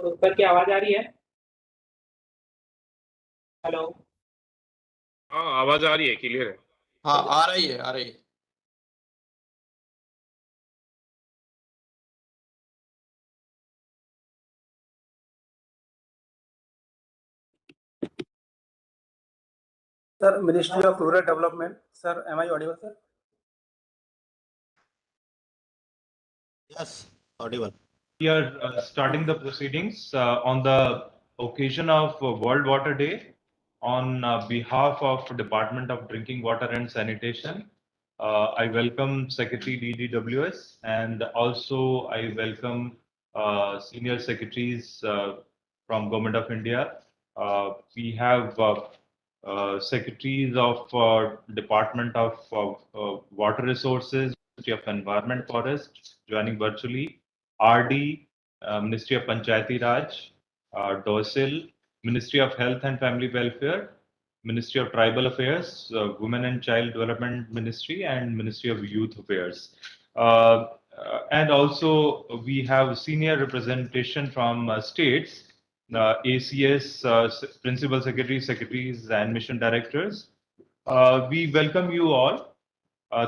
ऊपर की आवाज आ रही है? हेलो। हाँ, आवाज आ रही है, क्लियर है। हाँ, आ रही है, आ रही है। Sir, Ministry of Rural Development. Sir, am I audible, sir? Yes, audible. We are starting the proceedings on the occasion of World Water Day on behalf of Department of Drinking Water and Sanitation. I welcome Secretary DDWS, and also I welcome senior secretaries from Government of India. We have secretaries of Department of Water Resources, Ministry of Environment, Forest joining virtually. RD, Ministry of Panchayati Raj, DOSIL, Ministry of Health and Family Welfare, Ministry of Tribal Affairs, Women and Child Development Ministry, and Ministry of Youth Affairs. And also we have senior representation from states, ACS, Principal Secretaries, Secretaries, and Mission Directors. We welcome you all.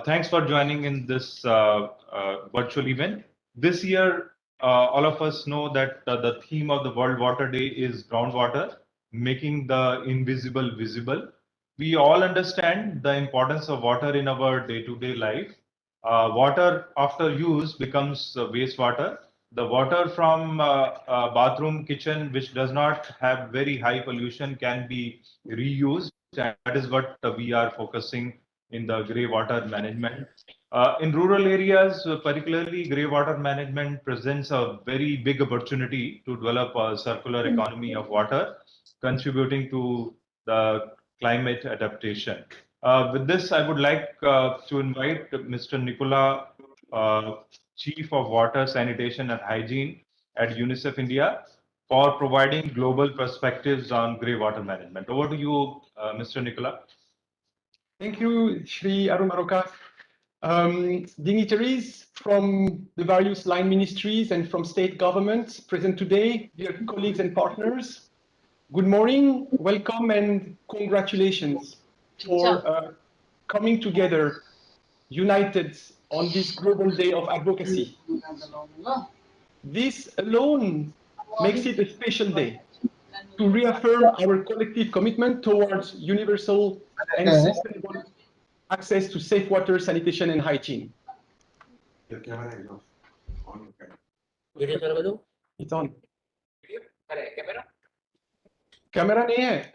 Thanks for joining in this virtual event. This year, all of us know that the theme of the World Water Day is groundwater, making the invisible visible. We all understand the importance of water in our day-to-day life. Water after use becomes wastewater. The water from bathroom, kitchen, which does not have very high pollution, can be reused. And that is what we are focusing in the grey water management. In rural areas, particularly, grey water management presents a very big opportunity to develop a circular economy of water, contributing to the climate adaptation. With this, I would like to invite Mr. Nicola, Chief of Water, Sanitation and Hygiene at UNICEF India, for providing global perspectives on grey water management. Over to you, Mr. Nicola. Thank you, Shri Arun Maroka. Dignitaries from the various line ministries and from state governments present today, dear colleagues and partners, good morning, welcome and congratulations for coming together, united on this global day of advocacy. This alone makes it a special day to reaffirm our collective commitment towards universal and sustainable access to safe water, sanitation, and hygiene. It's on. Camera nahi hai.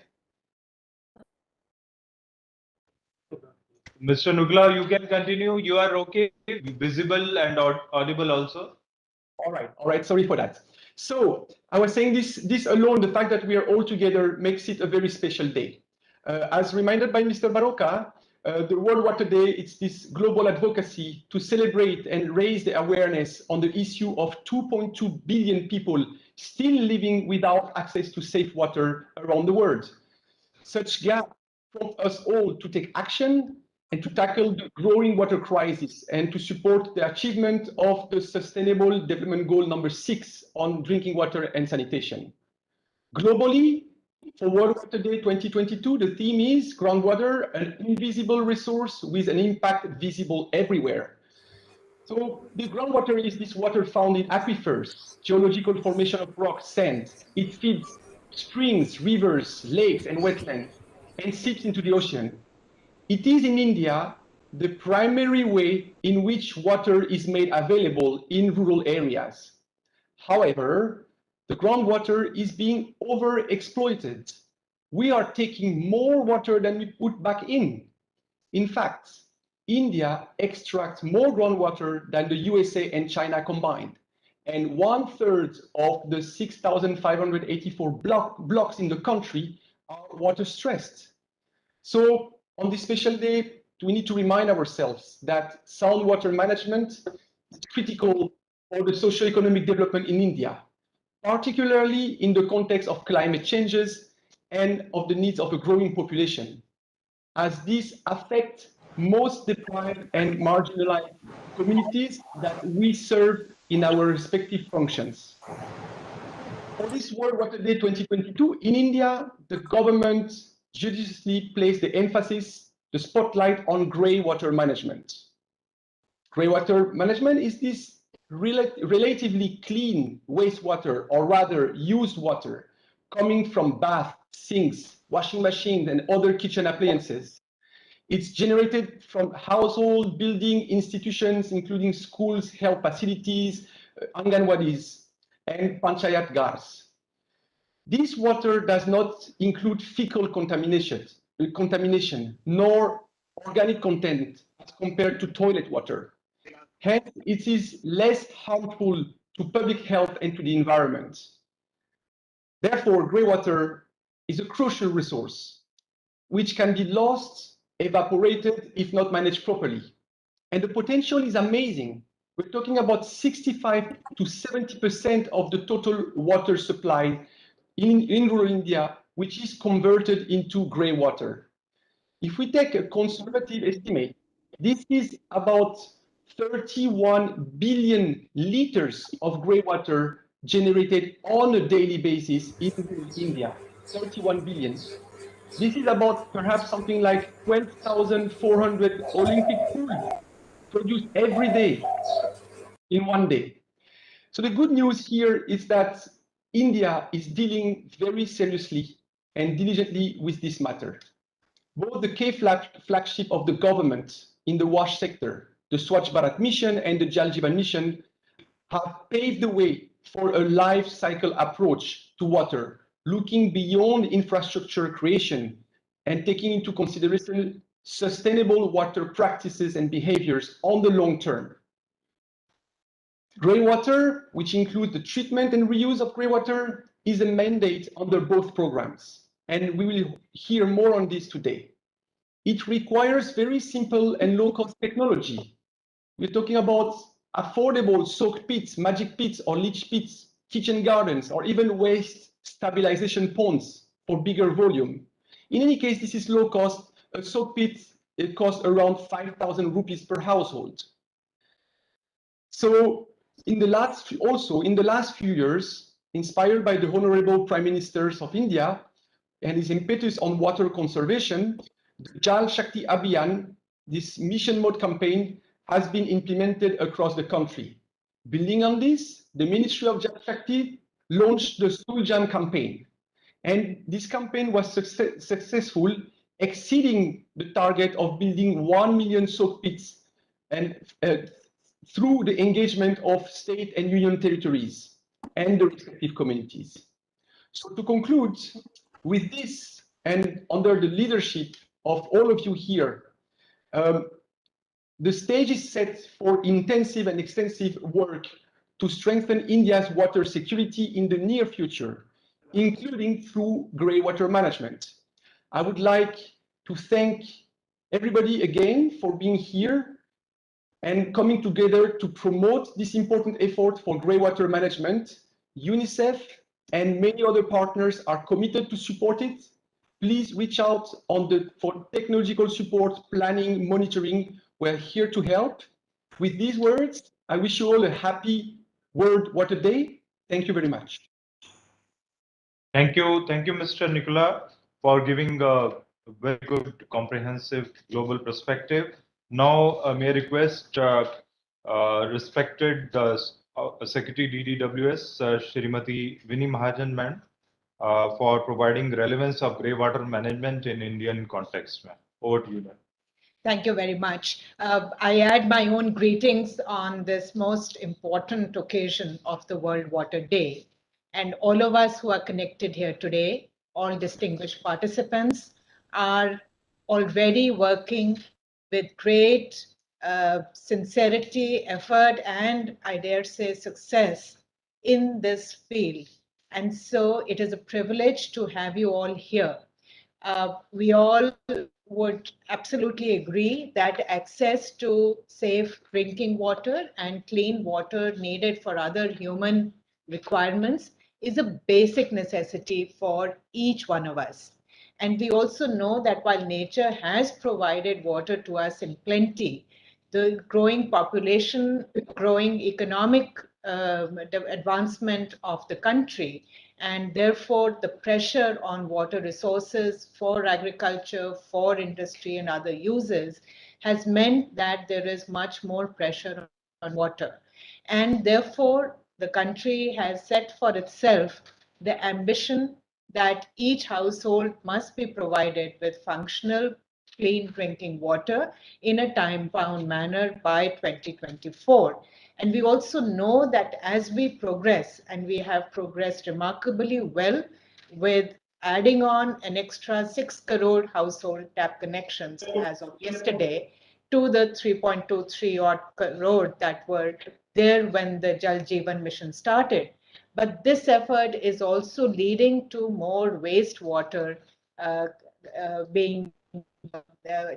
Mr. Nugla, you can continue. You are okay, visible and audible also. All right. Sorry for that. So I was saying this alone, the fact that we are all together makes it a very special day. As reminded by Mr. Baroka, the World Water Day, it's this global advocacy to celebrate and raise the awareness on the issue of 2.2 billion people still living without access to safe water around the world. Such gap prompt us all to take action and to tackle the growing water crisis and to support the achievement of the Sustainable Development Goal number 6 on drinking water and sanitation. Globally, for World Water Day 2022, the theme is groundwater, an invisible resource with an impact visible everywhere. So the groundwater is this water found in aquifers, geological formation of rock, sand. It feeds springs, rivers, lakes, and wetlands, and seeps into the ocean. It is in India the primary way in which water is made available in rural areas. However, the groundwater is being overexploited. We are taking more water than we put back in. In fact, India extracts more groundwater than the USA and China combined. And 1/3 of the 6,584 blocks in the country are water stressed. So on this special day, we need to remind ourselves that sound water management is critical for the socio-economic development in India, particularly in the context of climate changes and of the needs of a growing population, as these affect most deprived and marginalized communities that we serve in our respective functions. For this World Water Day 2022, in India, the government judiciously placed the emphasis, the spotlight on grey water management. Grey water management is this relatively clean wastewater, or rather used water, coming from baths, sinks, washing machines, and other kitchen appliances. It's generated from household, building, institutions, including schools, health facilities, anganwadis, and panchayat ghars. This water does not include fecal contamination, nor organic content as compared to toilet water. Hence, it is less harmful to public health and to the environment. Therefore, grey water is a crucial resource which can be lost, evaporated if not managed properly. And the potential is amazing. We're talking about 65 to 70% of the total water supply in rural India, which is converted into grey water. If we take a conservative estimate, this is about 31 billion liters of grey water generated on a daily basis in India. 31 billion. This is about perhaps something like 12,400 Olympic pools produced every day in one day. So the good news here is that India is dealing very seriously and diligently with this matter. Both the K flagship of the government in the WASH sector, the Swachh Bharat mission and the Jal Jeevan mission, have paved the way for a life cycle approach to water, looking beyond infrastructure creation and taking into consideration sustainable water practices and behaviors on the long term. Grey water, which includes the treatment and reuse of grey water, is a mandate under both programs, and we will hear more on this today. It requires very simple and low-cost technology. We're talking about affordable soak pits, magic pits, or leach pits, kitchen gardens, or even waste stabilization ponds for bigger volume. In any case, this is low cost. A soak pit, it costs around 5,000 rupees per household. So in the last few years, inspired by the Honorable Prime Ministers of India and his impetus on water conservation, the Jal Shakti Abhiyan, this mission mode campaign, has been implemented across the country. Building on this, the Ministry of Jal Shakti launched the Suljam campaign. And this campaign was successful, exceeding the target of building 1 million soak pits and through the engagement of state and union territories and the respective communities. So to conclude, with this and under the leadership of all of you here, the stage is set for intensive and extensive work to strengthen India's water security in the near future, including through grey water management. I would like to thank everybody again for being here and coming together to promote this important effort for grey water management. UNICEF and many other partners are committed to support it. Please reach out for technological support, planning, monitoring. We're here to help. With these words, I wish you all a happy World Water Day. Thank you very much. Thank you, Mr. Nicola, for giving a very good, comprehensive global perspective. Now, may I request respected Secretary DDWS, Shrimati Vinny Mahajan, ma'am, for providing relevance of grey water management in Indian context, ma'am. Over to you, ma'am. Thank you very much. I add my own greetings on this most important occasion of the World Water Day. And all of us who are connected here today, all distinguished participants, are already working with great sincerity, effort, and I dare say success in this field. And so it is a privilege to have you all here. We all would absolutely agree that access to safe drinking water and clean water needed for other human requirements is a basic necessity for each one of us. And we also know that while nature has provided water to us in plenty, the growing population, growing economic advancement of the country, and therefore the pressure on water resources for agriculture, for industry and other uses has meant that there is much more pressure on water. And therefore the country has set for itself the ambition that each household must be provided with functional clean drinking water in a time-bound manner by 2024. And we also know that as we progress, and we have progressed remarkably well with adding on an extra 6 crore household tap connections as of yesterday to the 3.23 odd crore that were there when the Jal Jeevan mission started. But this effort is also leading to more wastewater being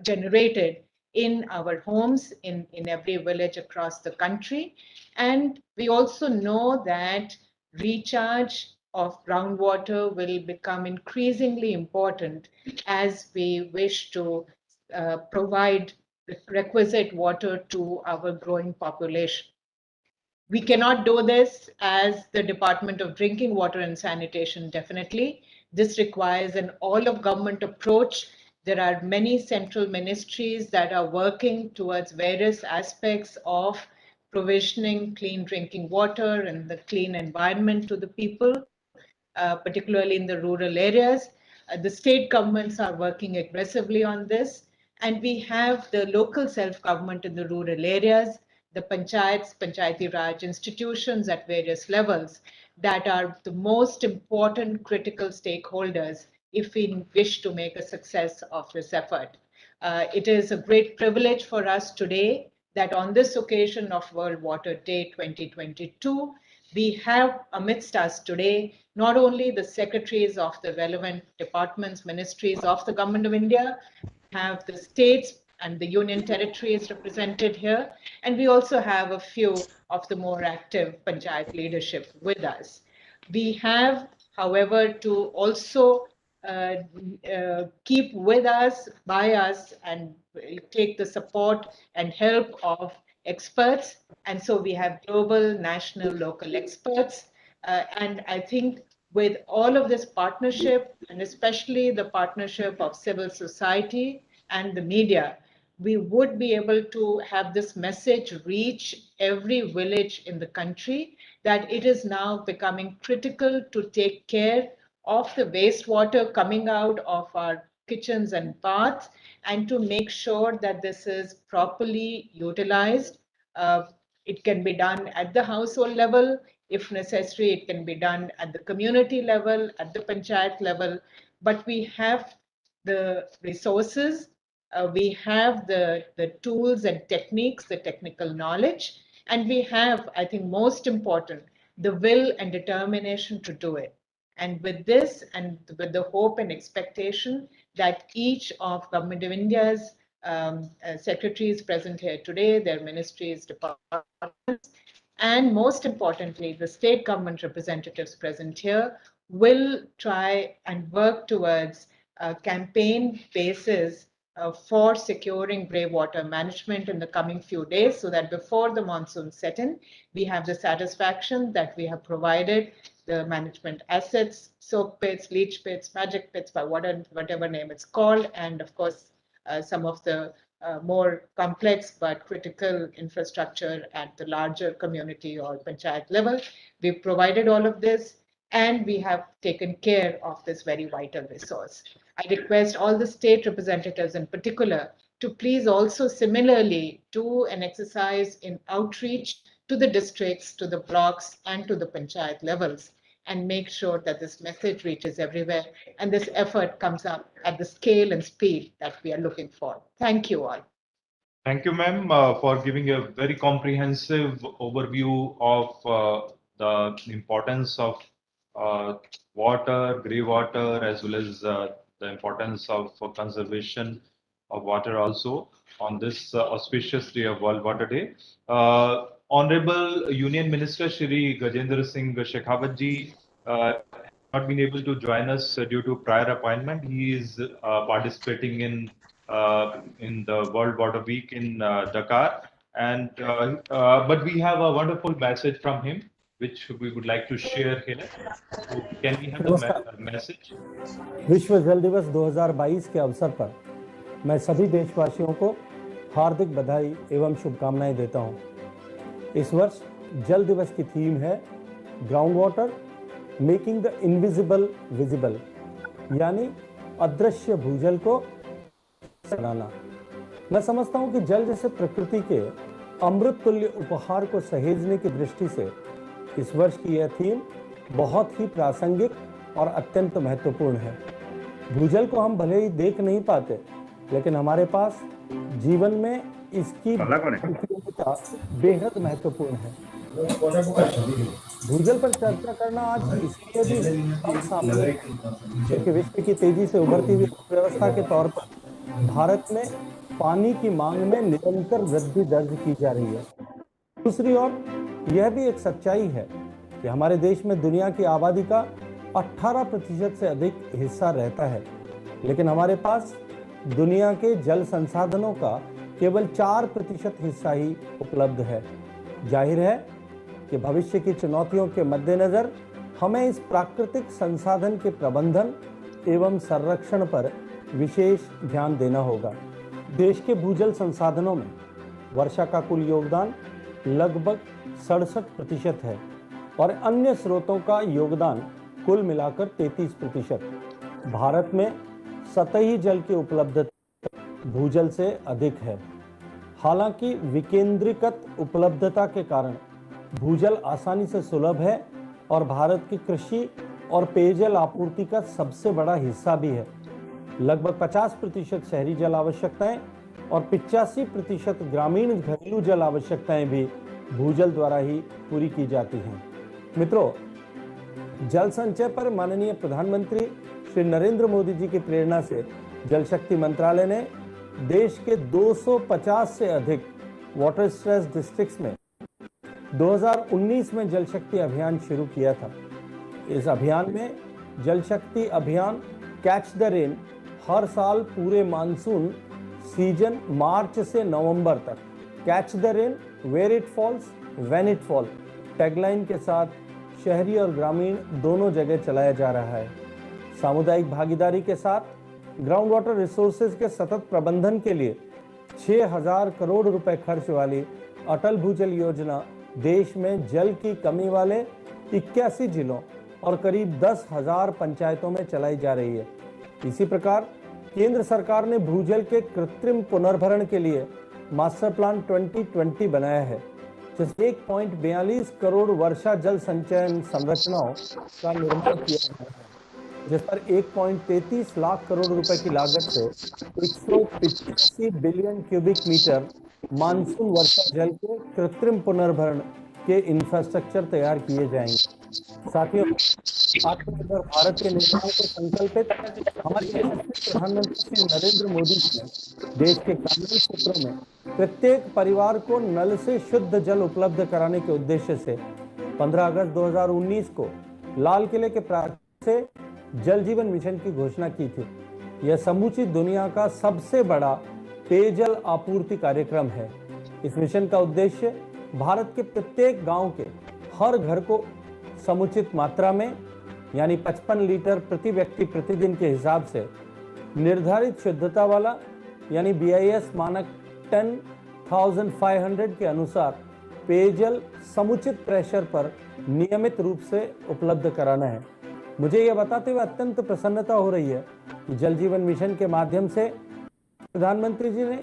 generated in our homes, in every village across the country. And we also know that recharge of groundwater will become increasingly important as we wish to provide requisite water to our growing population. We cannot do this as the Department of Drinking Water and Sanitation, definitely. This requires an all-of-government approach. There are many central ministries that are working towards various aspects of provisioning clean drinking water and the clean environment to the people, particularly in the rural areas. The state governments are working aggressively on this. And we have the local self-government in the rural areas, the panchayats, Panchayati Raj institutions at various levels that are the most important critical stakeholders if we wish to make a success of this effort. It is a great privilege for us today that on this occasion of World Water Day 2022, we have amidst us today not only the secretaries of the relevant departments, ministries of the Government of India, have the states and the union territories represented here, and we also have a few of the more active panchayat leadership with us. We have, however, to also keep with us, by us, and take the support and help of experts. And so we have global, national, local experts. And I think with all of this partnership, and especially the partnership of civil society and the media, we would be able to have this message reach every village in the country that it is now becoming critical to take care of the wastewater coming out of our kitchens and baths, and to make sure that this is properly utilized. It can be done at the household level. If necessary, it can be done at the community level, at the panchayat level. But we have the resources, we have the tools and techniques, the technical knowledge, and we have, I think most important, the will and determination to do it. And with this, and with the hope and expectation that each of Government of India's secretaries present here today, their ministries, departments, and most importantly, the state government representatives present here will try and work towards a campaign basis for securing grey water management in the coming few days, so that before the monsoon set in, we have the satisfaction that we have provided the management assets, soak pits, leach pits, magic pits, by whatever name it's called, and of course, some of the more complex but critical infrastructure at the larger community or panchayat level. We've provided all of this, and we have taken care of this very vital resource. I request all the state representatives in particular to please also similarly do an exercise in outreach to the districts, to the blocks, and to the panchayat levels, and make sure that this message reaches everywhere and this effort comes up at the scale and speed that we are looking for. Thank you all. Thank you, ma'am, for giving a very comprehensive overview of the importance of water, grey water, as well as the importance of conservation of water also on this auspicious day of World Water Day. Honorable Union Minister Shri Gajendra Singh Shekhawat ji not been able to join us due to prior appointment. He is participating in the World Water Week in Dakar, and but we have a wonderful message from him, which we would like to share here. So can we have the नमस्कार। message? विश्व जल दिवस 2022 के अवसर पर मैं सभी देशवासियों को हार्दिक बधाई एवं शुभकामनाएं देता हूं। इस वर्ष जल दिवस की थीम है ground water making the invisible visible, यानी अदृश्य भूजल को बनाना। मैं समझता हूं कि जल जैसे प्रकृति के अमृत तुल्य उपहार को सहेजने की दृष्टि से इस वर्ष की यह थीम बहुत ही प्रासंगिक और अत्यंत महत्वपूर्ण है। भूजल को हम भले ही देख नहीं पाते, लेकिन हमारे पास जीवन में इसकी उपयोगिता बेहद महत्वपूर्ण है। भूजल पर चर्चा करना आज इसलिए भी अब सामने है क्योंकि विश्व की तेजी से उभरती हुई अर्थव्यवस्था के तौर पर भारत में पानी की मांग में निरंतर वृद्धि दर्ज की जा रही है। दूसरी ओर यह भी एक सच्चाई है कि हमारे देश में दुनिया की आबादी का 18% से अधिक हिस्सा रहता है, लेकिन हमारे पास दुनिया के जल संसाधनों का केवल 4% हिस्सा ही उपलब्ध है। जाहिर है कि भविष्य की चुनौतियों के मद्देनजर हमें इस प्राकृतिक संसाधन के प्रबंधन एवं संरक्षण पर विशेष ध्यान देना होगा। देश के भूजल संसाधनों में वर्षा का कुल योगदान लगभग 67% है और अन्य स्रोतों का योगदान कुल मिलाकर 33%। भारत में सतही जल की उपलब्धता भूजल से अधिक है। हालांकि विकेंद्रीकृत उपलब्धता के कारण भूजल आसानी से सुलभ है और भारत की कृषि और पेयजल आपूर्ति का सबसे बड़ा हिस्सा भी है। लगभग 50% शहरी जल आवश्यकताएं और 85% ग्रामीण घरेलू जल आवश्यकताएं भी भूजल द्वारा ही पूरी की जाती हैं। मित्रों, जल संचय पर माननीय प्रधानमंत्री श्री नरेंद्र मोदी जी की प्रेरणा से जल शक्ति मंत्रालय ने देश के 250 से अधिक वाटर स्ट्रेस डिस्ट्रिक्ट्स में 2019 में जल शक्ति अभियान शुरू किया था। इस अभियान में जल शक्ति अभियान कैच द रेन हर साल पूरे मानसून सीजन मार्च से नवंबर तक catch the rain where it falls when it fall tagline के साथ शहरी और ग्रामीण दोनों जगह चलाया जा रहा है। सामुदायिक भागीदारी के साथ ग्राउंड वाटर रिसोर्सेज के सतत प्रबंधन के लिए 6000 करोड़ रुपए खर्च वाली अटल भूजल योजना देश में जल की कमी वाले 81 जिलों और करीब 10,000 पंचायतों में चलाई जा रही है। इसी प्रकार केंद्र सरकार ने भूजल के कृत्रिम पुनर्भरण के लिए मास्टर प्लान 2020 बनाया है, जिसमें 1.42 करोड़ वर्षा जल संचयन संरचनाओं का निर्माण किया गया है, जिस पर 1.33 लाख करोड़ रुपए की लागत से 185 बिलियन क्यूबिक मीटर मानसून वर्षा जल के कृत्रिम पुनर्भरण के इंफ्रास्ट्रक्चर तैयार किए जाएंगे। साथियों, आत्मनिर्भर भारत के निर्माण को संकल्पित हमारे प्रधानमंत्री श्री नरेंद्र मोदी जी ने देश के ग्रामीण क्षेत्रों में प्रत्येक परिवार को नल से शुद्ध जल उपलब्ध कराने के उद्देश्य से 15 अगस्त 2019 को लाल किले के प्रांगण से जल जीवन मिशन की घोषणा की थी। यह समूची दुनिया का सबसे बड़ा पेयजल आपूर्ति कार्यक्रम है। इस मिशन का उद्देश्य भारत के प्रत्येक गांव के हर घर को समुचित मात्रा में यानी 55 लीटर प्रति व्यक्ति प्रतिदिन के हिसाब से निर्धारित शुद्धता वाला यानी BIS मानक 10,500 के अनुसार पेयजल समुचित प्रेशर पर नियमित रूप से उपलब्ध कराना है। मुझे यह बताते हुए अत्यंत प्रसन्नता हो रही है कि जल जीवन मिशन के माध्यम से प्रधानमंत्री जी ने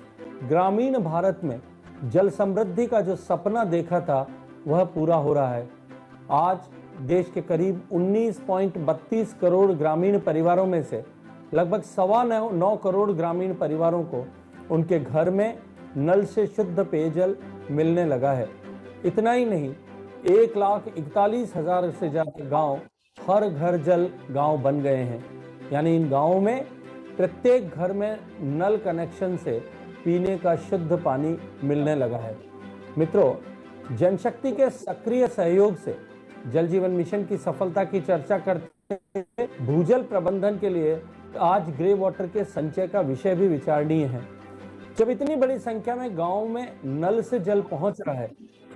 ग्रामीण भारत में जल समृद्धि का जो सपना देखा था वह पूरा हो रहा है। आज देश के करीब 19.32 करोड़ ग्रामीण परिवारों में से लगभग 9.25 करोड़ ग्रामीण परिवारों को उनके घर में नल से शुद्ध पेयजल मिलने लगा है। इतना ही नहीं, 1,41,000 से ज्यादा गांव हर घर जल गांव बन गए हैं। यानी इन गांवों में प्रत्येक घर में नल कनेक्शन से पीने का शुद्ध पानी मिलने लगा है। मित्रों, जनशक्ति के सक्रिय सहयोग से जल जीवन मिशन की सफलता की चर्चा करते हुए भूजल प्रबंधन के लिए आज ग्रे वाटर के संचय का विषय भी विचारणीय है। जब इतनी बड़ी संख्या में गांव में नल से जल पहुंच रहा है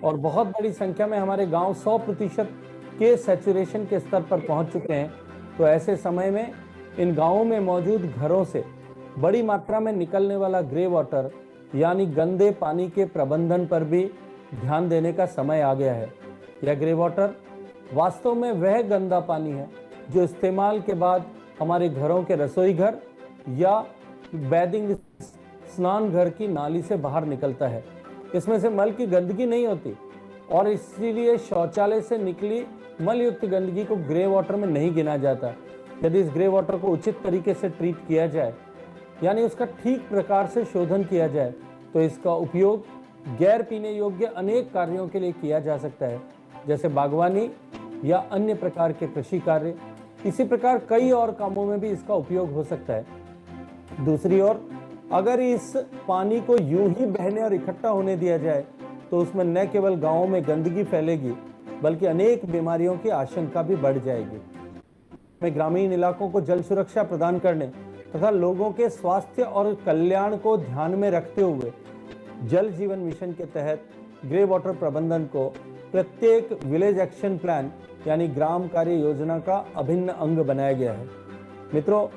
और बहुत बड़ी संख्या में हमारे गांव 100% के सैचुरेशन के स्तर पर पहुंच चुके हैं, तो ऐसे समय में इन गांवों में मौजूद घरों से बड़ी मात्रा में निकलने वाला ग्रे वाटर यानी गंदे पानी के प्रबंधन पर भी ध्यान देने का समय आ गया है। यह ग्रे वाटर वास्तव में वह गंदा पानी है जो इस्तेमाल के बाद हमारे घरों के रसोई घर या बैदिंग स्नान घर की नाली से बाहर निकलता है। इसमें से मल की गंदगी नहीं होती और इसीलिए शौचालय से निकली मल युक्त गंदगी को ग्रे वाटर में नहीं गिना जाता। यदि इस ग्रे वाटर को उचित तरीके से ट्रीट किया जाए, यानी उसका ठीक प्रकार से शोधन किया जाए, तो इसका उपयोग गैर पीने योग्य अनेक कार्यों के लिए किया जा सकता है, जैसे बागवानी या अन्य प्रकार के कृषि कार्य। इसी प्रकार कई और कामों में भी इसका उपयोग हो सकता है। दूसरी ओर, अगर इस पानी को यूं ही बहने और इकट्ठा होने दिया जाए तो उसमें न केवल गांवों में गंदगी फैलेगी बल्कि अनेक बीमारियों की आशंका भी बढ़ जाएगी। में ग्रामीण इलाकों को जल सुरक्षा प्रदान करने तथा लोगों के स्वास्थ्य और कल्याण को ध्यान में रखते हुए जल जीवन मिशन के तहत ग्रे वाटर प्रबंधन को प्रत्येक विलेज एक्शन प्लान यानी ग्राम कार्य योजना का अभिन्न अंग बनाया गया है। मित्रों,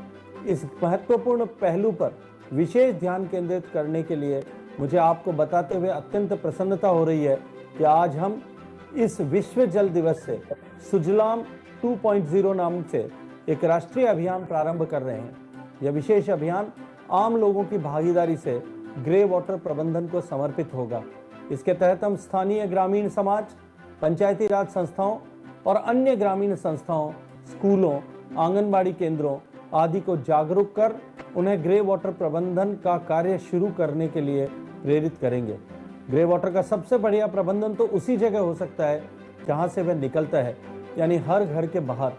इस महत्वपूर्ण पहलू पर विशेष ध्यान केंद्रित करने के लिए मुझे आपको बताते हुए अत्यंत प्रसन्नता हो रही है कि आज हम इस विश्व जल दिवस से सुजलाम 2.0 नाम से एक राष्ट्रीय अभियान प्रारंभ कर रहे हैं। यह विशेष अभियान आम लोगों की भागीदारी से ग्रे वाटर प्रबंधन को समर्पित होगा। इसके तहत हम स्थानीय ग्रामीण समाज, पंचायती राज संस्थाओं और अन्य ग्रामीण संस्थाओं, स्कूलों, आंगनबाड़ी केंद्रों आदि को जागरूक कर उन्हें ग्रे वाटर प्रबंधन का कार्य शुरू करने के लिए प्रेरित करेंगे। ग्रे वाटर का सबसे बढ़िया प्रबंधन तो उसी जगह हो सकता है जहां से वह निकलता है, यानी हर घर के बाहर।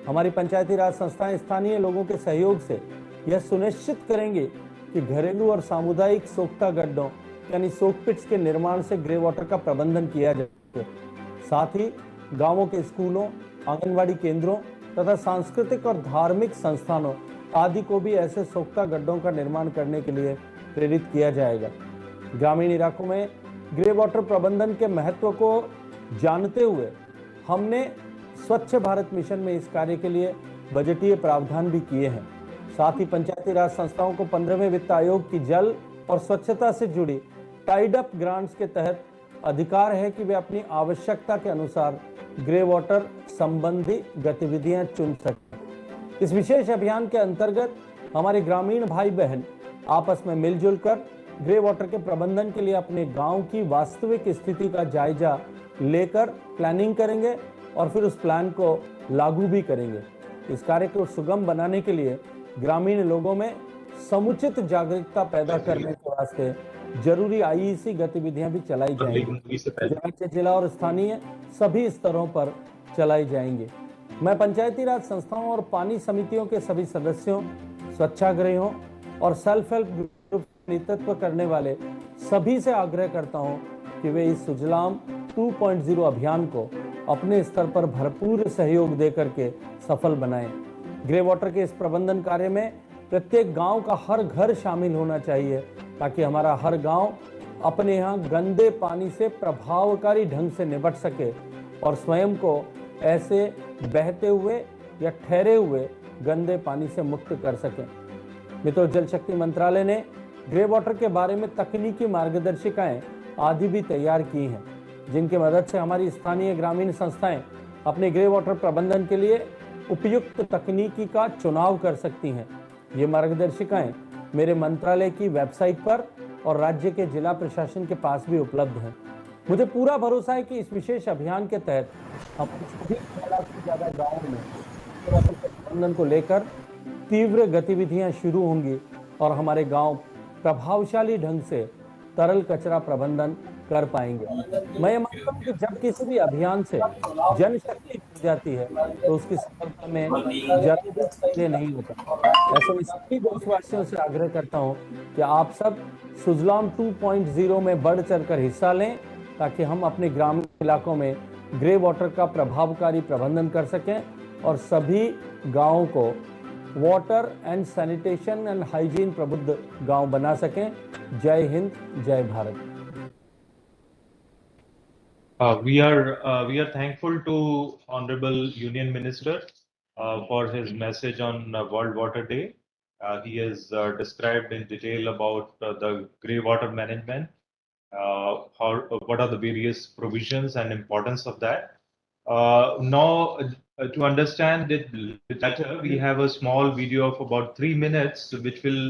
हमारी पंचायती राज संस्थाएं स्थानीय लोगों के सहयोग से यह सुनिश्चित करेंगे कि घरेलू और सामुदायिक सोख्ता गड्ढों यानी सोक पिट्स के निर्माण से ग्रे वाटर का प्रबंधन किया जाए। साथ ही गांवों के स्कूलों, आंगनबाड़ी केंद्रों तथा सांस्कृतिक और धार्मिक संस्थानों आदि को भी ऐसे सोख्ता गड्ढों का निर्माण करने के लिए प्रेरित किया जाएगा। ग्रामीण इलाकों में ग्रे वाटर प्रबंधन के महत्व को जानते हुए हमने स्वच्छ भारत मिशन में इस कार्य के लिए बजटीय प्रावधान भी किए हैं। साथ ही पंचायती राज संस्थाओं को 15वें वित्त आयोग की जल और स्वच्छता से जुड़ी टाइड अप ग्रांट्स के तहत अधिकार है कि वे अपनी आवश्यकता के अनुसार ग्रे वाटर संबंधी गतिविधियां चुन सकें। इस विशेष अभियान के अंतर्गत हमारे ग्रामीण भाई बहन आपस में मिलजुल कर ग्रे वाटर के प्रबंधन के लिए अपने गांव की वास्तविक स्थिति का जायजा लेकर प्लानिंग करेंगे और फिर उस प्लान को लागू भी करेंगे। इस कार्य को सुगम बनाने के लिए ग्रामीण लोगों में समुचित जागरूकता पैदा करने के वास्ते जरूरी आईईसी गतिविधियां भी चलाई जाएंगी, राज्य, जिला और स्थानीय सभी स्तरों पर चलाई जाएंगी। मैं पंचायती राज संस्थाओं और पानी समितियों के सभी सदस्यों, स्वच्छाग्रहियों और सेल्फ हेल्प ग्रुप नेतृत्व करने वाले सभी से आग्रह करता हूं कि वे इस सुजलाम 2.0 अभियान को अपने स्तर पर भरपूर सहयोग देकर के सफल बनाएं। ग्रे वाटर के इस प्रबंधन कार्य में प्रत्येक गांव का हर घर शामिल होना चाहिए ताकि हमारा हर गांव अपने यहाँ गंदे पानी से प्रभावकारी ढंग से निपट सके और स्वयं को ऐसे बहते हुए या ठहरे हुए गंदे पानी से मुक्त कर सके। मित्रों, जल शक्ति मंत्रालय ने ग्रे वाटर के बारे में तकनीकी मार्गदर्शिकाएं आदि भी तैयार की हैं, जिनकी मदद से हमारी स्थानीय ग्रामीण संस्थाएं अपने ग्रे वाटर प्रबंधन के लिए उपयुक्त तकनीकी का चुनाव कर सकती हैं। ये मार्गदर्शिकाएं मेरे मंत्रालय की वेबसाइट पर और राज्य के जिला प्रशासन के पास भी उपलब्ध हैं। मुझे पूरा भरोसा है कि इस विशेष अभियान के तहत हम सभी 6 लाख से ज्यादा गाँव में प्रबंधन को लेकर तीव्र गतिविधियां शुरू होंगी और हमारे गांव प्रभावशाली ढंग से तरल कचरा प्रबंधन कर पाएंगे। मैं ये मानता हूँ कि जब किसी भी अभियान से जनशक्ति जुड़ जाती है तो उसकी सफलता में जरा भी संदेह नहीं होता। ऐसे में सभी देशवासियों से आग्रह करता हूँ कि आप सब सुजलाम 2.0 में बढ़ चढ़कर हिस्सा लें ताकि हम अपने ग्रामीण इलाकों में ग्रे वाटर का प्रभावकारी प्रबंधन कर सकें और सभी गांवों को water and sanitation and hygiene प्रबुद्ध गांव बना सकें। जय हिंद, जय Bharat. We are thankful to Honorable Union Minister for his message on World Water Day. He has described in detail about the grey water management, what are the various provisions and importance of that. Now, to understand it better, we have a small video of about 3 minutes, which will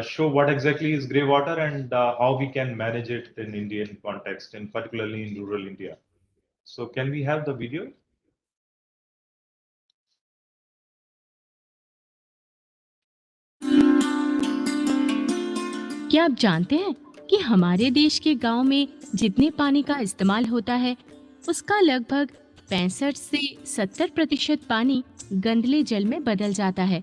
show what exactly is grey water and how we can manage it in Indian context, and particularly in rural India. So, can we have the video? क्या आप जानते हैं कि हमारे देश के गांव में जितने पानी का इस्तेमाल होता है उसका लगभग 65 से 70% पानी गंदले जल में बदल जाता है।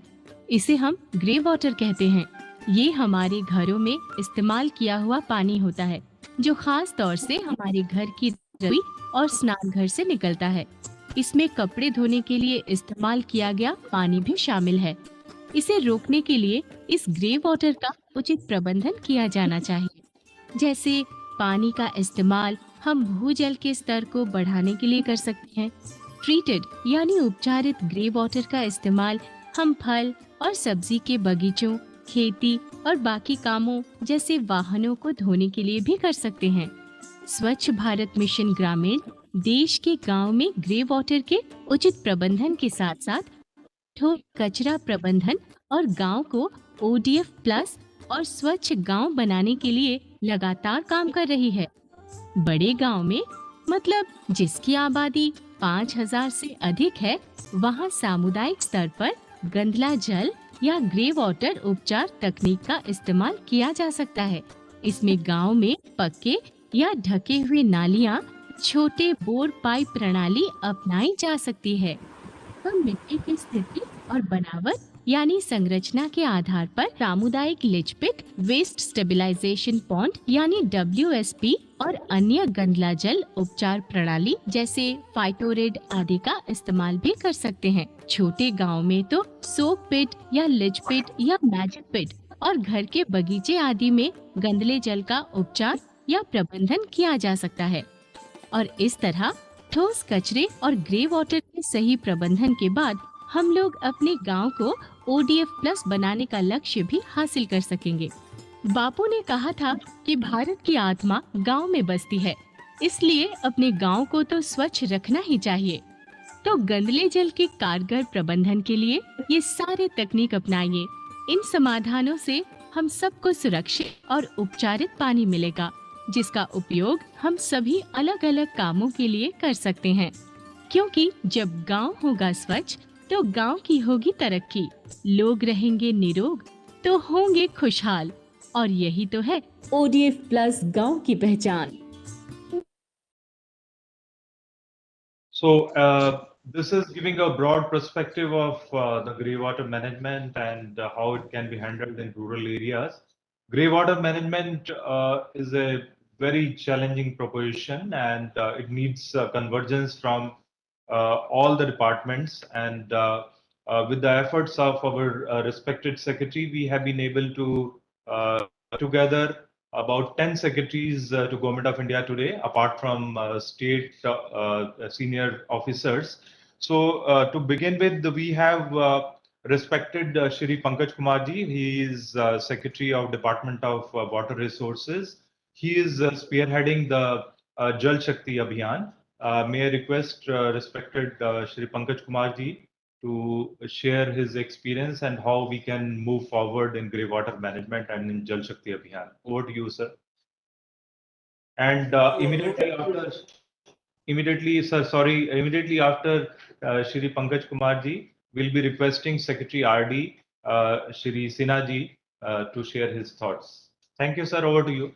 इसे हम ग्रे वाटर कहते हैं। ये हमारे घरों में इस्तेमाल किया हुआ पानी होता है जो खास तौर से हमारे घर की रसोई और स्नान घर से निकलता है। इसमें कपड़े धोने के लिए इस्तेमाल किया गया पानी भी शामिल है। इसे रोकने के लिए इस ग्रे वाटर का उचित प्रबंधन किया जाना चाहिए। जैसे पानी का इस्तेमाल हम भूजल के स्तर को बढ़ाने के लिए कर सकते हैं। ट्रीटेड यानी उपचारित ग्रे वाटर का इस्तेमाल हम फल और सब्जी के बगीचों, खेती और बाकी कामों जैसे वाहनों को धोने के लिए भी कर सकते हैं। स्वच्छ भारत मिशन ग्रामीण देश के गांव में ग्रे वाटर के उचित प्रबंधन के साथ साथ ठोस कचरा प्रबंधन और गांव को ODF प्लस और स्वच्छ गांव बनाने के लिए लगातार काम कर रही है। बड़े गांव में मतलब जिसकी आबादी 5000 से अधिक है, वहां सामुदायिक स्तर पर गंदला जल या ग्रे वाटर उपचार तकनीक का इस्तेमाल किया जा सकता है। इसमें गांव में पक्के या ढके हुए नालियां, छोटे बोर पाइप प्रणाली अपनाई जा सकती है। हम मिट्टी की स्थिति और बनावट यानी संरचना के आधार पर सामुदायिक लिच पिट, वेस्ट स्टेबलाइजेशन पॉन्ड यानी WSP और अन्य गंदला जल उपचार प्रणाली जैसे फाइटोरेड आदि का इस्तेमाल भी कर सकते हैं। छोटे गांव में तो सोक पिट या लिच पिट या मैजिक पिट और घर के बगीचे आदि में गंदले जल का उपचार या प्रबंधन किया जा सकता है। और इस तरह ठोस कचरे और ग्रे वाटर के सही प्रबंधन के बाद हम लोग अपने गांव को ODF प्लस बनाने का लक्ष्य भी हासिल कर सकेंगे। बापू ने कहा था कि भारत की आत्मा गांव में बसती है, इसलिए अपने गांव को तो स्वच्छ रखना ही चाहिए। तो गंदले जल के कारगर प्रबंधन के लिए ये सारे तकनीक अपनाइए। इन समाधानों से हम सबको सुरक्षित और उपचारित पानी मिलेगा, जिसका उपयोग हम सभी अलग अलग कामों के लिए कर सकते हैं। क्योंकि जब गांव होगा स्वच्छ तो गांव की होगी तरक्की, लोग रहेंगे निरोग तो होंगे खुशहाल, और यही तो है ODF प्लस गांव की पहचान। So this is giving a broad perspective of the grey water management and how it can be handled in rural areas. Grey water management is a very challenging proposition, and it needs convergence from all the departments. And with the efforts of our respected secretary, we have been able to together about 10 secretaries to Government of India today, apart from state senior officers. So to begin with, we have respected Shri Pankaj Kumar ji. He is Secretary of Department of Water Resources. He is spearheading the Jal Shakti Abhiyan. May I request respected Shri Pankaj Kumar ji to share his experience and how we can move forward in grey water management and in Jal Shakti Abhiyan. Over to you, sir. And immediately after Shri Pankaj Kumar ji, we'll be requesting Secretary RD, Shri Sinha ji, to share his thoughts. Thank you, sir. Over to you.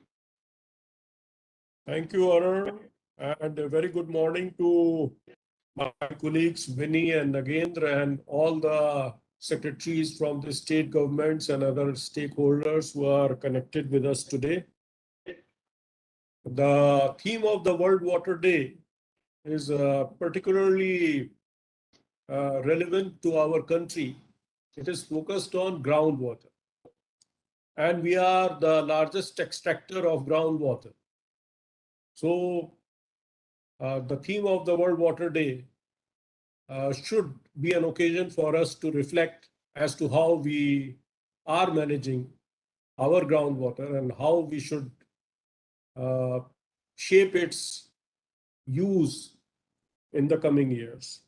Thank you, Arun, and a very good morning to my colleagues Vinny and Nagendra and all the secretaries from the state governments and other stakeholders who are connected with us today. The theme of the World Water Day is particularly relevant to our country. It is focused on groundwater. And we are the largest extractor of groundwater. So the theme of the World Water Day should be an occasion for us to reflect as to how we are managing our groundwater and how we should shape its use in the coming years.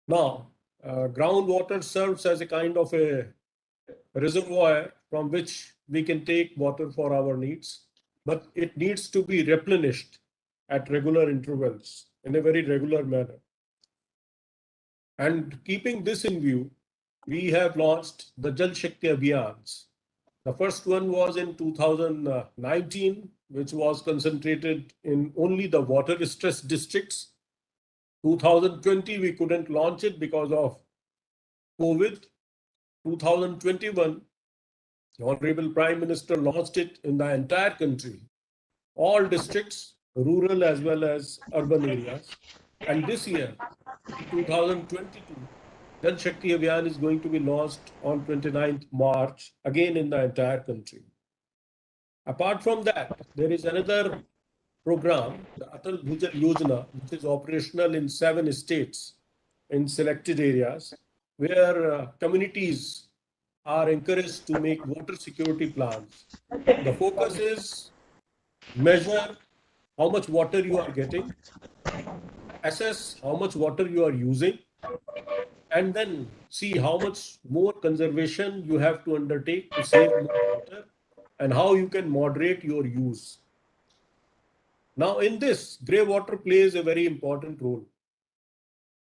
Now, groundwater serves as a kind of a reservoir from which we can take water for our needs, but it needs to be replenished at regular intervals in a very regular manner. And keeping this in view, we have launched the Jal Shakti Abhiyans. The first one was in 2019, which was concentrated in only the water stressed districts. 2020, we couldn't launch it because of COVID. 2021, the Honorable Prime Minister launched it in the entire country, all districts, rural as well as urban areas. And this year, 2022, Jal Shakti Abhiyan is going to be launched on 29th March, again in the entire country. Apart from that, there is another program, the Atal Bhujal Yojana, which is operational in 7 states in selected areas, where communities are encouraged to make water security plans. The focus is measure how much water you are getting, assess how much water you are using, and then see how much more conservation you have to undertake to save more water and how you can moderate your use. Now, in this, grey water plays a very important role.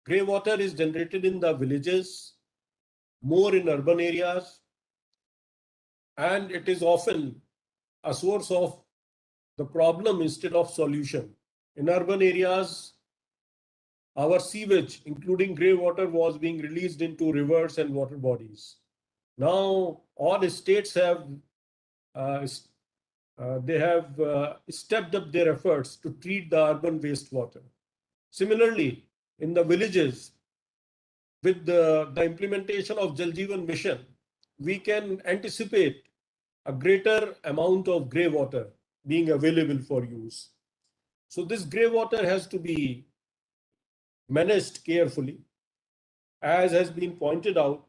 Grey water is generated in the villages, more in urban areas, and it is often a source of the problem instead of solution. In urban areas, our sewage, including grey water, was being released into rivers and water bodies. Now, all states have stepped up their efforts to treat the urban wastewater. Similarly, in the villages, with the implementation of Jal Jeevan Mission, we can anticipate a greater amount of grey water being available for use. So this grey water has to be managed carefully. As has been pointed out,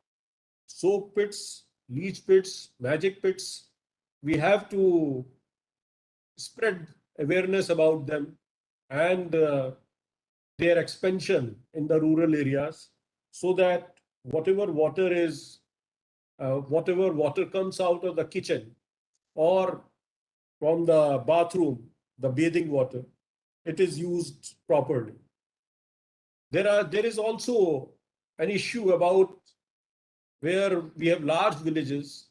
soak pits, leach pits, magic pits, we have to spread awareness about them and their expansion in the rural areas so that whatever water comes out of the kitchen or from the bathroom, the bathing water, it is used properly. There is also an issue about where we have large villages,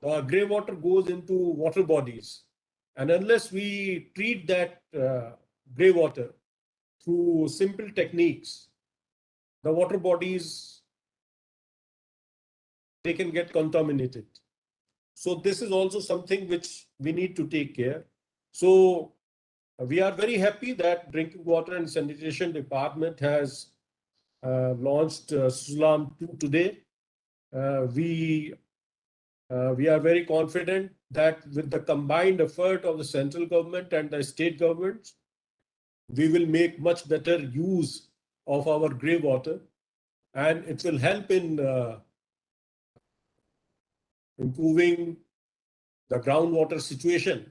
the grey water goes into water bodies. And unless we treat that grey water through simple techniques, the water bodies, they can get contaminated. So this is also something which we need to take care. So we are very happy that Drinking Water and Sanitation Department has launched Sulam 2 today. We are very confident that with the combined effort of the central government and the state governments, we will make much better use of our grey water, and it will help in improving the groundwater situation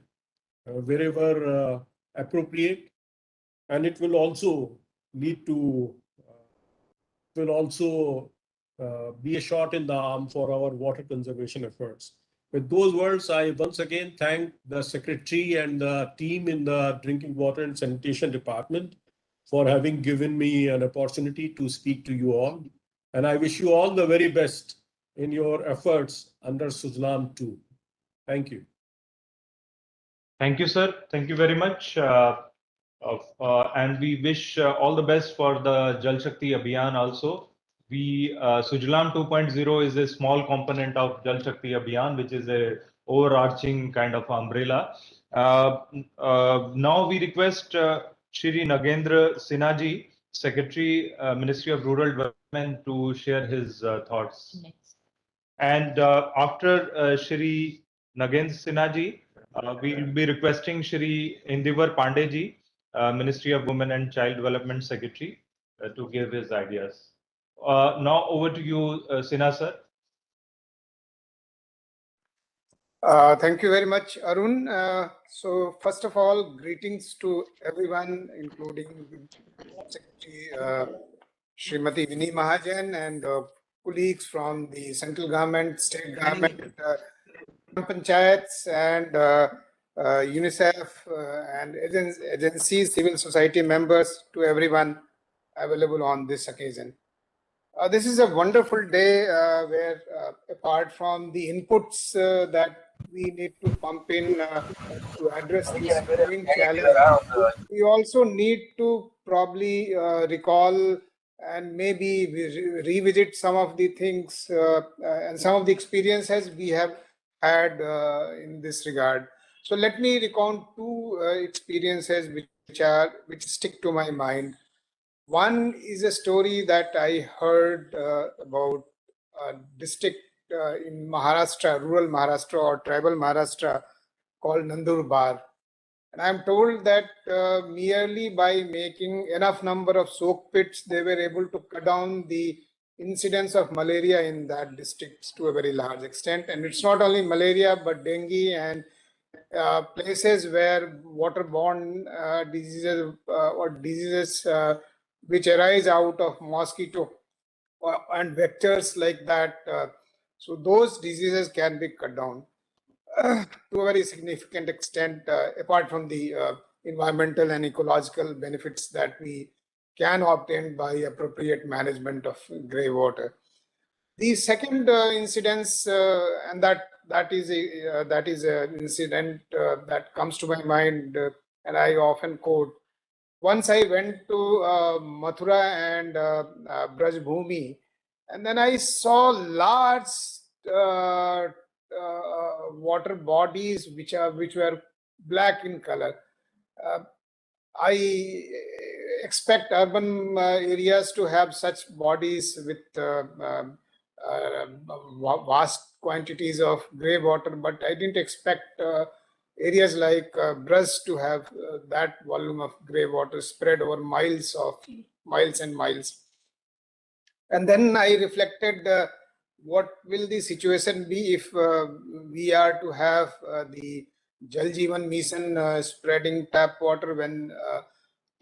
wherever appropriate, and it will also lead to be a shot in the arm for our water conservation efforts. With those words, I once again thank the secretary and the team in the Drinking Water and Sanitation Department for having given me an opportunity to speak to you all. And I wish you all the very best in your efforts under Sulam 2. Thank you. Thank you, sir. Thank you very much. And we wish all the best for the Jal Shakti Abhiyan also. Sujlan 2.0 is a small component of Jal Shakti Abhiyan, which is a overarching kind of umbrella. Now we request Shri Nagendra Sinha ji, Secretary, Ministry of Rural Development, to share his thoughts. And after Shri Nagendra Sinha ji, we will be requesting Shri Indivar Pandey ji, Ministry of Women and Child Development Secretary, to give his ideas. Now over to you, Sinha sir. Thank you very much, Arun. So first of all, greetings to everyone, including Secretary Srimati Vinay Mahajan and colleagues from the central government, state government, panchayats, and UNICEF and agencies, civil society members, to everyone available on this occasion. This is a wonderful day where, apart from the inputs that we need to pump in to address this growing challenge, we also need to probably recall and maybe revisit some of the things and some of the experiences we have had in this regard. So let me recount two experiences which stick to my mind. One is a story that I heard about a district in Maharashtra, rural Maharashtra or tribal Maharashtra, called Nandurbar. And I'm told that merely by making enough number of soak pits, they were able to cut down the incidence of malaria in that district to a very large extent. And it's not only malaria, but dengue and places where waterborne diseases or diseases which arise out of mosquito and vectors like that. So those diseases can be cut down to a very significant extent, apart from the environmental and ecological benefits that we can obtain by appropriate management of grey water. The second incidence, and that is an incident that comes to my mind, and I often quote. Once I went to Mathura and Braj Bhumi, and then I saw large water bodies which were black in color. I expect urban areas to have such bodies with vast quantities of grey water, but I didn't expect areas like Braj to have that volume of grey water spread over miles and miles. And then I reflected, what will the situation be if we are to have the Jal Jeevan Mission spreading tap water, when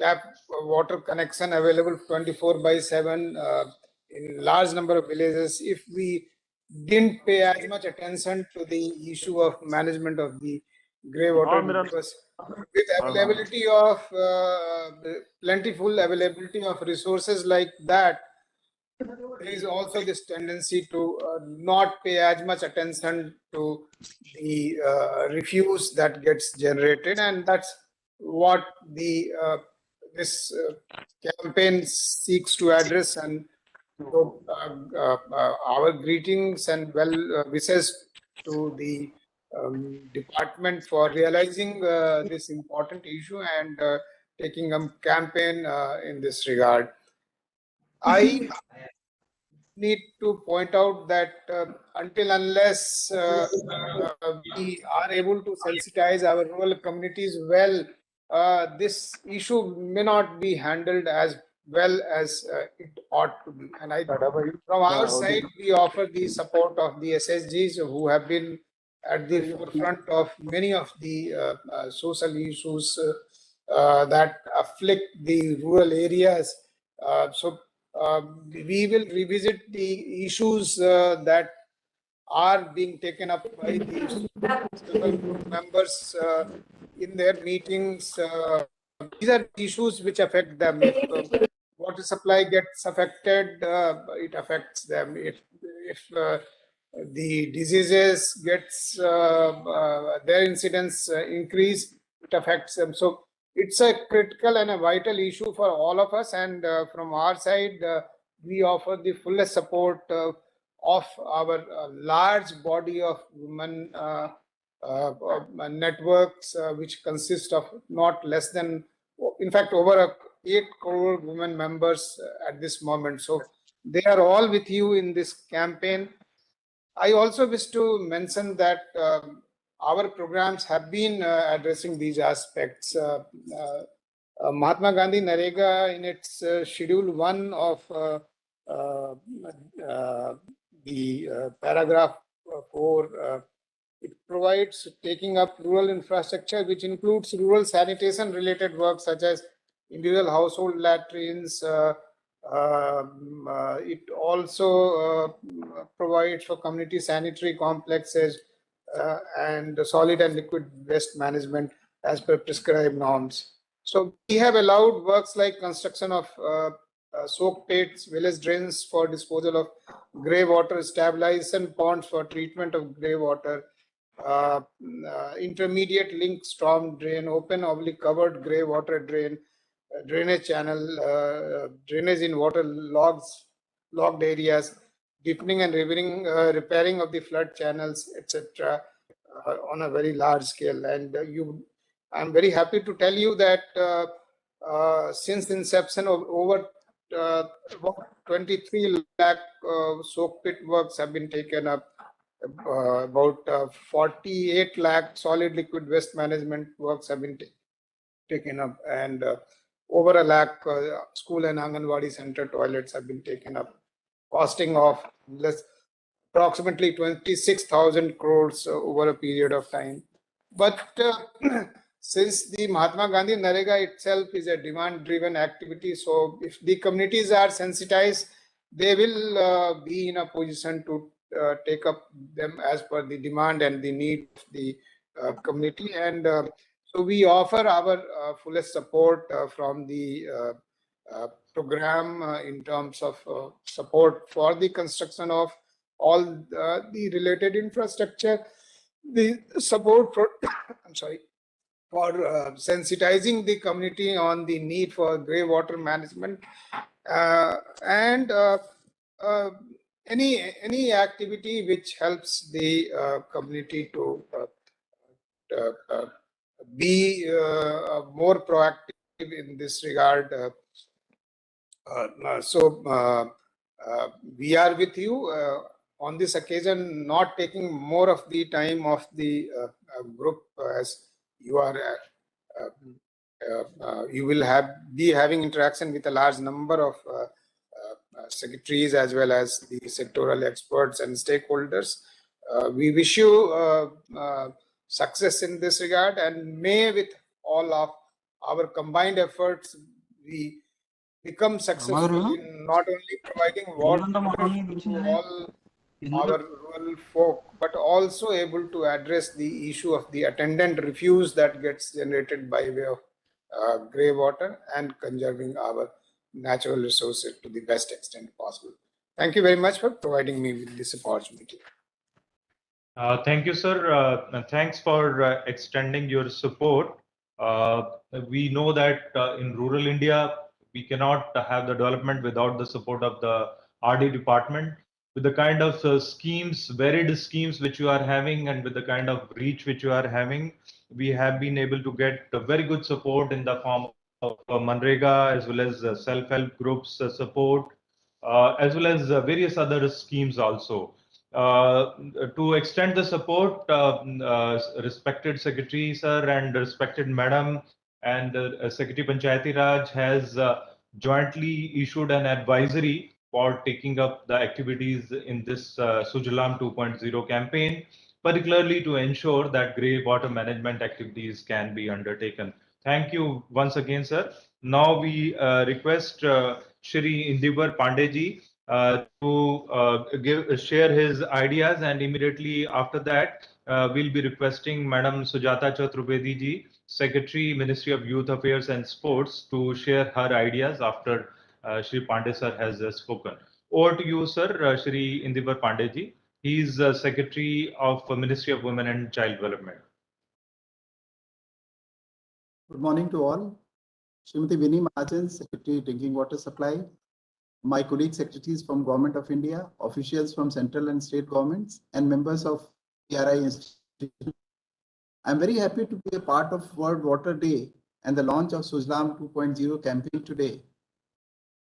tap water connection available 24/7 in large number of villages, if we didn't pay as much attention to the issue of management of the grey water, because with availability of plentiful availability of resources like that, there is also this tendency to not pay as much attention to the refuse that gets generated, and that's what the this campaign seeks to address. And so our greetings and well wishes to the department for realizing this important issue and taking a campaign in this regard. I need to point out that until unless we are able to sensitize our rural communities well, this issue may not be handled as well as it ought to be. And from our side, we offer the support of the SSGs who have been at the forefront of many of the social issues that afflict the rural areas. We will revisit the issues that are being taken up by the group members in their meetings. These are issues which affect them. If water supply gets affected, it affects them. If the diseases gets their incidence increase, it affects them. So it's a critical and a vital issue for all of us, and from our side we offer the fullest support of our large body of women networks which consist of not less than, in fact, over 8 crore women members at this moment. So they are all with you in this campaign. I also wish to mention that our programs have been addressing these aspects. Mahatma Gandhi Narega, in its Schedule 1 of the paragraph 4, it provides taking up rural infrastructure, which includes rural sanitation related work such as individual household latrines. It also provides for community sanitary complexes and solid and liquid waste management as per prescribed norms. So we have allowed works like construction of soak pits, village drains for disposal of grey water, stabilization ponds for treatment of grey water, intermediate link storm drain, open oblique covered grey water drain, drainage channel, drainage in logged areas, deepening and repairing of the flood channels, etc., on a very large scale. And I'm very happy to tell you that since the inception of over about 23 lakh soak pit works have been taken up, about 48 lakh solid liquid waste management works have been taken up, and over a lakh school and Anganwadi center toilets have been taken up, costing of approximately 26,000 crores over a period of time. But since the Mahatma Gandhi Narega itself is a demand-driven activity, so if the communities are sensitized, they will be in a position to take up them as per the demand and the need of the community. And so we offer our fullest support from the program in terms of support for the construction of all the related infrastructure, the support for, I'm sorry, for sensitizing the community on the need for grey water management, and any activity which helps the community to be more proactive in this regard. We are with you on this occasion, not taking more of the time of the group, as you are you will be having interaction with a large number of secretaries as well as the sectoral experts and stakeholders. We wish you success in this regard, and may with all of our combined efforts we become successful in not only providing water to all our rural folk, but also able to address the issue of the attendant refuse that gets generated by way of grey water, and conserving our natural resources to the best extent possible. Thank you very much for providing me with this opportunity. Thank you, sir. Thanks for extending your support. We know that in rural India, we cannot have the development without the support of the RD department. With the kind of schemes, varied schemes which you are having, and with the kind of reach which you are having, we have been able to get very good support in the form of Manrega, as well as self-help groups support, as well as various other schemes also. To extend the support, respected Secretary Sir and respected Madam and Secretary Panchayati Raj has jointly issued an advisory for taking up the activities in this Sujalam 2.0 campaign, particularly to ensure that grey water management activities can be undertaken. Thank you once again, sir. Now we request Shri Indivar Pandeji to share his ideas, and immediately after that we'll be requesting Madam Sujata Chaturvedi ji, Secretary, Ministry of Youth Affairs and Sports, to share her ideas after Shri Pandey sir has spoken. Over to you, sir, Shri Indivar Pandey ji. He's Secretary of Ministry of Women and Child Development. Good morning to all. Srimati Vinny Mahajan, Secretary Drinking Water Supply. My colleague secretaries from Government of India, officials from central and state governments, and members of PRI institution. I'm very happy to be a part of World Water Day and the launch of Swachh 2.0 campaign today.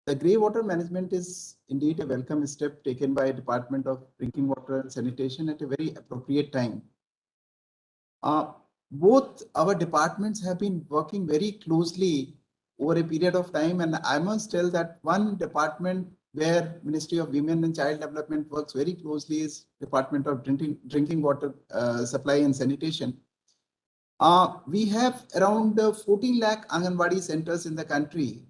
The grey water management is indeed a welcome step taken by Department of Drinking Water and Sanitation at a very appropriate time. Both our departments have been working very closely over a period of time, and I must tell that one department where Ministry of Women and Child Development works very closely is Department of Drinking Water Supply and Sanitation. We have around 14 lakh Anganwadi centers in the country,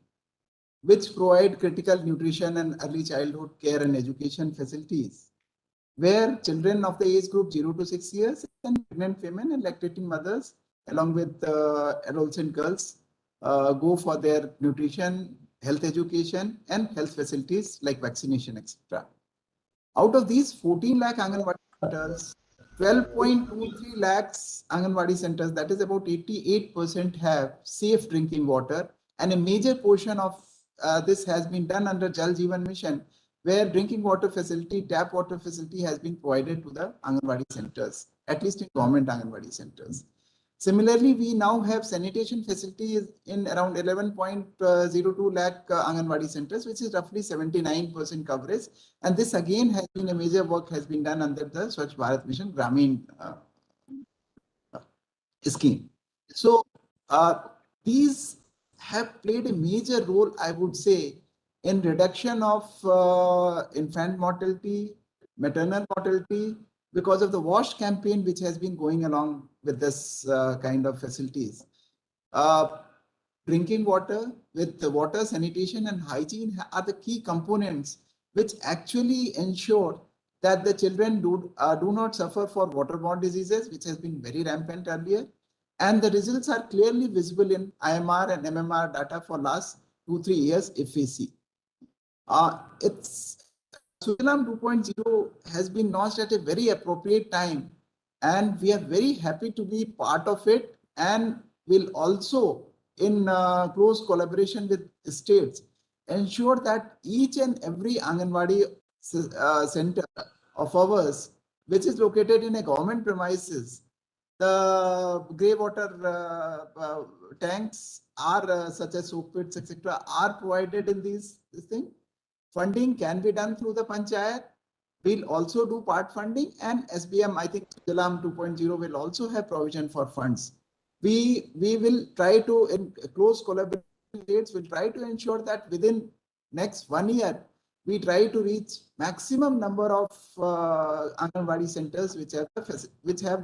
which provide critical nutrition and early childhood care and education facilities, where children of the age group 0 to 6 years and pregnant women and lactating mothers, along with adolescent girls, go for their nutrition, health education, and health facilities like vaccination, etc. Out of these 14 lakh Anganwadi centers, 12.23 lakhs Anganwadi centers, that is about 88%, have safe drinking water, and a major portion of this has been done under Jal Jeevan Mission, where drinking water facility, tap water facility has been provided to the Anganwadi centers, at least in government Anganwadi centers. Similarly, we now have sanitation facilities in around 11.02 lakh Anganwadi centers, which is roughly 79% coverage. And this again has been a major work has been done under the Swachh Bharat Mission Gramin scheme. So these have played a major role, I would say, in reduction of infant mortality, maternal mortality, because of the WASH campaign, which has been going along with this kind of facilities. Drinking water with the water, sanitation and hygiene are the key components which actually ensure that the children do not suffer for waterborne diseases, which has been very rampant earlier. And the results are clearly visible in IMR and MMR data for last 2-3 years if we see. Swachh 2.0 has been launched at a very appropriate time, and we are very happy to be part of it, and will also, in close collaboration with states, ensure that each and every Anganwadi center of ours, which is located in a government premises, the grey water tanks are such as soak pits, etc., are provided in this thing. Funding can be done through the panchayat. We'll also do part funding, and SBM, I think Swachh 2.0 will also have provision for funds. We will try to, in close collaboration with states, will try to ensure that within next 1 year, we try to reach maximum number of Anganwadi centers which have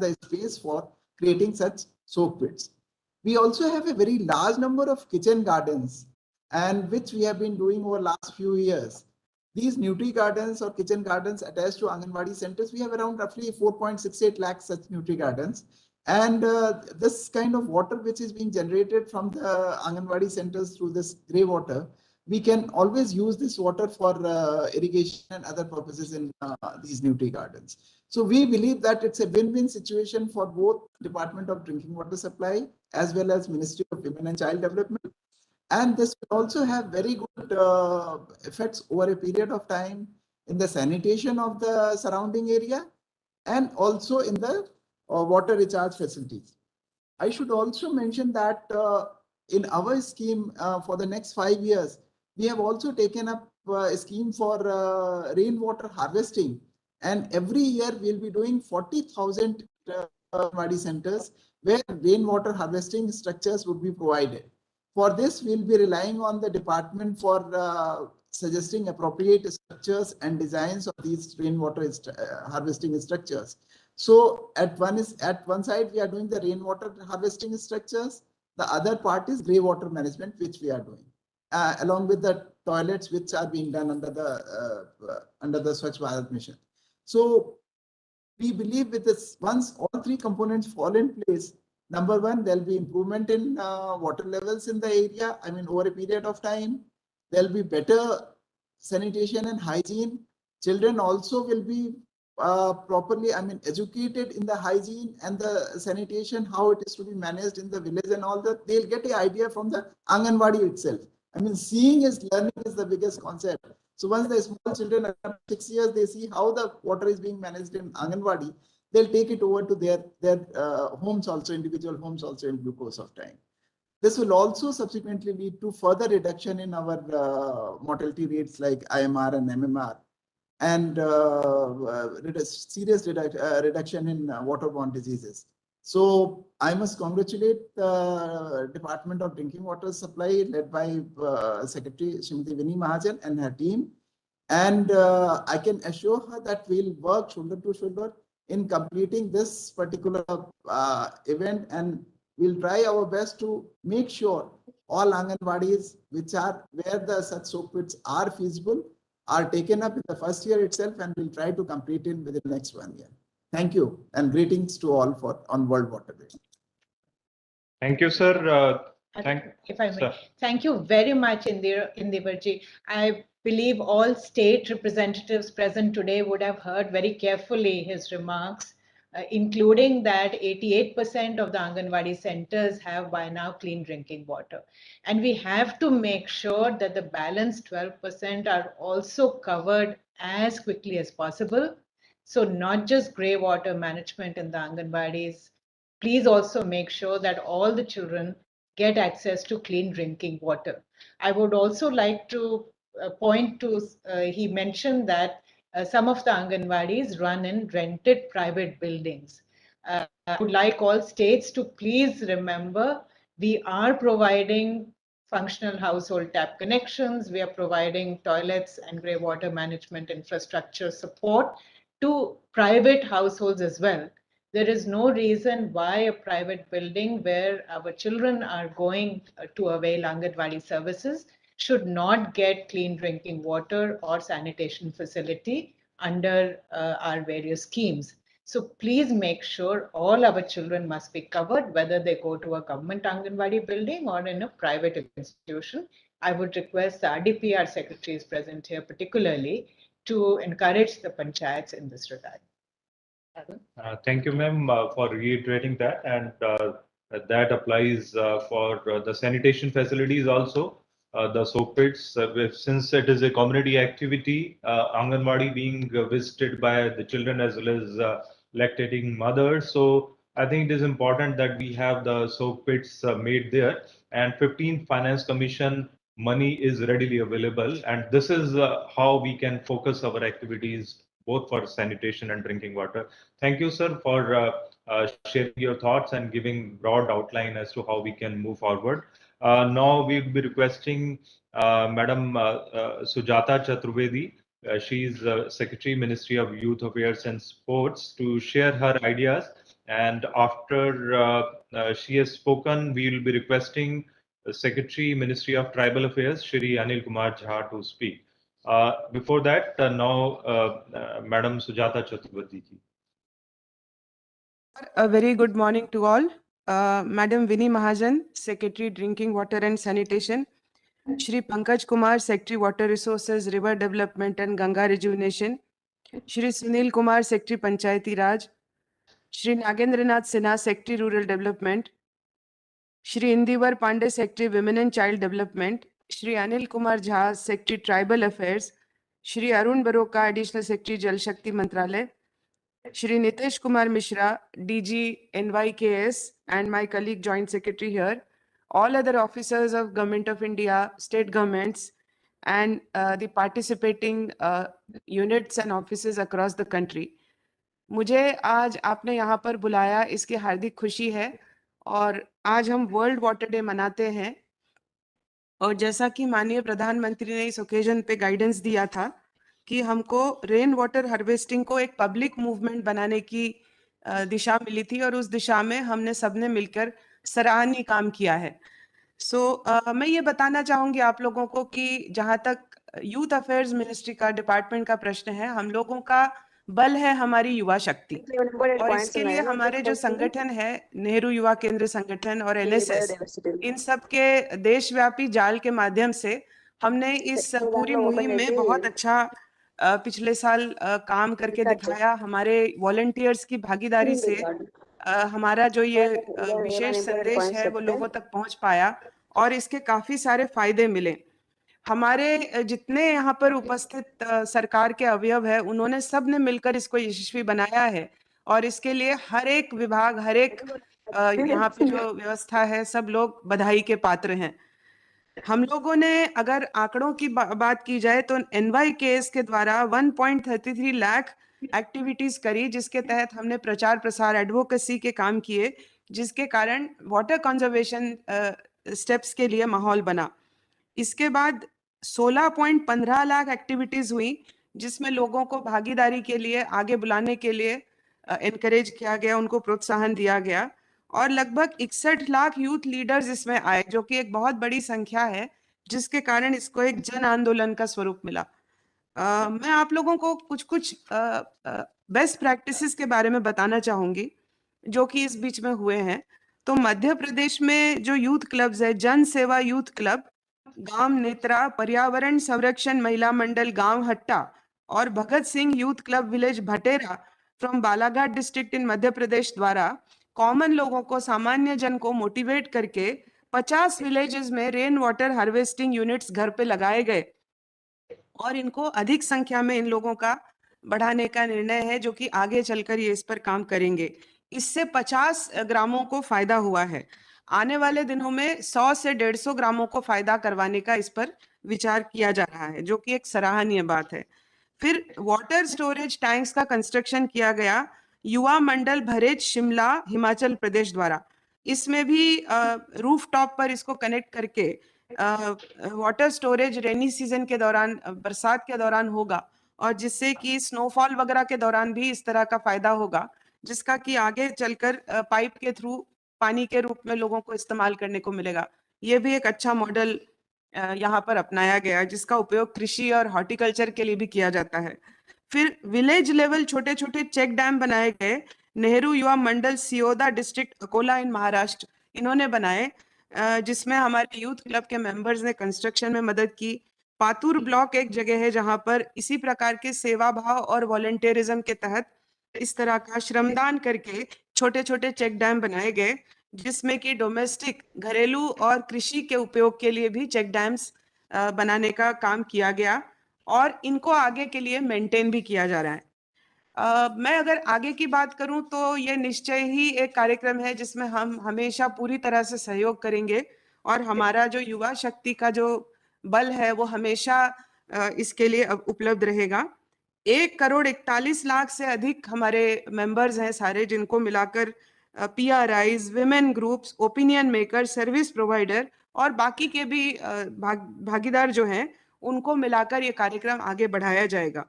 the space for creating such soak pits. We also have a very large number of kitchen gardens, and which we have been doing over last few years. These Nutri gardens or kitchen gardens attached to Anganwadi centers, we have around roughly 4.68 lakhs such Nutri gardens. And this kind of water which is being generated from the Anganwadi centers through this grey water, we can always use this water for irrigation and other purposes in these Nutri gardens. So we believe that it's a win-win situation for both Department of Drinking Water Supply as well as Ministry of Women and Child Development. And this will also have very good effects over a period of time in the sanitation of the surrounding area and also in the water recharge facilities. I should also mention that in our scheme for the next 5 years, we have also taken up a scheme for rainwater harvesting. And every year we'll be doing 40,000 Anganwadi centers where rainwater harvesting structures would be provided. For this, we'll be relying on the department for suggesting appropriate structures and designs of these rainwater harvesting structures. So at one side, we are doing the rainwater harvesting structures. The other part is grey water management, which we are doing, along with the toilets, which are being done under the Swachh Bharat mission. So we believe with this, once all three components fall in place, number one, there'll be improvement in water levels in the area. I mean, over a period of time, there'll be better sanitation and hygiene. Children also will be properly, I mean, educated in the hygiene and the sanitation, how it is to be managed in the village and all that, they'll get an idea from the Anganwadi itself. I mean, seeing is learning is the biggest concept. So once the small children are 6 years, they see how the water is being managed in Anganwadi, they'll take it over to their homes also, individual homes also in due course of time. This will also subsequently lead to further reduction in our mortality rates like IMR and MMR, and serious reduction in waterborne diseases. So I must congratulate the Department of Drinking Water Supply led by Secretary Srimati Vinny Mahajan and her team. And I can assure her that we'll work shoulder to shoulder in completing this particular event, and we'll try our best to make sure all Anganwadis where the such soap pits are feasible are taken up in the first year itself, and we'll try to complete it within the next 1 year. Thank you, and greetings to all on World Water Day. Thank you, sir. If I may, thank you very much, Indivarji. I believe all state representatives present today would have heard very carefully his remarks, including that 88% of the Anganwadi centers have by now clean drinking water. And we have to make sure that the balance 12% are also covered as quickly as possible. So not just grey water management in the Anganwadis, please also make sure that all the children get access to clean drinking water. I would also like to point to, he mentioned that some of the Anganwadis run in rented private buildings. I would like all states to please remember, we are providing functional household tap connections, we are providing toilets and grey water management infrastructure support to private households as well. There is no reason why a private building where our children are going to avail Anganwadi services should not get clean drinking water or sanitation facility under our various schemes. So please make sure all our children must be covered, whether they go to a government Anganwadi building or in a private institution. I would request the RDPR secretaries present here particularly to encourage the panchayats in this regard. Thank you, ma'am, for reiterating that, and that applies for the sanitation facilities also. The soap pits, since it is a community activity, Anganwadi being visited by the children as well as lactating mothers. So I think it is important that we have the soap pits made there, and 15th Finance Commission money is readily available, and this is how we can focus our activities both for sanitation and drinking water. Thank you, sir, for sharing your thoughts and giving broad outline as to how we can move forward. Now we'll be requesting Madam Sujata Chaturvedi. She is Secretary, Ministry of Youth Affairs and Sports, to share her ideas. And after she has spoken, we will be requesting Secretary, Ministry of Tribal Affairs, Shri Anil Kumar Jha, to speak. Before that, Madam Sujata Chaturvedi ji. A very good morning to all. Madam Vinny Mahajan, Secretary Drinking Water and Sanitation. Shri Pankaj Kumar, Secretary Water Resources, River Development and Ganga Rejuvenation. Shri Sunil Kumar, Secretary Panchayati Raj. Shri Nagendranath Sinha, Secretary Rural Development. Shri Indivar Pandey, Secretary Women and Child Development. Shri Anil Kumar Jha, Secretary Tribal Affairs. Shri Arun Baroka, Additional Secretary Jal Shakti Mantralaya. Shri Nitesh Kumar Mishra, DG NYKS, and my colleague Joint Secretary here, all other officers of Government of India, state governments, and the participating units and offices across the country. मुझे आज आपने यहाँ पर बुलाया, इसकी हार्दिक खुशी है, और आज हम वर्ल्ड वाटर डे मनाते हैं, और जैसा कि माननीय प्रधानमंत्री ने इस ओकेजन पे गाइडेंस दिया था कि हमको रेन वाटर हार्वेस्टिंग को एक पब्लिक मूवमेंट बनाने की दिशा मिली थी, और उस दिशा में हमने सबने मिलकर सराहनीय काम किया है. मैं ये बताना चाहूंगी आप लोगों को कि जहां तक यूथ अफेयर्स मिनिस्ट्री का डिपार्टमेंट का प्रश्न है, हम लोगों का बल है हमारी युवा शक्ति, और इसके लिए हमारे जो संगठन है, नेहरू युवा केंद्र संगठन और एनएसएस, इन सब के देशव्यापी जाल के माध्यम से हमने इस पूरी मुहिम में बहुत अच्छा पिछले साल काम करके दिखाया। हमारे वॉलंटियर्स की भागीदारी से हमारा जो ये विशेष संदेश है वो लोगों तक पहुंच पाया और इसके काफी सारे फायदे मिले। हमारे जितने यहाँ पर उपस्थित सरकार के अवयव है, उन्होंने सब ने मिलकर इसको यशस्वी बनाया है और इसके लिए हर एक विभाग, हर एक यहाँ पे जो व्यवस्था है, सब लोग बधाई के पात्र हैं। हम लोगों ने अगर आंकड़ों की बात की जाए तो NYKS के द्वारा 1.33 लाख एक्टिविटीज करी, जिसके तहत हमने प्रचार प्रसार एडवोकेसी के काम किए, जिसके कारण वाटर कंजर्वेशन स्टेप्स के लिए माहौल बना। इसके बाद 16.15 लाख एक्टिविटीज हुई, जिसमें लोगों को भागीदारी के लिए आगे बुलाने के लिए एनकरेज किया गया, उनको प्रोत्साहन दिया गया और लगभग 61 लाख यूथ लीडर्स इसमें आए, जो कि एक बहुत बड़ी संख्या है, जिसके कारण इसको एक जन आंदोलन का स्वरूप मिला। मैं आप लोगों को कुछ बेस्ट प्रैक्टिसेस के बारे में बताना चाहूंगी जो कि इस बीच में हुए हैं। तो मध्य प्रदेश में जो यूथ क्लब्स है, जन सेवा यूथ क्लब, गांव नेत्रा, पर्यावरण संरक्षण महिला मंडल गांव हट्टा और Bhagat Singh youth club village Bhatera from Balaghat district in Madhya Pradesh द्वारा कॉमन लोगों को, सामान्य जन को मोटिवेट करके 50 विलेजेस में रेन वाटर हार्वेस्टिंग यूनिट्स घर पे लगाए गए और इनको अधिक संख्या में इन लोगों का बढ़ाने का निर्णय है, जो कि आगे चलकर ये इस पर काम करेंगे। इससे 50 ग्रामों को फायदा हुआ है। आने वाले दिनों में 100 से 150 ग्रामों को फायदा करवाने का इस पर विचार किया जा रहा है, जो कि एक सराहनीय बात है। फिर वाटर स्टोरेज टैंक्स का कंस्ट्रक्शन किया गया युवा मंडल भरेच शिमला हिमाचल प्रदेश द्वारा। इसमें भी रूफ टॉप पर इसको कनेक्ट करके वाटर स्टोरेज रेनी सीजन के दौरान, बरसात के दौरान होगा और जिससे कि स्नोफॉल वगैरह के दौरान भी इस तरह का फायदा होगा, जिसका कि आगे चलकर पाइप के थ्रू पानी के रूप में लोगों को इस्तेमाल करने को मिलेगा। ये भी एक अच्छा मॉडल यहाँ पर अपनाया गया है, जिसका उपयोग कृषि और हॉर्टिकल्चर के लिए भी किया जाता है। फिर विलेज लेवल छोटे छोटे चेक डैम बनाए गए। नेहरू युवा मंडल सियोदा डिस्ट्रिक्ट अकोला इन महाराष्ट्र, इन्होंने बनाए, जिसमें हमारे यूथ क्लब के मेंबर्स ने कंस्ट्रक्शन में मदद की। पातुर ब्लॉक एक जगह है जहां पर इसी प्रकार के सेवा भाव और वॉलंटियरिज्म के तहत इस तरह का श्रमदान करके छोटे छोटे चेक डैम बनाए गए, जिसमें कि डोमेस्टिक, घरेलू और कृषि के उपयोग के लिए भी चेक डैम्स बनाने का काम किया गया और इनको आगे के लिए मेंटेन भी किया जा रहा है। मैं अगर आगे की बात करूं तो ये निश्चय ही एक कार्यक्रम है जिसमें हम हमेशा पूरी तरह से सहयोग करेंगे और हमारा जो युवा शक्ति का जो बल है वो हमेशा इसके लिए उपलब्ध रहेगा। 1,41,00,000 से अधिक हमारे मेंबर्स हैं सारे, जिनको मिलाकर PRIs, women groups, opinion maker, service provider और बाकी के भी भागीदार जो हैं, उनको मिलाकर ये कार्यक्रम आगे बढ़ाया जाएगा।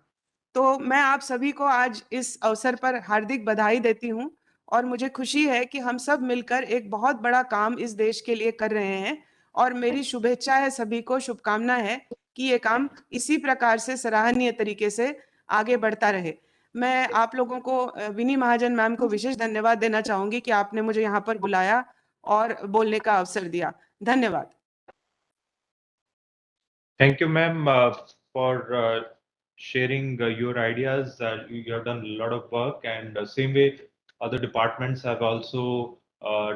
तो मैं आप सभी को आज इस अवसर पर हार्दिक बधाई देती हूं और मुझे खुशी है कि हम सब मिलकर एक बहुत बड़ा काम इस देश के लिए कर रहे हैं और मेरी शुभेच्छा है सभी को, शुभकामना है कि ये काम इसी प्रकार से सराहनीय तरीके से आगे बढ़ता रहे। मैं आप लोगों को, विनी महाजन मैम को विशेष धन्यवाद देना चाहूंगी कि आपने मुझे यहाँ पर बुलाया और बोलने का अवसर दिया। धन्यवाद। Thank you, ma'am, for sharing your ideas. You have done a lot of work, and same way, other departments have also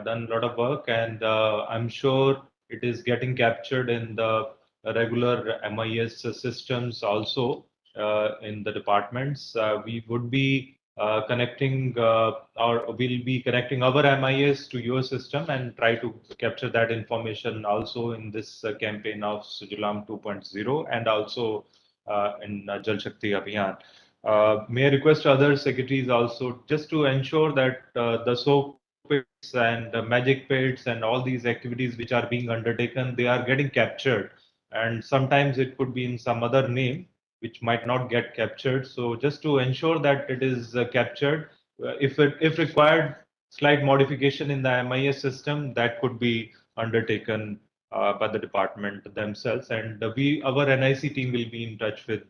done a lot of work, and I'm sure it is getting captured in the regular MIS systems also in the departments. We would be connecting or we'll be connecting our MIS to your system and try to capture that information also in this campaign of Sujalam 2.0 and also in Jal Shakti Abhiyan. May I request other secretaries also just to ensure that the soap pits and the magic pits and all these activities which are being undertaken, they are getting captured, and sometimes it could be in some other name which might not get captured. So just to ensure that it is captured, if required, slight modification in the MIS system that could be undertaken by the department themselves, and our NIC team will be in touch with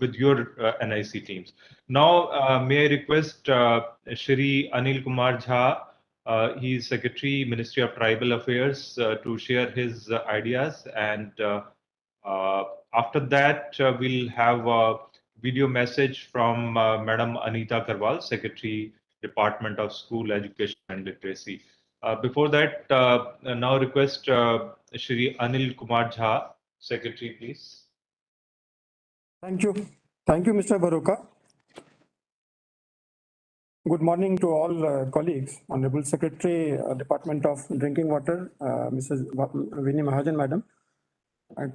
with your NIC teams. Now, may I request Shri Anil Kumar Jha, he is Secretary, Ministry of Tribal Affairs, to share his ideas and After that, we'll have a video message from Madam Anita Karwal, Secretary, Department of School Education and Literacy. Before that, now request Shri Anil Kumar Jha, Secretary, please. Thank you. Thank you, Mr. Baroka. Good morning to all colleagues. Honorable Secretary, Department of Drinking Water, Mrs. Vinny Mahajan, Madam,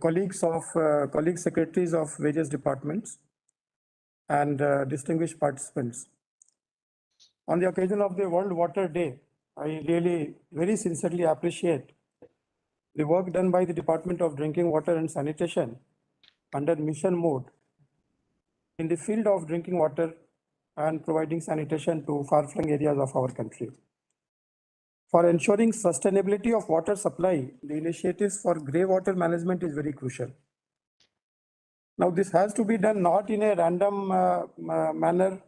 colleagues secretaries of various departments, and distinguished participants. On the occasion of the World Water Day, I really very sincerely appreciate the work done by the Department of Drinking Water and Sanitation under mission mode in the field of drinking water and providing sanitation to far-flung areas of our country. For ensuring sustainability of water supply, the initiatives for grey water management is very crucial. Now, this has to be done not in a random manner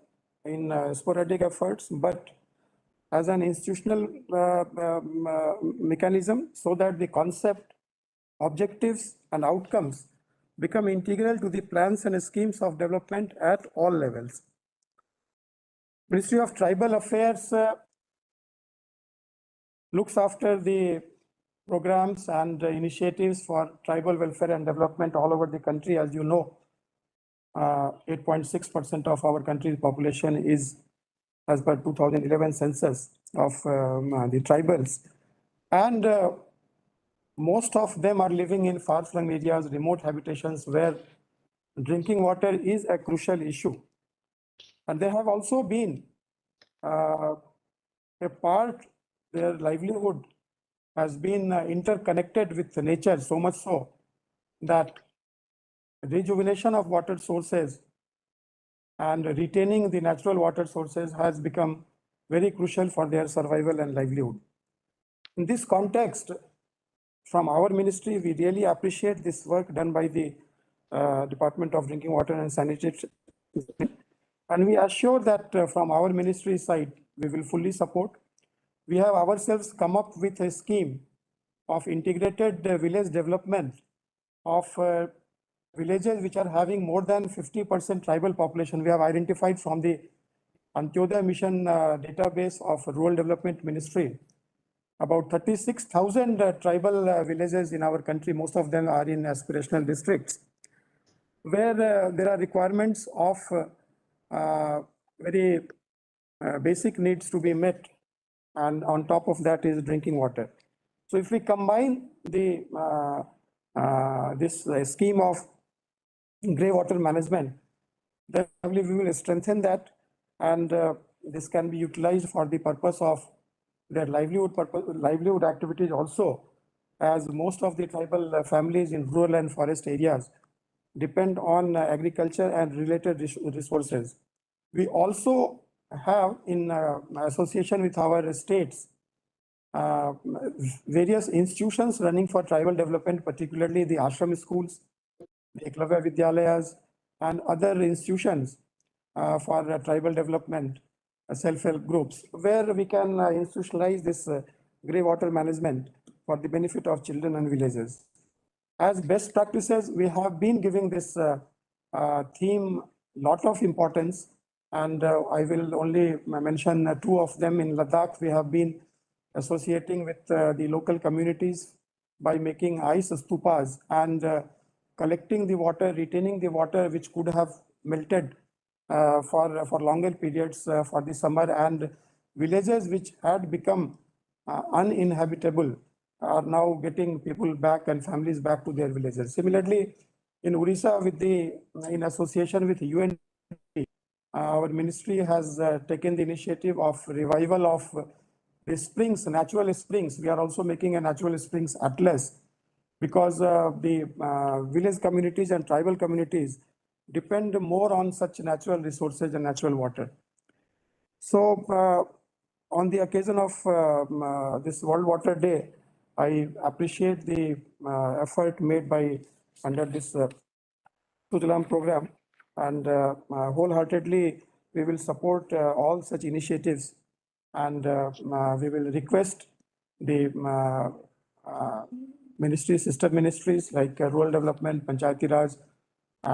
in sporadic efforts, but as an institutional mechanism so that the concept, objectives, and outcomes become integral to the plans and schemes of development at all levels. Ministry of Tribal Affairs looks after the programs and initiatives for tribal welfare and development all over the country. As you know, 8.6% of our country's population is, as per 2011 census, of the tribals. And most of them are living in far-flung areas, remote habitations, where drinking water is a crucial issue. And they have also been a part, their livelihood has been interconnected with nature, so much so that rejuvenation of water sources and retaining the natural water sources has become very crucial for their survival and livelihood. In this context, from our ministry, we really appreciate this work done by the Department of Drinking Water and Sanitation. And we assure that from our ministry side, we will fully support. We have ourselves come up with a scheme of integrated village development of villages which are having more than 50% tribal population. We have identified from the Antyodaya Mission database of Rural Development Ministry about 36,000 tribal villages in our country. Most of them are in aspirational districts, where there are requirements of very basic needs to be met, and on top of that is drinking water. So if we combine the this scheme of grey water management, then we will strengthen that, and this can be utilized for the purpose of their livelihood activities also, as most of the tribal families in rural and forest areas depend on agriculture and related resources. We also have, in association with our states, various institutions running for tribal development, particularly the ashram schools, the Eklavya Vidyalayas, and other institutions for tribal development, self-help groups, where we can institutionalize this grey water management for the benefit of children and villages. As best practices, we have been giving this theme lot of importance, and I will only mention two of them. In Ladakh, we have been associating with the local communities by making ice stupas and collecting the water, retaining the water which could have melted for longer periods for the summer, and villages which had become uninhabitable are now getting people back and families back to their villages. Similarly, in Odisha, in association with UN, our ministry has taken the initiative of revival of the springs, natural springs. We are also making a natural springs atlas, because the village communities and tribal communities depend more on such natural resources and natural water. So on the occasion of this World Water Day, I appreciate the effort made by under this Sujalam program, and wholeheartedly we will support all such initiatives, and we will request the ministries, sister ministries like rural development, Panchayati Raj,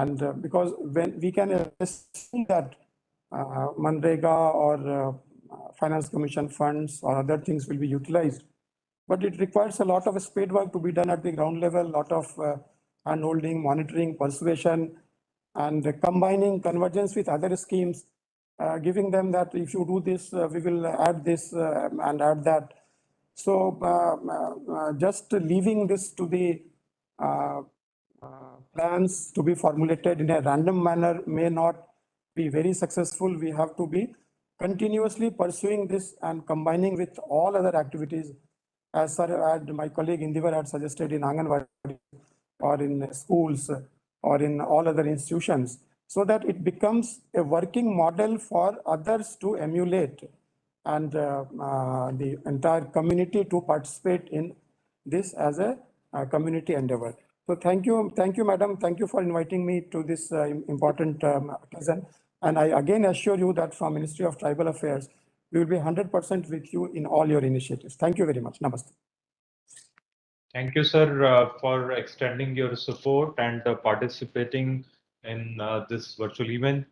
and because when we can assume that Manrega or Finance Commission funds or other things will be utilized, but it requires a lot of spade work to be done at the ground level, a lot of hand-holding, monitoring, persuasion, and combining convergence with other schemes, giving them that if you do this, we will add this and add that. So just leaving this to the plans to be formulated in a random manner may not be very successful. We have to be continuously pursuing this and combining with all other activities, as my colleague Indivar had suggested, in Anganwadi or in schools or in all other institutions, so that it becomes a working model for others to emulate and the entire community to participate in this as a community endeavor. So thank you, madam. Thank you for inviting me to this important occasion. And I again assure you that from Ministry of Tribal Affairs, we will be 100% with you in all your initiatives. Thank you very much. Namaste. Thank you, sir, for extending your support and participating in this virtual event.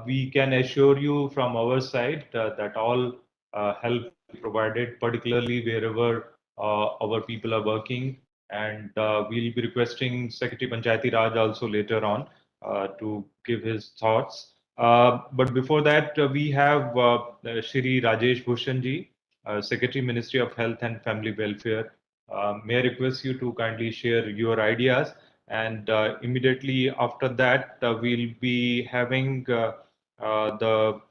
We can assure you from our side that all help provided, particularly wherever our people are working. And we'll be requesting Secretary Panchayati Raj also later on to give his thoughts. But before that, we have Shri Rajesh Bhushan ji, Secretary Ministry of Health and Family Welfare. May I request you to kindly share your ideas, and immediately after that we'll be having the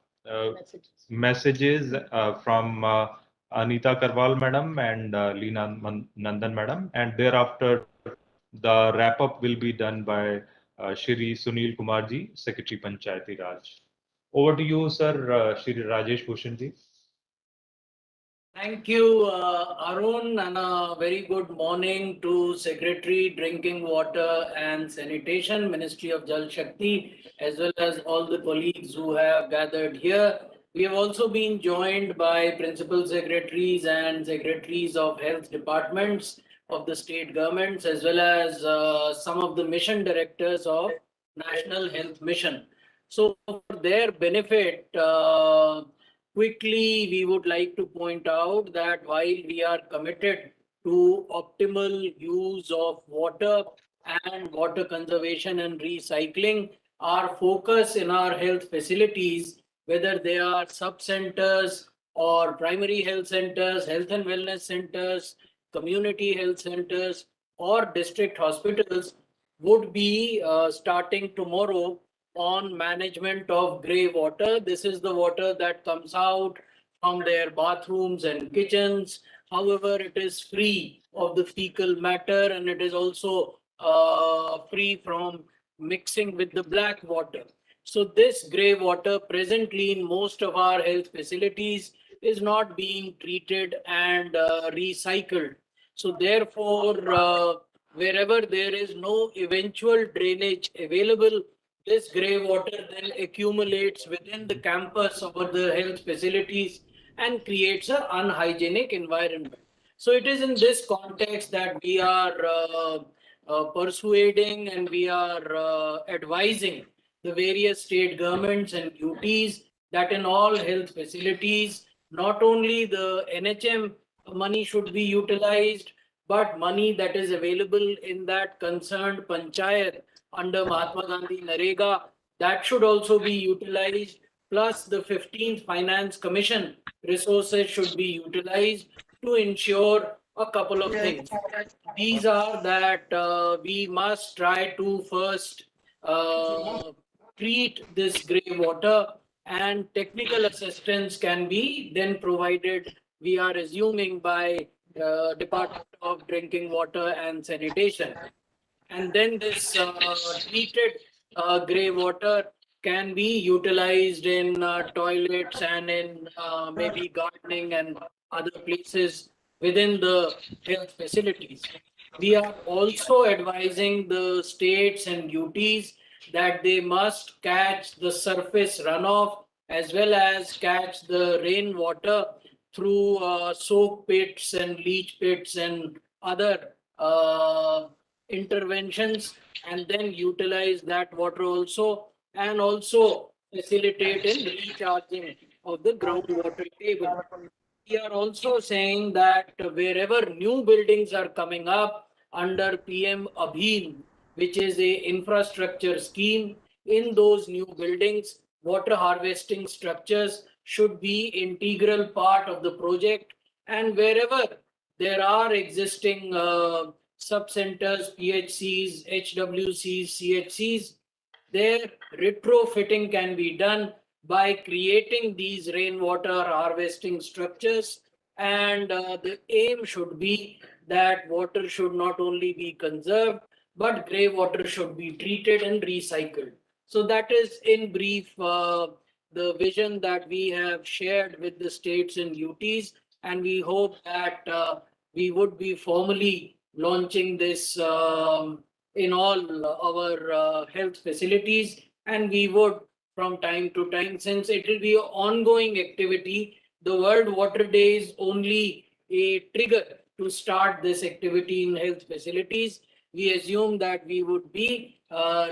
messages from Anita Karwal madam and Leena Nandan madam, and thereafter the wrap up will be done by Shri Sunil Kumar ji, Secretary Panchayati Raj. Over to you, sir, Shri Rajesh Bhushan ji. Thank you, Arun, and a very good morning to Secretary Drinking Water and Sanitation, Ministry of Jal Shakti, as well as all the colleagues who have gathered here. We have also been joined by Principal Secretaries and Secretaries of Health Departments of the state governments, as well as some of the mission directors of National Health Mission. So for their benefit, quickly, we would like to point out that while we are committed to optimal use of water and water conservation and recycling, our focus in our health facilities, whether they are sub-centers or primary health centers, health and wellness centers, community health centers, or district hospitals, would be starting tomorrow on management of grey water. This is the water that comes out from their bathrooms and kitchens. However, it is free of the fecal matter, and it is also free from mixing with the black water. So this grey water presently in most of our health facilities is not being treated and recycled. So therefore, wherever there is no eventual drainage available, this grey water then accumulates within the campus of the health facilities and creates an unhygienic environment. So it is in this context that we are persuading and we are advising the various state governments and UTs that in all health facilities, not only the NHM money should be utilized, but money that is available in that concerned panchayat under Mahatma Gandhi Narega, that should also be utilized, plus the 15th Finance Commission resources should be utilized to ensure a couple of things. These are that we must try to first treat this grey water, and technical assistance can be then provided, we are assuming, by Department of Drinking Water and Sanitation. And then this treated grey water can be utilized in toilets and in maybe gardening and other places within the health facilities. We are also advising the states and UTs that they must catch the surface runoff as well as catch the rainwater through soak pits and leach pits and other interventions and then utilize that water also, and also facilitate in recharging of the groundwater table. We are also saying that wherever new buildings are coming up under PM Abhin, which is a infrastructure scheme, in those new buildings, water harvesting structures should be integral part of the project. And wherever there are existing sub-centers, PHCs, HWCs, CHCs, their retrofitting can be done by creating these rainwater harvesting structures. And the aim should be that water should not only be conserved, but grey water should be treated and recycled. So that is in brief the vision that we have shared with the states and UTs, and we hope that we would be formally launching this in all our health facilities, and we would from time to time, since it will be an ongoing activity, the World Water Day is only a trigger to start this activity in health facilities. We assume that we would be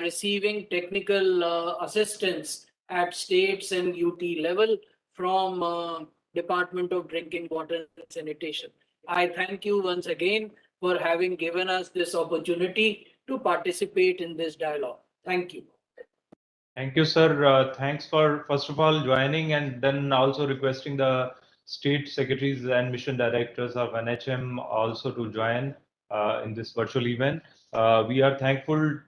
receiving technical assistance at states and UT level from Department of Drinking Water and Sanitation. I thank you once again for having given us this opportunity to participate in this dialogue. Thank you. Thank you, sir. Thanks for, first of all, joining and then also requesting the state secretaries and mission directors of NHM also to join in this virtual event. We are thankful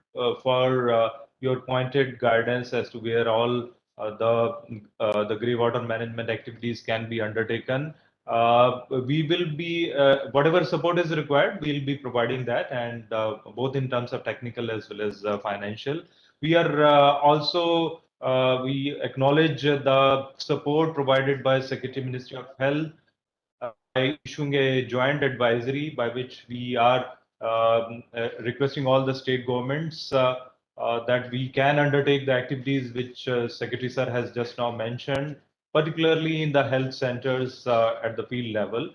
for your pointed guidance as to where all the grey water management activities can be undertaken. We will be, whatever support is required, we'll be providing that, and both in terms of technical as well as financial. We are also, we acknowledge the support provided by Secretary Ministry of Health by issuing a joint advisory by which we are requesting all the state governments that we can undertake the activities which Secretary Sir has just now mentioned, particularly in the health centers at the field level.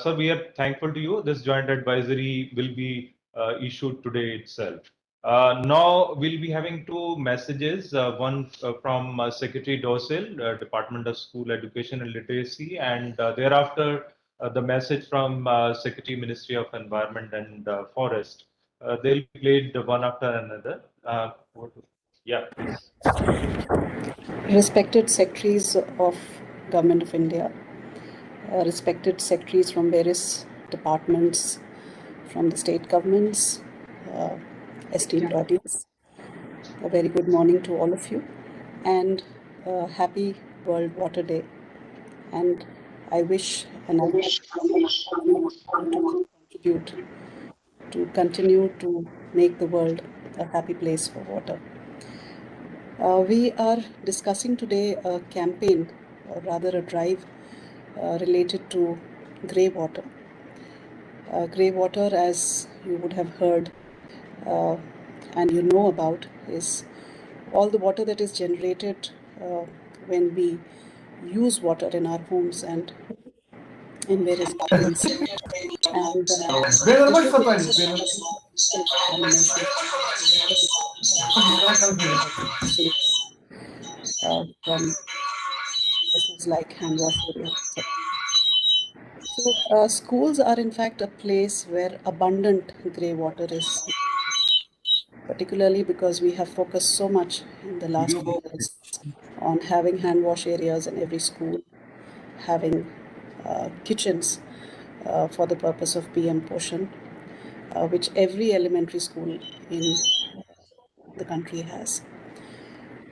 So we are thankful to you. This joint advisory will be issued today itself. Now we'll be having two messages, one from Secretary Dosil, Department of School Education and Literacy, and thereafter the message from Secretary Ministry of Environment and Forest. They'll be played one after another. Yeah, please. Respected Secretaries of Government of India, respected secretaries from various departments, from the state governments, esteemed audience, a very good morning to all of you, and happy World Water Day. And I wish and I wish to contribute to continue to make the world a happy place for water. We are discussing today a campaign, or rather a drive, related to grey water. Grey water, as you would have heard and you know about, is all the water that is generated when we use water in our homes and in various gardens. And from places like hand wash areas. So schools are in fact a place where abundant grey water is, particularly because we have focused so much in the last few years on having hand wash areas in every school, having kitchens for the purpose of PM Poshan, which every elementary school in the country has.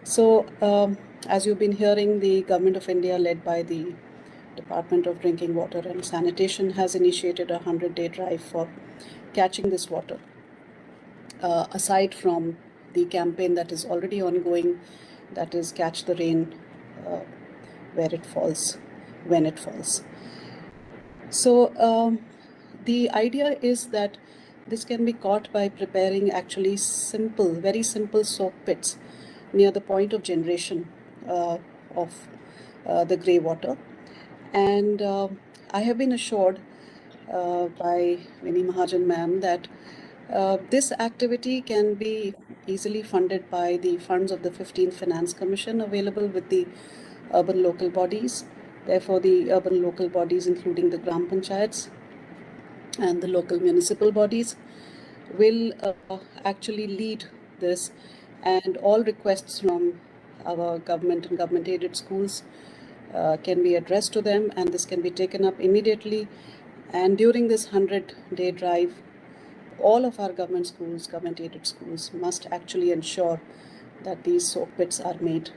So as you've been hearing, the Government of India, led by the Department of Drinking Water and Sanitation, has initiated a 100-day drive for catching this water. Aside from the campaign that is already ongoing, that is Catch the Rain Where It Falls, When It Falls. So the idea is that this can be caught by preparing actually simple, very simple soak pits near the point of generation of the grey water. And I have been assured by Vinnie Mahajan ma'am that this activity can be easily funded by the funds of the 15th Finance Commission available with the urban local bodies. Therefore, the urban local bodies, including the Gram Panchayats and the local municipal bodies, will actually lead this, and all requests from our government and government-aided schools can be addressed to them, and this can be taken up immediately. And during this 100-day drive, all of our government schools, government-aided schools, must actually ensure that these soak pits are made.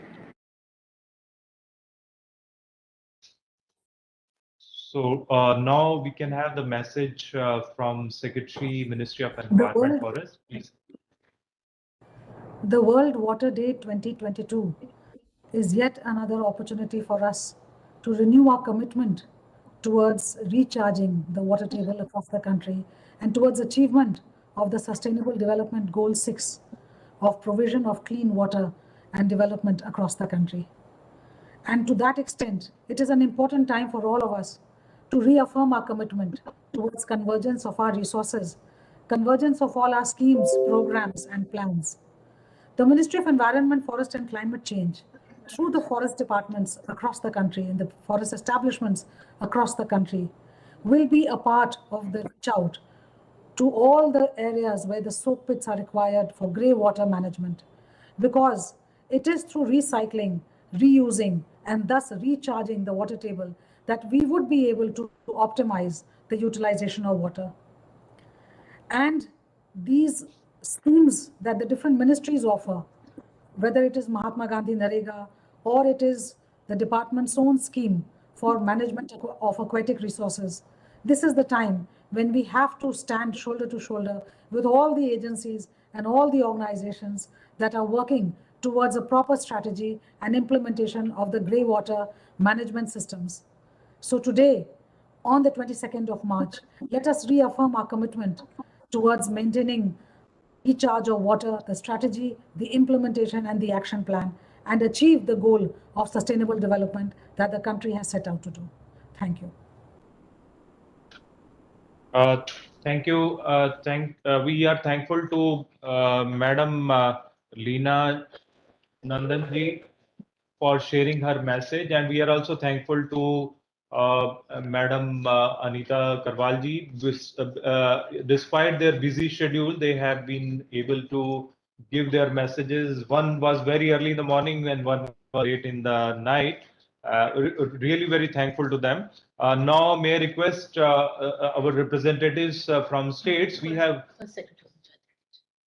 So now we can have the message from Secretary, Ministry of The Environment, World, Forest, please. the World Water Day 2022 is yet another opportunity for us to renew our commitment towards recharging the water table across the country and towards achievement of the Sustainable Development Goal 6 of provision of clean water and development across the country. And to that extent, it is an important time for all of us to reaffirm our commitment towards convergence of our resources, convergence of all our schemes, programs, and plans. The Ministry of Environment, Forest and Climate Change, through the forest departments across the country and the forest establishments across the country, will be a part of the reach out to all the areas where the soak pits are required for grey water management. Because it is through recycling, reusing, and thus recharging the water table that we would be able to optimize the utilization of water. And these schemes that the different ministries offer, whether it is Mahatma Gandhi Narega or it is the department's own scheme for management of aquatic resources, this is the time when we have to stand shoulder to shoulder with all the agencies and all the organizations that are working towards a proper strategy and implementation of the grey water management systems. So today, on the 22nd of March, let us reaffirm our commitment towards maintaining recharge of water, the strategy, the implementation, and the action plan, and achieve the goal of sustainable development that the country has set out to do. Thank you. Thank you. We are thankful to Madam Leena Nandanji for sharing her message, and we are also thankful to Madam Anita Karwalji. Despite their busy schedule, they have been able to give their messages. One was very early in the morning and one was late in the night. Really very thankful to them. Now, may I request our representatives from states? We have.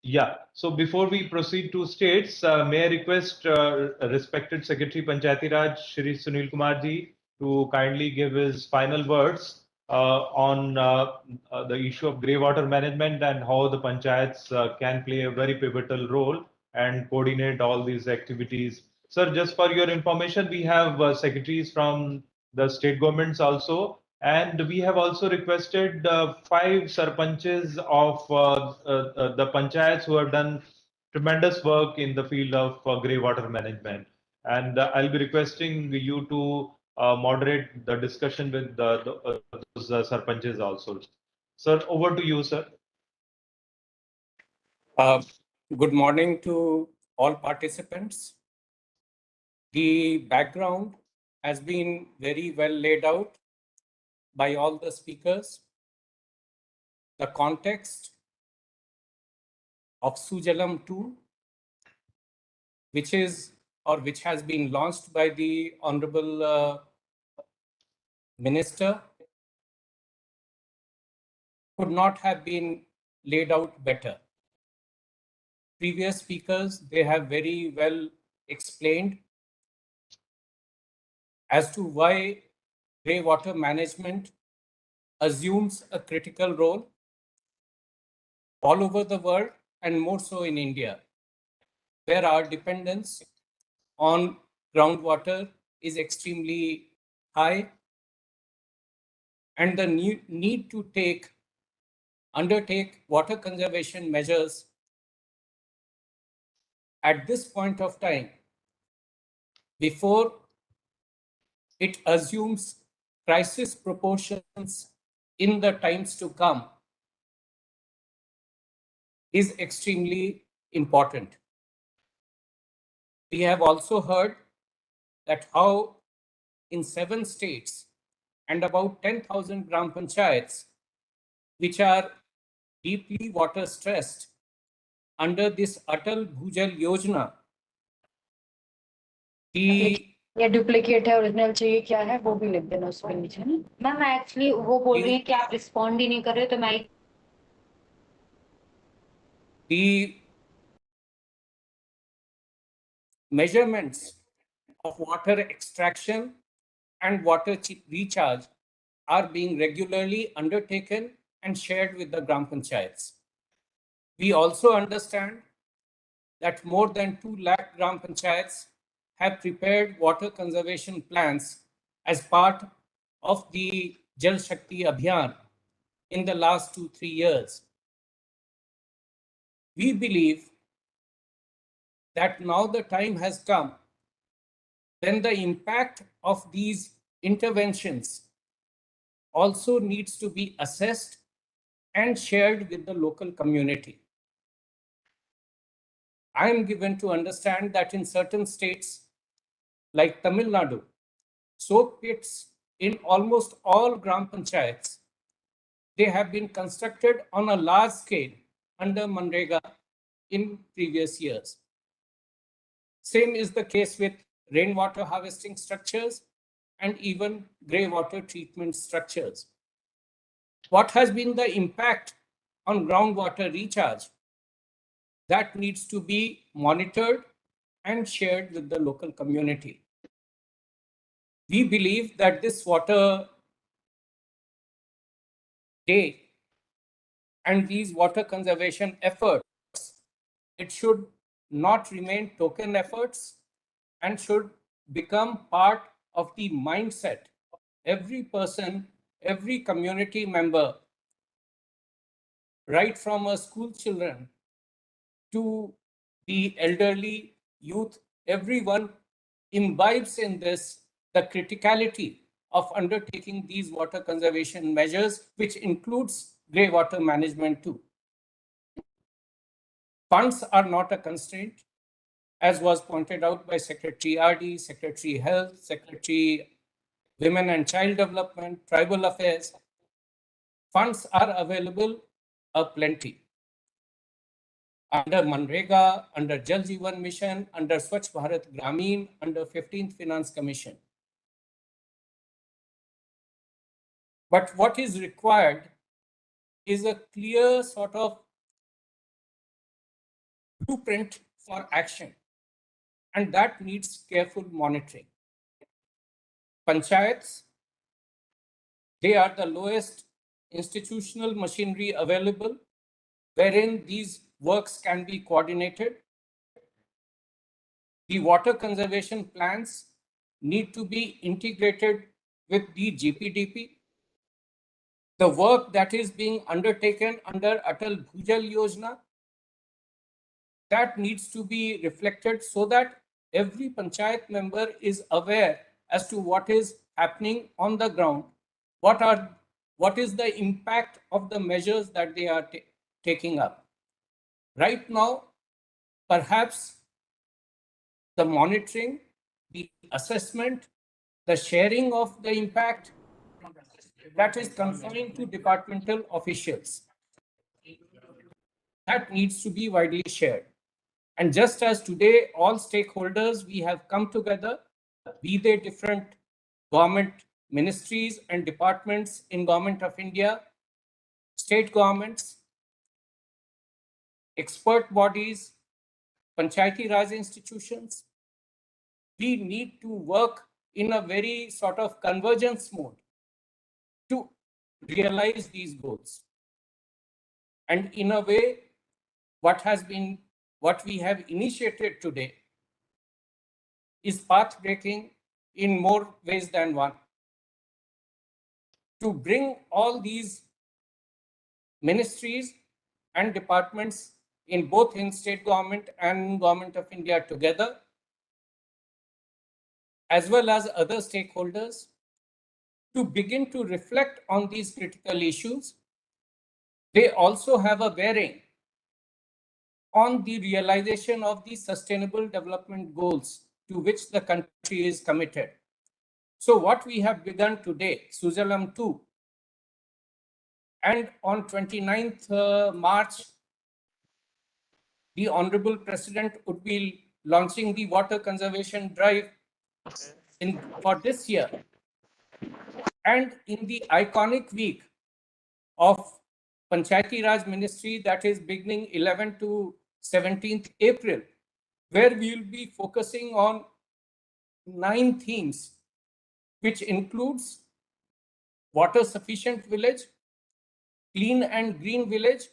Yeah. So before we proceed to states, may I request respected Secretary Panchayati Raj, Shri Sunil Kumar ji, to kindly give his final words on the issue of grey water management and how the panchayats can play a very pivotal role and coordinate all these activities. Sir, just for your information, we have secretaries from the state governments also. And we have also requested 5 sarpanches of the panchayats who have done tremendous work in the field of grey water management. And I'll be requesting you to moderate the discussion with those sarpanches also. Sir, over to you, sir. Good morning to all participants. The background has been very well laid out by all the speakers. The context of Sujalam 2, which has been launched by the Honorable Minister, could not have been laid out better. Previous speakers, they have very well explained as to why grey water management assumes a critical role all over the world and more so in India, where our dependence on groundwater is extremely high, and the need to undertake water conservation measures at this point of time before it assumes crisis proportions in the times to come is extremely important. We have also heard that how in 7 states and about 10,000 gram panchayats, which are deeply water stressed under this Atal Bhujal Yojana, या duplicate है original चाहिए क्या है वो भी लिख देना उसके नीचे ना मैम एक्चुअली वो बोल रही है कि आप रिस्पॉन्ड ही नहीं कर रहे तो मैं the measurements of water extraction and water recharge are being regularly undertaken and shared with the Gram Panchayats. We also understand that more than 2 lakh Gram Panchayats have prepared water conservation plans as part of the Jal Shakti Abhiyan in the last 2-3 years. We believe that now the time has come when the impact of these interventions also needs to be assessed and shared with the local community. I am given to understand that in certain states like Tamil Nadu, soak pits in almost all Gram Panchayats, they have been constructed on a large scale under Manrega in previous years. Same is the case with rainwater harvesting structures and even grey water treatment structures. What has been the impact on groundwater recharge? That needs to be monitored and shared with the local community. We believe that this water day and these water conservation efforts, it should not remain token efforts and should become part of the mindset of every person, every community member, right from our school children to the elderly, youth, everyone imbibes in this the criticality of undertaking these water conservation measures, which includes grey water management too. Funds are not a constraint, as was pointed out by Secretary RD, Secretary Health, Secretary Women and Child Development, Tribal Affairs. Funds are available aplenty. Under Manrega, under Jal Jeevan Mission, under Swachh Bharat Gramin, under 15th Finance Commission. But what is required is a clear sort of blueprint for action, and that needs careful monitoring. Panchayats, they are the lowest institutional machinery available, wherein these works can be coordinated. The water conservation plans need to be integrated with the GPDP. The work that is being undertaken under Atal Bhujal Yojana, that needs to be reflected so that every panchayat member is aware as to what is happening on the ground, what is the impact of the measures that they are taking up. Right now, perhaps the monitoring, the assessment, the sharing of the impact, that is confined to departmental officials. That needs to be widely shared. And just as today, all stakeholders, we have come together, be they different government ministries and departments in Government of India, state governments, expert bodies, Panchayati Raj institutions, we need to work in a very sort of convergence mode to realize these goals. And in a way, what we have initiated today is path-breaking in more ways than one. To bring all these ministries and departments in both in state government and Government of India together, as well as other stakeholders, to begin to reflect on these critical issues. They also have a bearing on the realization of the sustainable development goals to which the country is committed. So what we have begun today, Sujalam 2, and on 29th March, the Honorable President would be launching the water conservation drive for this year. And in the iconic week of Panchayati Raj Ministry, that is beginning 11th to 17th April, where we will be focusing on 9 themes, which includes water sufficient village, clean and green village,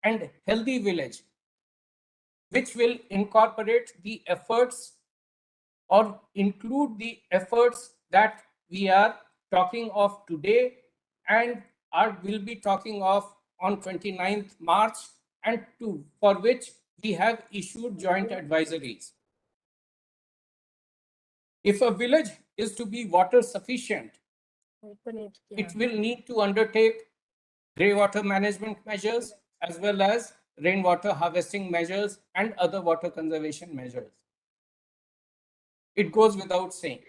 and healthy village, which will incorporate the efforts or include the efforts that we are talking of today and will be talking of on 29th March, and for which we have issued joint advisories. If a village is to be water sufficient, it will need to undertake grey water management measures as well as rainwater harvesting measures and other water conservation measures. It goes without saying.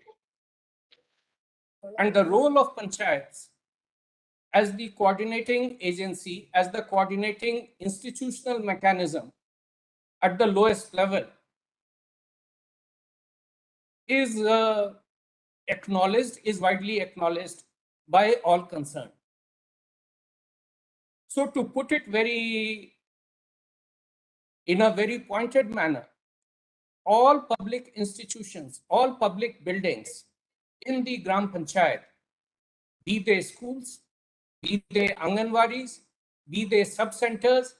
And the role of panchayats as the coordinating agency, as the coordinating institutional mechanism at the lowest level is widely acknowledged by all concerned. So to put it in a very pointed manner, all public institutions, all public buildings in the Gram Panchayat, be they schools, be they Anganwadis, be they sub-centers,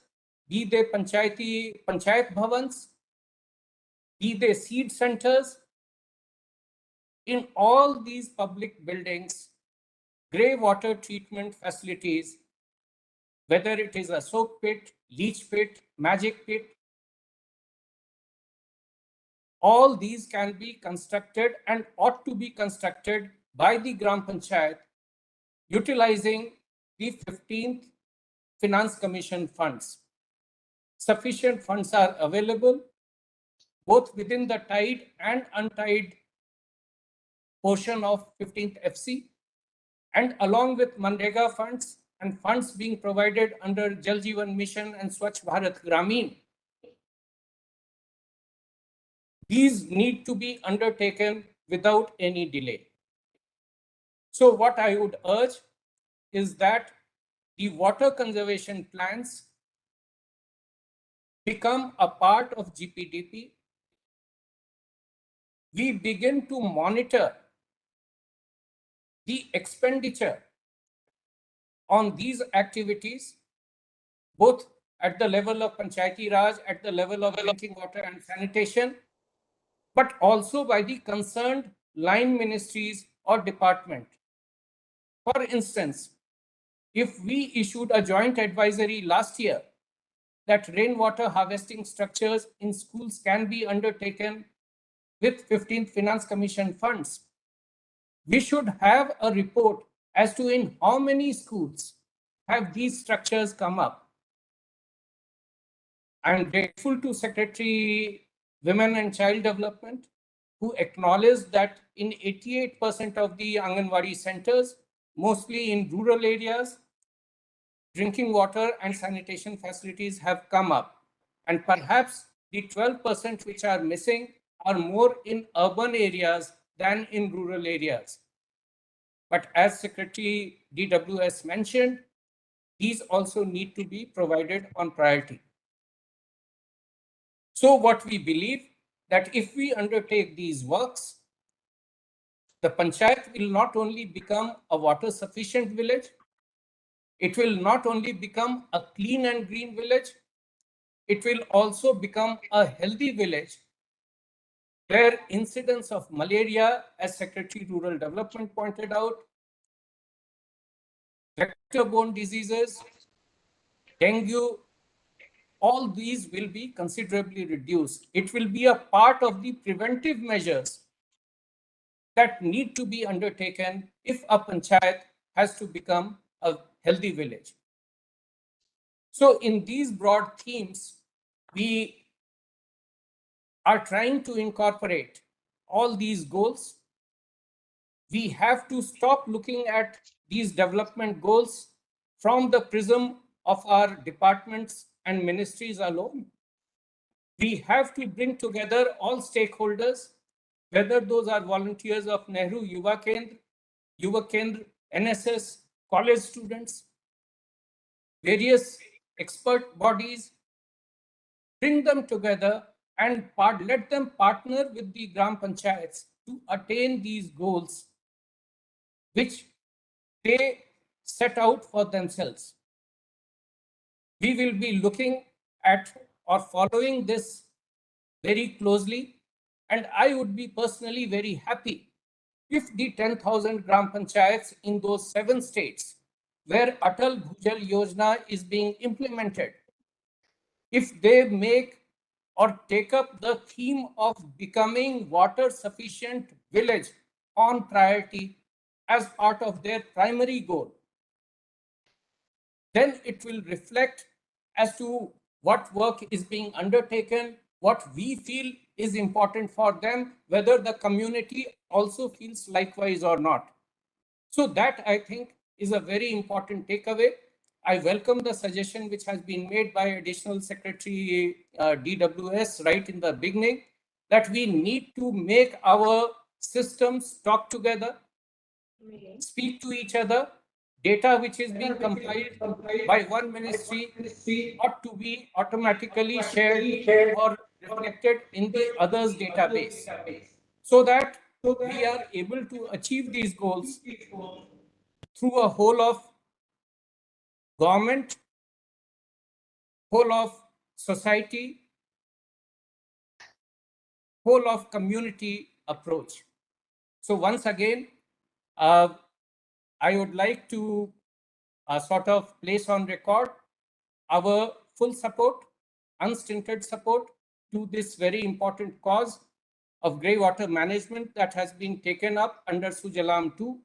be they Panchayat Bhavans, be they seed centers, in all these public buildings, grey water treatment facilities, whether it is a soak pit, leach pit, magic pit, all these can be constructed and ought to be constructed by the Gram Panchayat utilizing the 15th Finance Commission funds. Sufficient funds are available both within the tied and untied portion of 15th FC, and along with Manrega funds and funds being provided under Jal Jeevan Mission and Swachh Bharat Gramin. These need to be undertaken without any delay. So what I would urge is that the water conservation plans become a part of GPDP. We begin to monitor the expenditure on these activities, both at the level of Panchayati Raj, at the level of drinking water and sanitation, but also by the concerned line ministries or department. For instance, if we issued a joint advisory last year that rainwater harvesting structures in schools can be undertaken with 15th Finance Commission funds, we should have a report as to in how many schools have these structures come up. I am grateful to Secretary Women and Child Development, who acknowledged that in 88% of the Anganwadi centers, mostly in rural areas, drinking water and sanitation facilities have come up. And perhaps the 12% which are missing are more in urban areas than in rural areas. But as Secretary DWS mentioned, these also need to be provided on priority. So what we believe that if we undertake these works, the panchayat will not only become a water sufficient village, it will not only become a clean and green village, it will also become a healthy village where incidence of malaria, as Secretary Rural Development pointed out, vector-borne diseases, dengue, all these will be considerably reduced. It will be a part of the preventive measures that need to be undertaken if a panchayat has to become a healthy village. So in these broad themes, we are trying to incorporate all these goals. We have to stop looking at these development goals from the prism of our departments and ministries alone. We have to bring together all stakeholders, whether those are volunteers of Nehru Yuva Kendra, NSS, college students, various expert bodies, bring them together and let them partner with the Gram Panchayats to attain these goals which they set out for themselves. We will be looking at or following this very closely, and I would be personally very happy if the 10,000 Gram Panchayats in those 7 states where Atal Bhujal Yojana is being implemented, if they make or take up the theme of becoming water sufficient village on priority as part of their primary goal, then it will reflect as to what work is being undertaken, what we feel is important for them, whether the community also feels likewise or not. So that, I think, is a very important takeaway. I welcome the suggestion which has been made by Additional Secretary DWS right in the beginning, that we need to make our systems talk together, speak to each other. Data which is being compiled by one ministry ought to be automatically shared or reflected in the other's database, so that we are able to achieve these goals through a whole of government, whole of society, whole of community approach. So once again, I would like to sort of place on record our full support, unstinted support to this very important cause of grey water management that has been taken up under Sujalam 2.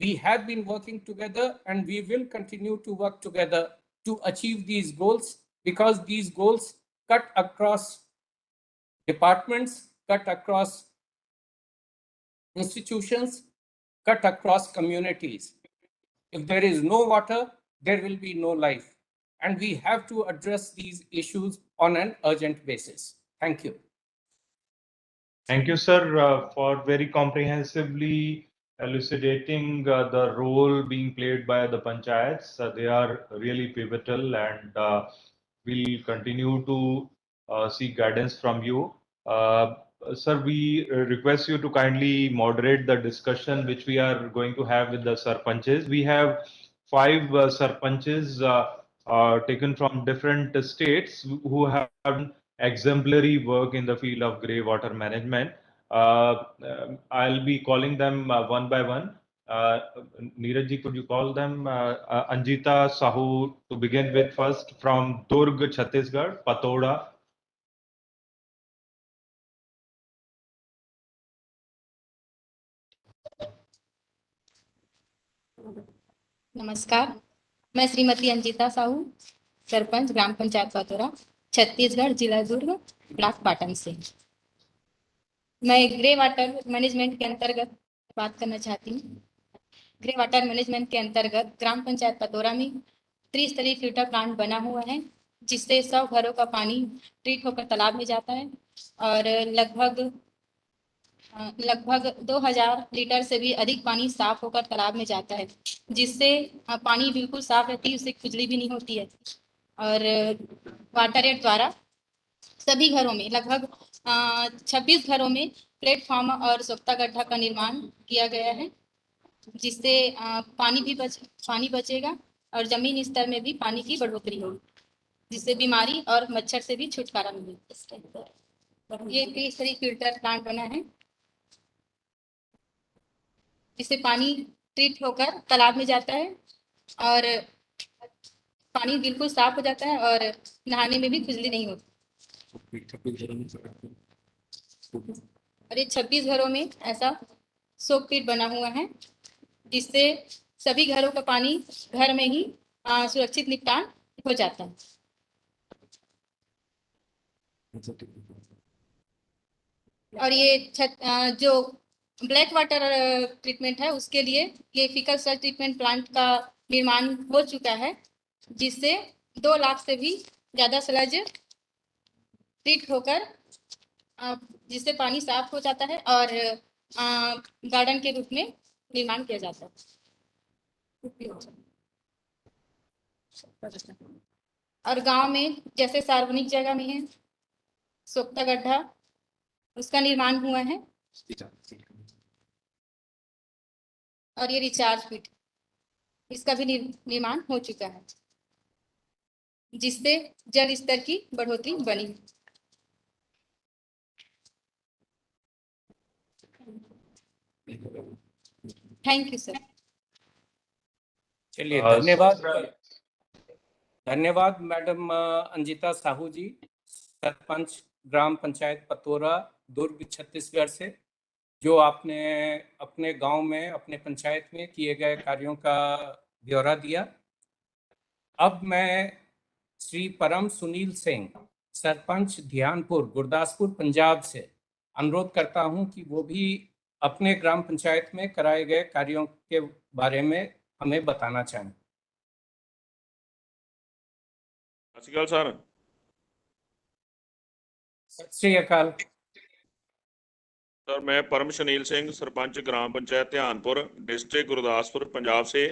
We have been working together and we will continue to work together to achieve these goals, because these goals cut across departments, cut across institutions, cut across communities. If there is no water, there will be no life. And we have to address these issues on an urgent basis. Thank you. Thank you, sir, for very comprehensively elucidating the role being played by the panchayats. They are really pivotal, and we'll continue to seek guidance from you. Sir, we request you to kindly moderate the discussion which we are going to have with the sarpanches. We have 5 sarpanches taken from different states who have done exemplary work in the field of grey water management. I'll be calling them one by one. Neeraj ji, could you call them? Anjita Sahu to begin with first, from Durg, Chhattisgarh, Patoda. नमस्कार, मैं श्रीमती अंजिता साहू, सरपंच ग्राम पंचायत पतोरा, छत्तीसगढ़, जिला दुर्ग, block Patan से। मैं grey water management के अंतर्गत बात करना चाहती हूँ। ग्रे वाटर मैनेजमेंट के अंतर्गत ग्राम पंचायत पतोरा में त्रिस्तरीय फिल्टर प्लांट बना हुआ है, जिससे 100 घरों का पानी ट्रीट होकर तालाब में जाता है और लगभग 2000 लीटर से भी अधिक पानी साफ होकर तालाब में जाता है, जिससे पानी बिल्कुल साफ रहती है, उससे खुजली भी नहीं होती है। और वाटर एड द्वारा सभी घरों में लगभग 26 घरों में प्लेटफॉर्म और सोख्ता गड्ढा का निर्माण किया गया है, जिससे पानी बचेगा और जमीन स्तर में भी पानी की बढ़ोतरी होगी, जिससे बीमारी और मच्छर से भी छुटकारा मिलेगा। ये त्रिस्तरीय फिल्टर प्लांट बना है, इससे पानी ट्रीट होकर तालाब में जाता है और पानी बिल्कुल साफ हो जाता है और नहाने में भी खुजली नहीं होती। और ये 26 घरों में ऐसा सोक पिट बना हुआ है, जिससे सभी घरों का पानी घर में ही सुरक्षित निपटान हो जाता है। और ये जो ब्लैक वाटर ट्रीटमेंट है, उसके लिए ये फीकल सल्ट ट्रीटमेंट प्लांट का निर्माण हो चुका है, जिससे 2 लाख से भी ज़्यादा स्लज ट्रीट होकर जिससे पानी साफ हो जाता है और गार्डन के रूप में निर्माण किया जाता है। और गांव में जैसे सार्वजनिक जगह में है सोख्ता गड्ढा, उसका निर्माण हुआ है, और ये रिचार्ज पिट, इसका भी निर्माण हो चुका है, जिससे जल स्तर की बढ़ोतरी बनी। Thank you sir. चलिए, धन्यवाद। धन्यवाद मैडम अंजिता साहू जी, सरपंच ग्राम पंचायत पतोरा, दुर्ग, छत्तीसगढ़ से, जो आपने अपने गांव में, अपने पंचायत में किए गए कार्यों का ब्यौरा दिया। अब मैं श्री परम सुनील सिंह, सरपंच ध्यानपुर, गुरदासपुर, पंजाब से अनुरोध करता हूं कि वो भी अपने ग्राम पंचायत में कराए गए कार्यों के बारे में हमें बताना चाहें। सत श्री अकाल सर। सत श्री अकाल सर, मैं परम सुनील सिंह, सरपंच ग्राम पंचायत ध्यानपुर, डिस्ट्रिक्ट गुरदासपुर, पंजाब से।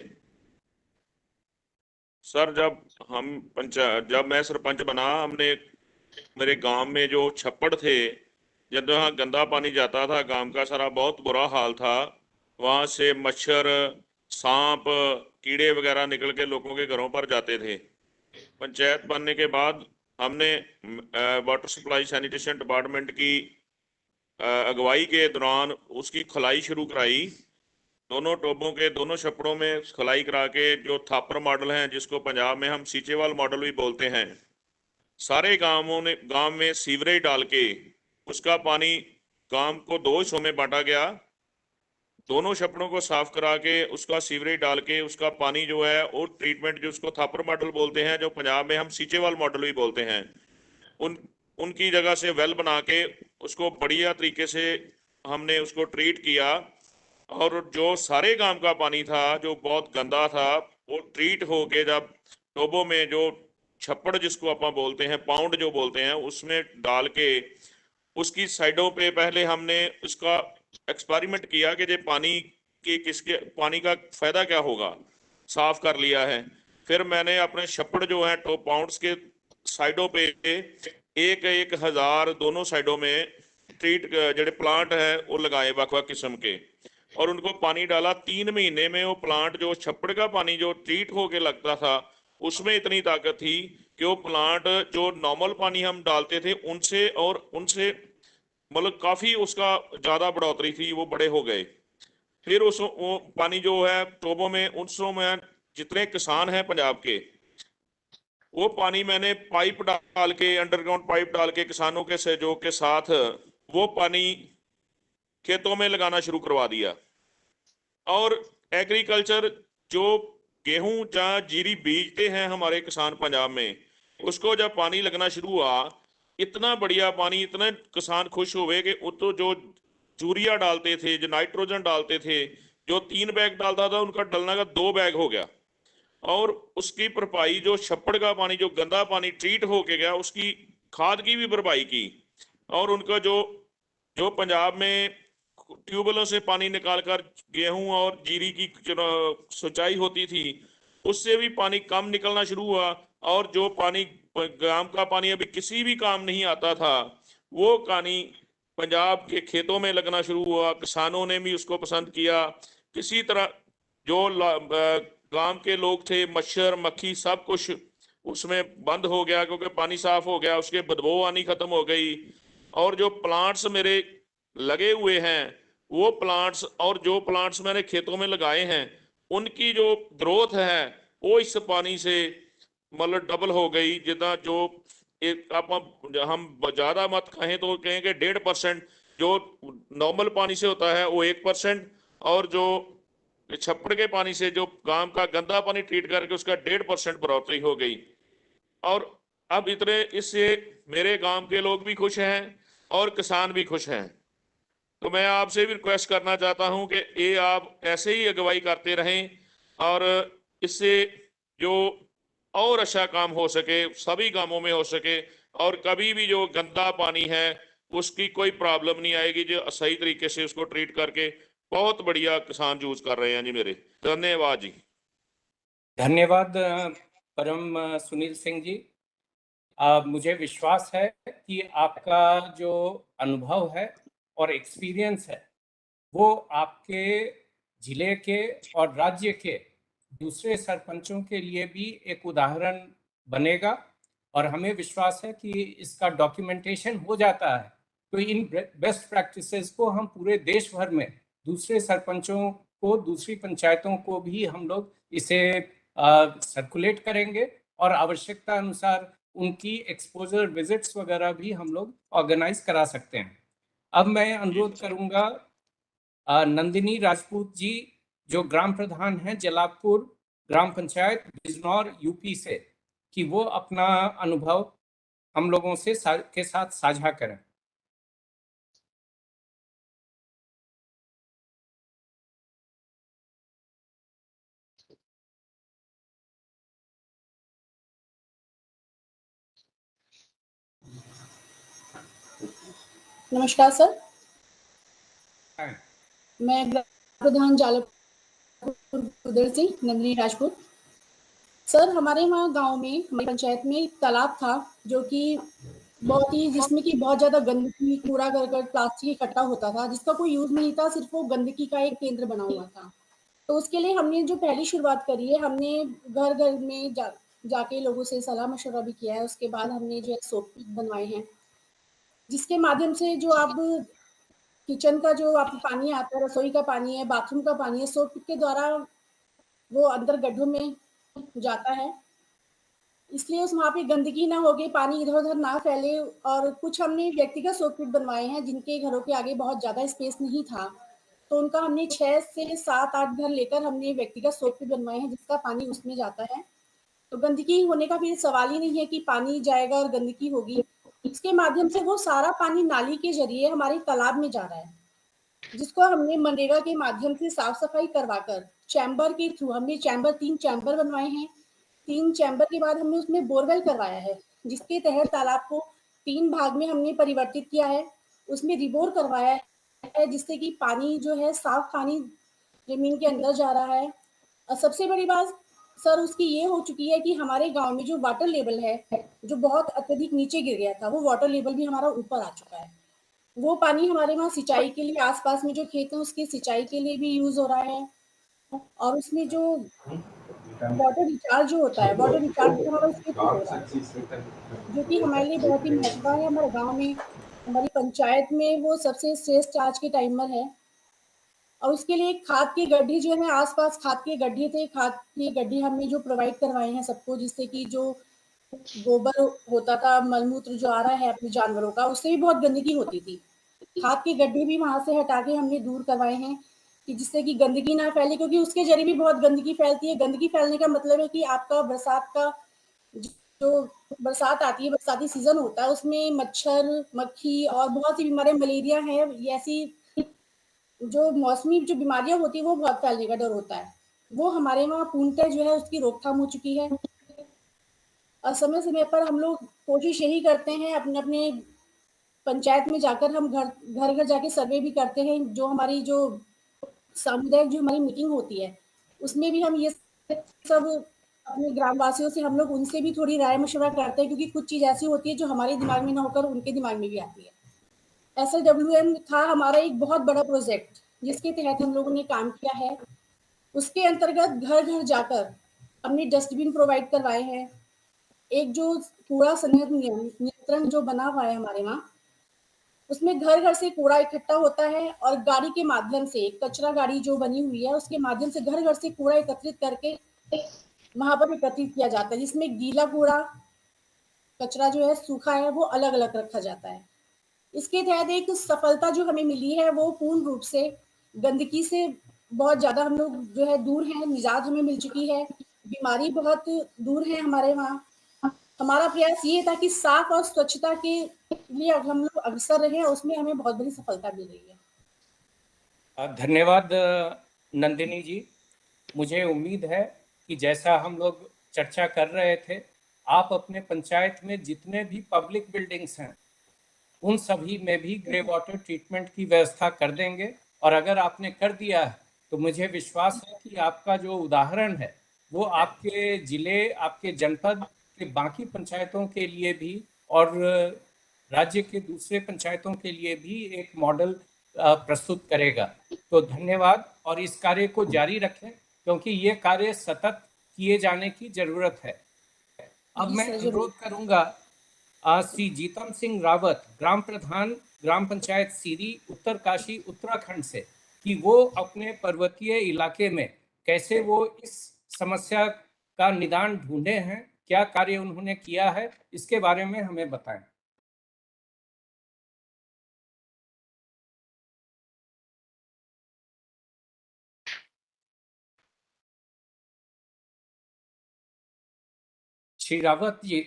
सर, जब मैं सरपंच बना, हमने मेरे गांव में जो छप्पड़ थे, जब वहाँ गंदा पानी जाता था, गांव का सारा बहुत बुरा हाल था। वहाँ से मच्छर, सांप, कीड़े वगैरह निकल के लोगों के घरों पर जाते थे। पंचायत बनने के बाद हमने वाटर सप्लाई सैनिटेशन डिपार्टमेंट की अगुवाई के दौरान उसकी खुलाई शुरू कराई। दोनों टोबों के दोनों छप्पड़ों में खुलाई करा के, जो थापर मॉडल हैं, जिसको पंजाब में हम सीचेवाल मॉडल भी बोलते हैं, सारे गांव में सीवरेज डाल के उसका पानी गांव को 2 हिस्सों में बांटा गया। दोनों छप्पड़ों को साफ करा के उसका सीवरेज डाल के उसका पानी जो है, और ट्रीटमेंट, जो उसको थापर मॉडल बोलते हैं, जो पंजाब में हम सीचेवाल मॉडल भी बोलते हैं, उनकी जगह से वेल बना के उसको बढ़िया तरीके से हमने उसको ट्रीट किया। और जो सारे गांव का पानी था, जो बहुत गंदा था, वो ट्रीट होके जब टोबों में, जो छप्पड़ जिसको आप बोलते हैं, पाउंड जो बोलते हैं, उसमें डाल के उसकी साइडों पे पहले हमने उसका एक्सपेरिमेंट किया कि ये पानी का फायदा क्या होगा, साफ कर लिया है। फिर मैंने अपने छप्पड़ जो है टॉप पाउंड्स के साइडों पे 1,000 दोनों साइडों में ट्रीट जो प्लांट है वो लगाए वक-वक किस्म के, और उनको पानी डाला। 3 महीने में वो प्लांट, जो छप्पड़ का पानी जो ट्रीट होके लगता था, उसमें इतनी ताकत थी कि वो प्लांट जो नॉर्मल पानी हम डालते थे उनसे मतलब काफी उसका ज्यादा बढ़ोतरी थी, वो बड़े हो गए। फिर वो पानी जो है टोबों में, उसमें में जितने किसान हैं पंजाब के, वो पानी मैंने पाइप डाल के, अंडरग्राउंड पाइप डाल के किसानों के सहयोग के साथ वो पानी खेतों में लगाना शुरू करवा दिया। और एग्रीकल्चर, जो गेहूं या जीरी बीजते हैं हमारे किसान पंजाब में, उसको जब पानी लगना शुरू हुआ, इतना बढ़िया पानी, इतने किसान खुश हुए कि वो तो जो यूरिया डालते थे, जो नाइट्रोजन डालते थे, जो 3 बैग डालता था, उनका डलना का 2 बैग हो गया। और उसकी भरपाई, जो छप्पड़ का पानी, जो गंदा पानी ट्रीट होके गया, उसकी खाद की भी भरपाई की। और उनका जो पंजाब में ट्यूबवेलों से पानी निकालकर गेहूं और जीरी की सिंचाई होती थी, उससे भी पानी कम निकलना शुरू हुआ। और जो पानी गांव का पानी अभी किसी भी काम नहीं आता था, वो पानी पंजाब के खेतों में लगना शुरू हुआ। किसानों ने भी उसको पसंद किया। किसी तरह जो गांव के लोग थे, मच्छर मक्खी सब कुछ उसमें बंद हो गया, क्योंकि पानी साफ हो गया, उसके बदबू आनी खत्म हो गई। और जो प्लांट्स मेरे लगे हुए हैं, वो प्लांट्स, और जो प्लांट्स मैंने खेतों में लगाए हैं, उनकी जो ग्रोथ है वो इस पानी से मतलब डबल हो गई। जितना जो हम ज्यादा मत कहें तो कहें कि 1.5% जो नॉर्मल पानी से होता है वो 1%, और जो छप्पड़ के पानी से जो गांव का गंदा पानी ट्रीट करके उसका 1.5% बढ़ोतरी हो गई। और अब इतने इससे मेरे गांव के लोग भी खुश हैं और किसान भी खुश हैं। तो मैं आपसे भी रिक्वेस्ट करना चाहता हूं कि ये आप ऐसे ही अगुवाई करते रहें और इससे जो और अच्छा काम हो सके, सभी गांवों में हो सके, और कभी भी जो गंदा पानी है उसकी कोई प्रॉब्लम नहीं आएगी, जो सही तरीके से उसको ट्रीट करके बहुत बढ़िया किसान यूज कर रहे हैं जी। मेरे धन्यवाद जी। धन्यवाद परम सुनील सिंह जी। मुझे विश्वास है कि आपका जो अनुभव है और एक्सपीरियंस है वो आपके जिले के और राज्य के दूसरे सरपंचों के लिए भी एक उदाहरण बनेगा, और हमें विश्वास है कि इसका डॉक्यूमेंटेशन हो जाता है तो इन बेस्ट प्रैक्टिसेस को हम पूरे देश भर में दूसरे सरपंचों को, दूसरी पंचायतों को भी हम लोग इसे सर्कुलेट करेंगे, और आवश्यकता अनुसार उनकी एक्सपोजर विजिट्स वगैरह भी हम लोग ऑर्गेनाइज करा सकते हैं। अब मैं अनुरोध करूंगा नंदिनी राजपूत जी, जो ग्राम प्रधान हैं जलालपुर ग्राम पंचायत बिजनौर यूपी से, कि वो अपना अनुभव हम लोगों से के साथ साझा करें। नमस्कार सर, मैं प्रधान जालपुर उदय सिंह, नंदिनी राजपूत। सर, हमारे वहाँ गांव में, हमारी पंचायत में एक तालाब था जो कि जिसमें कि बहुत ज्यादा गंदगी, कूड़ा करकट, प्लास्टिक इकट्ठा होता था, जिसका कोई यूज नहीं था, सिर्फ वो गंदगी का एक केंद्र बना हुआ था। तो उसके लिए हमने जो पहली शुरुआत करी है, हमने घर घर में जाके लोगों से सलाह मशवरा भी किया है। उसके बाद हमने जो है सोप पिट बनवाए हैं, जिसके माध्यम से जो आप किचन का जो आप पानी आता है, रसोई का पानी है, बाथरूम का पानी है, सोप पिट के द्वारा वो अंदर गड्ढों में जाता है। इसलिए उस वहाँ पे गंदगी ना होगी, पानी इधर-उधर ना फैले। और कुछ हमने व्यक्तिगत सोप पिट बनवाए हैं, जिनके घरों के आगे बहुत ज़्यादा स्पेस नहीं था, तो उनका हमने 6 से 7-8 घर लेकर हमने व्यक्तिगत सोप पिट बनवाए हैं, जिसका पानी उसमें जाता है। तो गंदगी होने का फिर सवाल ही नहीं है कि पानी जाएगा और गंदगी होगी। इसके माध्यम से वो सारा पानी नाली के ज़रिए हमारे तालाब में जा रहा है, जिसको हमने मनरेगा के माध्यम से साफ-सफाई करवाकर चैम्बर के थ्रू हमने 3 चैम्बर बनवाए हैं। 3 चैम्बर के बाद हमने उसमें बोरवेल करवाया है, जिसके तहत तालाब को 3 भाग में हमने परिवर्तित किया है। उसमें रिबोर करवाया है, जिससे कि पानी जो है साफ पानी ज़मीन के अंदर जा रहा है। और सबसे बड़ी बात सर उसकी ये हो चुकी है कि हमारे गाँव में जो वाटर लेवल है, जो बहुत अत्यधिक नीचे गिर गया था, वो वाटर लेवल भी हमारा ऊपर आ चुका है। वो पानी हमारे वहाँ सिंचाई के लिए, आस-पास में जो खेत हैं उसकी सिंचाई के लिए भी यूज़ हो रहा है। और उसमें जो वाटर रिचार्ज जो होता है, वाटर रिचार्ज भी हमारा उसके थ्रू हो रहा है, जो कि हमारे लिए बहुत ही महत्व है। हमारे गाँव में, हमारी पंचायत में वो सबसे श्रेष्ठ आज के टाइमर है। और उसके लिए खाद के गड्ढे जो है, आस-पास खाद के गड्ढे थे, खाद के गड्ढे हमने जो प्रोवाइड करवाए हैं सबको, जिससे कि जो गोबर होता था, मल-मूत्र जो आ रहा है अपने जानवरों का, उससे भी बहुत गंदगी होती थी। खाद के गड्ढे भी वहाँ से हटा के हमने दूर करवाए हैं, कि जिससे कि गंदगी ना फैले, क्योंकि उसके ज़रिए भी बहुत गंदगी फैलती है। गंदगी फैलने का मतलब है कि आपका बरसात का जो बरसात आती है, बरसाती सीज़न होता है, उसमें मच्छर, मक्खी और बहुत सी बीमारियाँ, मलेरिया है, ये ऐसी जो मौसमी जो बीमारियाँ होती हैं, वो बहुत फैलने का डर होता है। वो हमारे वहाँ पूर्णतः जो है उसकी रोकथाम हो चुकी है। और समय-समय पर हम लोग कोशिश यही करते हैं, अपने-अपने पंचायत में जाकर हम घर-घर जाके सर्वे भी करते हैं। जो हमारी जो सामुदायिक जो हमारी मीटिंग होती है, उसमें भी हम ये सब अपने ग्रामवासियों से, हम लोग उनसे भी थोड़ी राय-मशवरा करते हैं, क्योंकि कुछ चीज़ ऐसी होती है जो हमारे दिमाग में ना होकर उनके दिमाग में भी आती है। एसएलडब्ल्यूएम था हमारा एक बहुत बड़ा प्रोजेक्ट, जिसके तहत हम लोगों ने काम किया है। उसके अंतर्गत घर-घर जाकर हमने डस्टबिन प्रोवाइड करवाए हैं। एक जो कूड़ा संयंत्र नियंत्रण जो बना हुआ है हमारे वहाँ, उसमें घर-घर से कूड़ा इकट्ठा होता है और गाड़ी के माध्यम से, कचरा गाड़ी जो बनी हुई है, उसके माध्यम से घर-घर से कूड़ा एकत्रित करके वहाँ पर एकत्रित किया जाता है, जिसमें गीला कूड़ा, कचरा जो है सूखा है, वो अलग-अलग रखा जाता है। इसके तहत एक सफलता जो हमें मिली है वो पूर्ण रूप से गंदगी से बहुत ज्यादा हम लोग जो है दूर हैं, निजात हमें मिल चुकी है, बीमारी बहुत दूर है हमारे वहाँ। हमारा प्रयास ये था कि साफ और स्वच्छता के लिए हम लोग अग्रसर रहे, उसमें हमें बहुत बड़ी सफलता मिल रही है। धन्यवाद नंदिनी जी। मुझे उम्मीद है कि जैसा हम लोग चर्चा कर रहे थे, आप अपने पंचायत में जितने भी पब्लिक बिल्डिंग्स हैं उन सभी में भी ग्रे वाटर ट्रीटमेंट की व्यवस्था कर देंगे। और अगर आपने कर दिया है तो मुझे विश्वास है कि आपका जो उदाहरण है वो आपके जिले, आपके जनपद के बाकी पंचायतों के लिए भी और राज्य के दूसरे पंचायतों के लिए भी एक मॉडल प्रस्तुत करेगा। तो धन्यवाद, और इस कार्य को जारी रखें क्योंकि ये कार्य सतत किए जाने की जरूरत है। अब मैं अनुरोध करूंगा श्री जीतम सिंह रावत, ग्राम प्रधान, ग्राम पंचायत सीरी, उत्तरकाशी, उत्तराखंड से, कि वो अपने पर्वतीय इलाके में कैसे वो इस समस्या का निदान ढूंढे हैं, क्या कार्य उन्होंने किया है, इसके बारे में हमें बताएं। श्री रावत जी।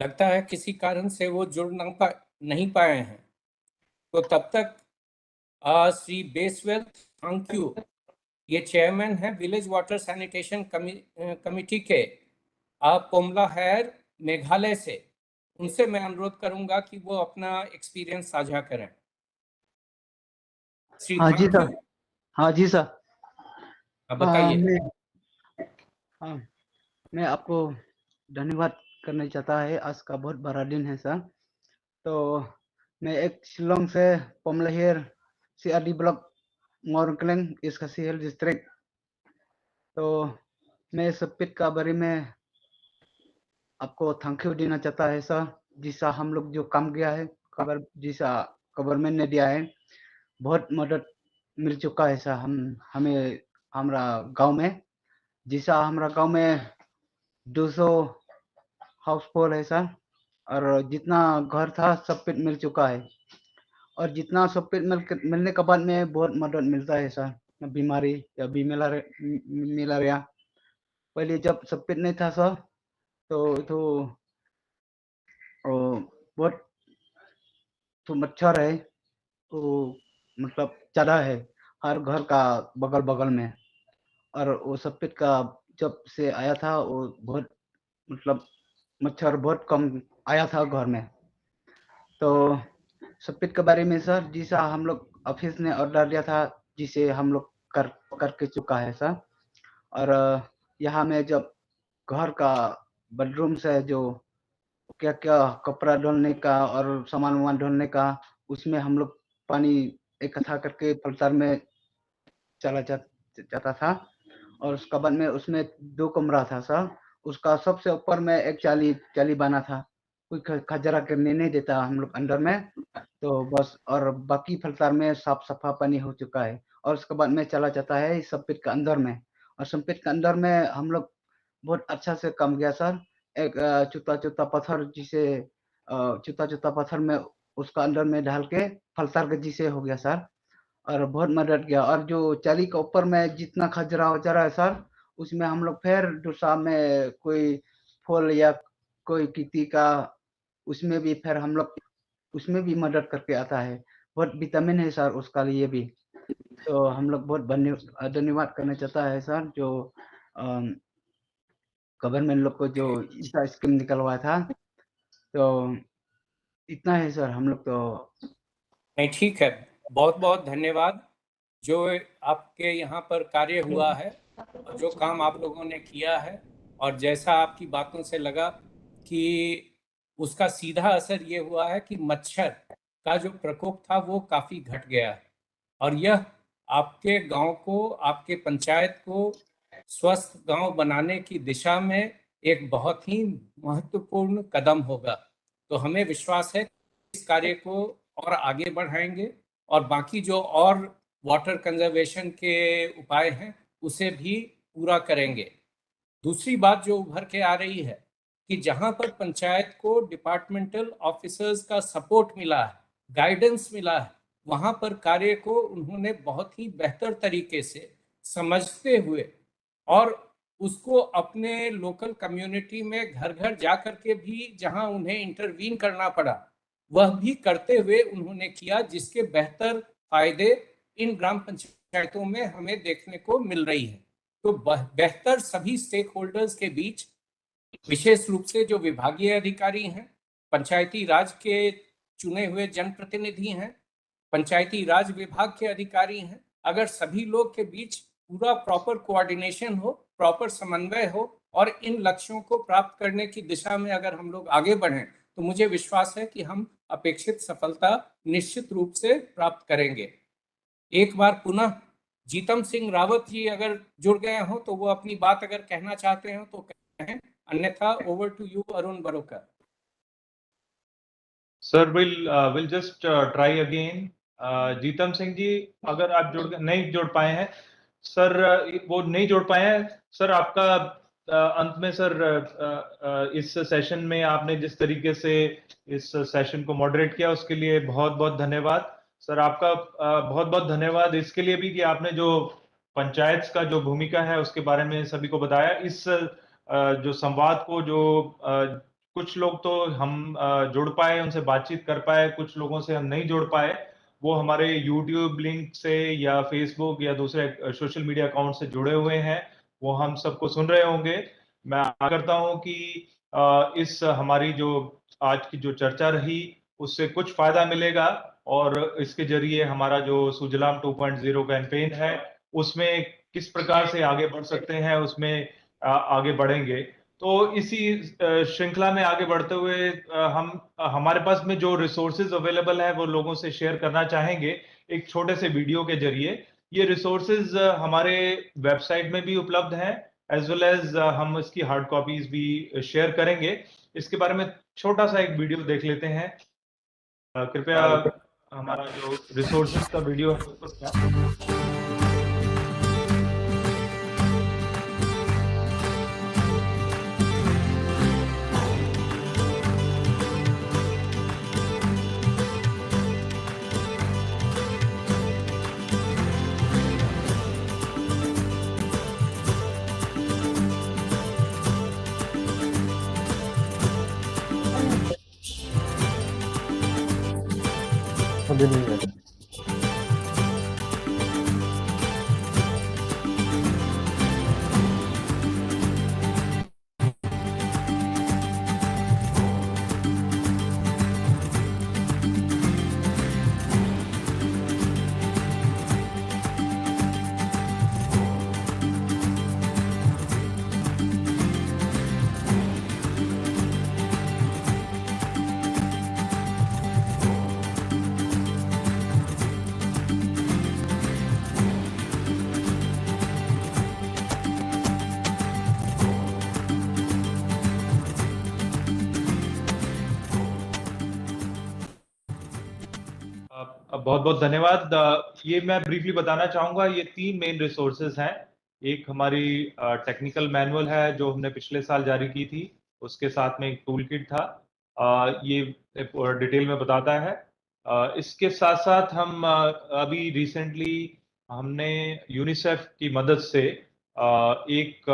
लगता है किसी कारण से वो जुड़ नहीं पाए हैं। तो तब तक श्री बेसवेल थैंक्यू, ये चेयरमैन है विलेज वाटर सैनिटेशन कमिटी के पोमला हैर, मेघालय से, उनसे मैं अनुरोध करूंगा कि वो अपना एक्सपीरियंस साझा करें। श्री हाँ जी थैंक्यू। सर। हाँ जी सर। बताइए। हाँ, मैं आपको धन्यवाद करना चाहता है। आज का बहुत बड़ा दिन है सर। तो मैं एक शिलोंग से पोमलहेर सीआरडी ब्लॉक मोरकलेंग इसका सीएल डिस्ट्रिक्ट। तो मैं सपित का बारे में आपको थैंक यू देना चाहता है सर। जिसा हम लोग जो काम किया है, खबर जिसा गवर्नमेंट ने दिया है, बहुत मदद मिल चुका है सर। हमें हमारा गांव में, जिसा हमारा गांव में 200 हाउस होल्ड है सर, और जितना घर था सब पे मिल चुका है। और जितना सब पे मिलने के बाद में बहुत मदद मिलता है सर। बीमारी या भी मिलारिया पहले जब सब पे नहीं था सर, तो बहुत तो मच्छर है, तो मतलब ज़्यादा है हर घर का बगल बगल में। और वो सफेद का जब से आया था वो बहुत मतलब मच्छर बहुत कम आया था घर में। तो सफेद के बारे में सर, जिसा हम लोग ऑफिस ने ऑर्डर दिया था, जिसे हम लोग करके चुका है सर। और यहाँ में जब घर का बेडरूम से जो क्या क्या कपड़ा धोने का और सामान वामान धोने का, उसमें हम लोग पानी इकट्ठा करके फिल्टर में चला जाता था। और उसके बाद में उसमें 2 कमरा था सर। उसका सबसे ऊपर में एक चाली बना था, कोई खजरा करने नहीं देता हम लोग अंदर में। तो बस, और बाकी फिल्टर में साफ सफा पानी हो चुका है। और उसके बाद में चला जाता है सफेद के अंदर में। और सफेद के अंदर में हम लोग बहुत अच्छा से काम किया सर। एक चुता पत्थर, जिसे चुता पत्थर में उसका अंदर में डाल के फिल्टर के जिसे हो गया सर। और बहुत मदद किया। और जो चाली के ऊपर में जितना खजरा वजरा है सर, उसमें हम लोग फिर दूसरा में कोई फूल या कोई किसी का, उसमें भी फिर हम लोग उसमें भी मदद करके आता है। बहुत विटामिन है सर उसका लिए भी। तो हम लोग बहुत धन्यवाद करना चाहता है सर, जो गवर्नमेंट लोग को जो इसका स्कीम निकलवाया था। तो इतना है सर हम लोग तो। नहीं, ठीक है, बहुत बहुत धन्यवाद। जो आपके यहाँ पर कार्य हुआ है और जो काम आप लोगों ने किया है, और जैसा आपकी बातों से लगा कि उसका सीधा असर ये हुआ है कि मच्छर का जो प्रकोप था वो काफी घट गया है। और यह आपके गांव को, आपके पंचायत को स्वस्थ गांव बनाने की दिशा में एक बहुत ही महत्वपूर्ण कदम होगा। तो हमें विश्वास है कि इस कार्य को और आगे बढ़ाएंगे और बाकी जो और वाटर कंजर्वेशन के उपाय हैं उसे भी पूरा करेंगे। दूसरी बात जो उभर के आ रही है कि जहां पर पंचायत को डिपार्टमेंटल ऑफिसर्स का सपोर्ट मिला है, गाइडेंस मिला है, वहां पर कार्य को उन्होंने बहुत ही बेहतर तरीके से समझते हुए और उसको अपने लोकल कम्युनिटी में घर घर जा करके भी जहां उन्हें इंटरवीन करना पड़ा वह भी करते हुए उन्होंने किया, जिसके बेहतर फायदे इन ग्राम पंचायतों में हमें देखने को मिल रही है। तो बेहतर सभी स्टेक होल्डर्स के बीच, विशेष रूप से जो विभागीय अधिकारी हैं, पंचायती राज के चुने हुए जनप्रतिनिधि हैं, पंचायती राज विभाग के अधिकारी हैं, अगर सभी लोग के बीच पूरा प्रॉपर कोऑर्डिनेशन हो, प्रॉपर समन्वय हो और इन लक्ष्यों को प्राप्त करने की दिशा में अगर हम लोग आगे बढ़ें तो मुझे विश्वास है कि हम अपेक्षित सफलता निश्चित रूप से प्राप्त करेंगे। एक बार पुनः जीतम सिंह रावत जी अगर जुड़ गए हो तो वो अपनी बात अगर कहना चाहते हो तो कहें, अन्यथा over to you Arun Barokar. Sir will just try again. Jeetam Singh ji अगर आप नहीं जुड़ पाए हैं सर, वो नहीं जुड़ पाए हैं सर, आपका अंत में सर इस सेशन में आपने जिस तरीके से इस सेशन को मॉडरेट किया उसके लिए बहुत बहुत धन्यवाद सर। आपका बहुत बहुत धन्यवाद इसके लिए भी कि आपने जो पंचायत का जो भूमिका है उसके बारे में सभी को बताया। इस जो संवाद को जो कुछ लोग तो हम जुड़ पाए, उनसे बातचीत कर पाए, कुछ लोगों से हम नहीं जुड़ पाए, वो हमारे YouTube लिंक से या Facebook या दूसरे सोशल मीडिया अकाउंट से जुड़े हुए हैं, वो हम सबको सुन रहे होंगे। मैं आशा करता हूं कि इस हमारी जो आज की जो चर्चा रही उससे कुछ फायदा मिलेगा और इसके जरिए हमारा जो सुजलाम 2.0 कैंपेन है उसमें किस प्रकार से आगे बढ़ सकते हैं उसमें आगे बढ़ेंगे। तो इसी श्रृंखला में आगे बढ़ते हुए हम हमारे पास में जो रिसोर्सेज अवेलेबल है वो लोगों से शेयर करना चाहेंगे एक छोटे से वीडियो के जरिए। ये रिसोर्सेज हमारे वेबसाइट में भी उपलब्ध हैं एज वेल एज हम इसकी हार्ड कॉपीज भी शेयर करेंगे। इसके बारे में छोटा सा एक वीडियो देख लेते हैं। कृपया हमारा जो रिसोर्सेज का वीडियो है उसको अभी नहीं है। बहुत बहुत धन्यवाद। ये मैं ब्रीफली बताना चाहूंगा, ये 3 मेन रिसोर्सेज हैं। एक हमारी टेक्निकल मैनुअल है जो हमने पिछले साल जारी की थी, उसके साथ में एक टूल किट था, ये डिटेल में बताता है। इसके साथ साथ हम अभी रिसेंटली हमने यूनिसेफ की मदद से एक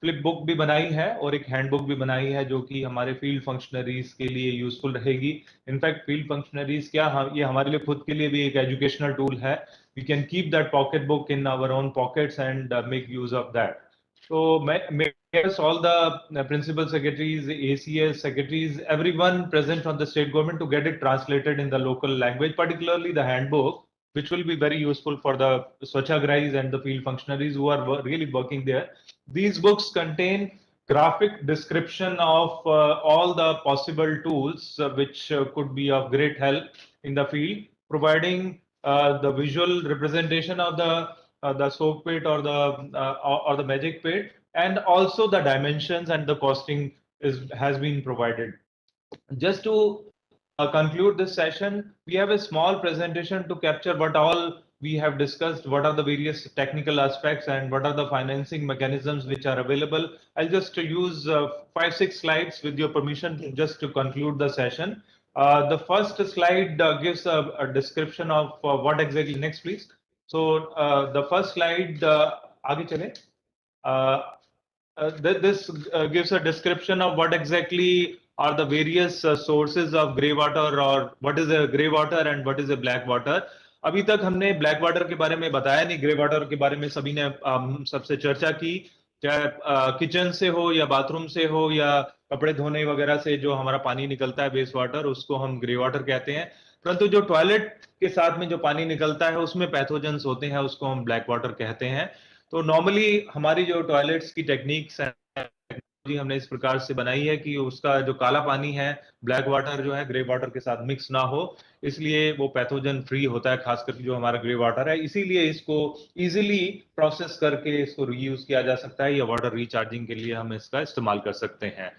फ्लिप बुक भी बनाई है और एक हैंडबुक भी बनाई है जो कि हमारे फील्ड फंक्शनरीज के लिए यूजफुल रहेगी। इनफैक्ट फील्ड फंक्शनरीज क्या, ये हमारे लिए खुद के लिए भी एक एजुकेशनल टूल है। We can keep that pocket book in our own pockets and make use of that. So all the principal secretaries, ACS secretaries, everyone present on the state government to get it translated in the local language, particularly the handbook, which will be very useful for the Swachh guys and the field functionaries who are really working there. These books contain graphic description of all the possible tools which could be of great help in the field, providing the visual representation of the soak pit or the magic pit, and also the dimensions and the costing has been provided. Just to conclude this session, we have a small presentation to capture what all we have discussed, what are the various technical aspects and what are the financing mechanisms which are available. I'll just use 5-6 slides with your permission just to conclude the session. The first slide gives a description of what exactly, next please. So the first slide, aage chale. This gives a description of what exactly are the various sources of grey water, or what is a grey water and what is a black water. अभी तक हमने black water के बारे में बताया नहीं, grey water के बारे में सभी ने सबसे चर्चा की, चाहे किचन से हो या बाथरूम से हो या कपड़े धोने वगैरह से जो हमारा पानी निकलता है वेस्ट वाटर, उसको हम ग्रे वाटर कहते हैं। परंतु जो टॉयलेट के साथ में जो पानी निकलता है उसमें पैथोजेंस होते हैं, उसको हम ब्लैक वाटर कहते हैं। तो नॉर्मली हमारी जो टॉयलेट्स की टेक्निक्स है, टेक्नोलॉजी हमने इस प्रकार से बनाई है कि उसका जो काला पानी है, ब्लैक वाटर जो है ग्रे वाटर के साथ मिक्स ना हो, इसलिए वो पैथोजन फ्री होता है, खास करके जो हमारा ग्रे वाटर है। इसीलिए इसको इजीली प्रोसेस करके इसको रीयूज किया जा सकता है या वाटर रिचार्जिंग के लिए हम इसका इस्तेमाल कर सकते हैं।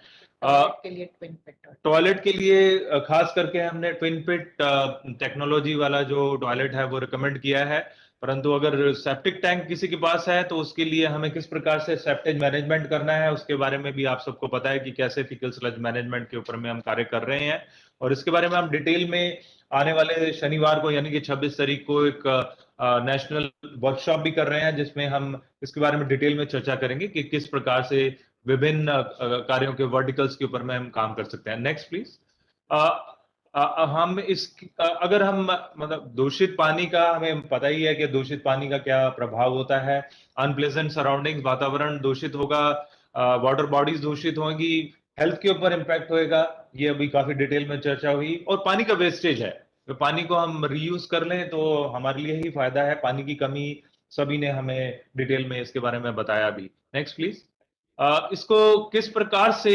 टॉयलेट के लिए खास करके हमने ट्विन पिट टेक्नोलॉजी वाला जो टॉयलेट है वो रिकमेंड किया है। परंतु अगर सेप्टिक टैंक किसी के पास है तो उसके लिए हमें किस प्रकार से सेप्टेज मैनेजमेंट करना है, उसके बारे में भी आप सबको पता है कि कैसे फीकल स्लज मैनेजमेंट के ऊपर में हम कार्य कर रहे हैं, और इसके बारे में हम डिटेल में आने वाले शनिवार को यानी कि 26 तारीख को एक नेशनल वर्कशॉप भी कर रहे हैं, जिसमें हम इसके बारे में डिटेल में चर्चा करेंगे कि किस प्रकार से विभिन्न कार्यों के वर्टिकल्स के ऊपर में हम काम कर सकते हैं। Next please. हम इस अगर हम मतलब दूषित पानी का, हमें पता ही है कि दूषित पानी का क्या प्रभाव होता है। अनप्लेजेंट सराउंडिंग्स, वातावरण दूषित होगा, वाटर बॉडीज दूषित होंगी, हेल्थ के ऊपर इम्पैक्ट होएगा, ये अभी काफी डिटेल में चर्चा हुई। और पानी का वेस्टेज है, तो पानी को हम रीयूज कर लें तो हमारे लिए ही फायदा है। पानी की कमी सभी ने हमें डिटेल में इसके बारे में बताया भी। Next please. इसको किस प्रकार से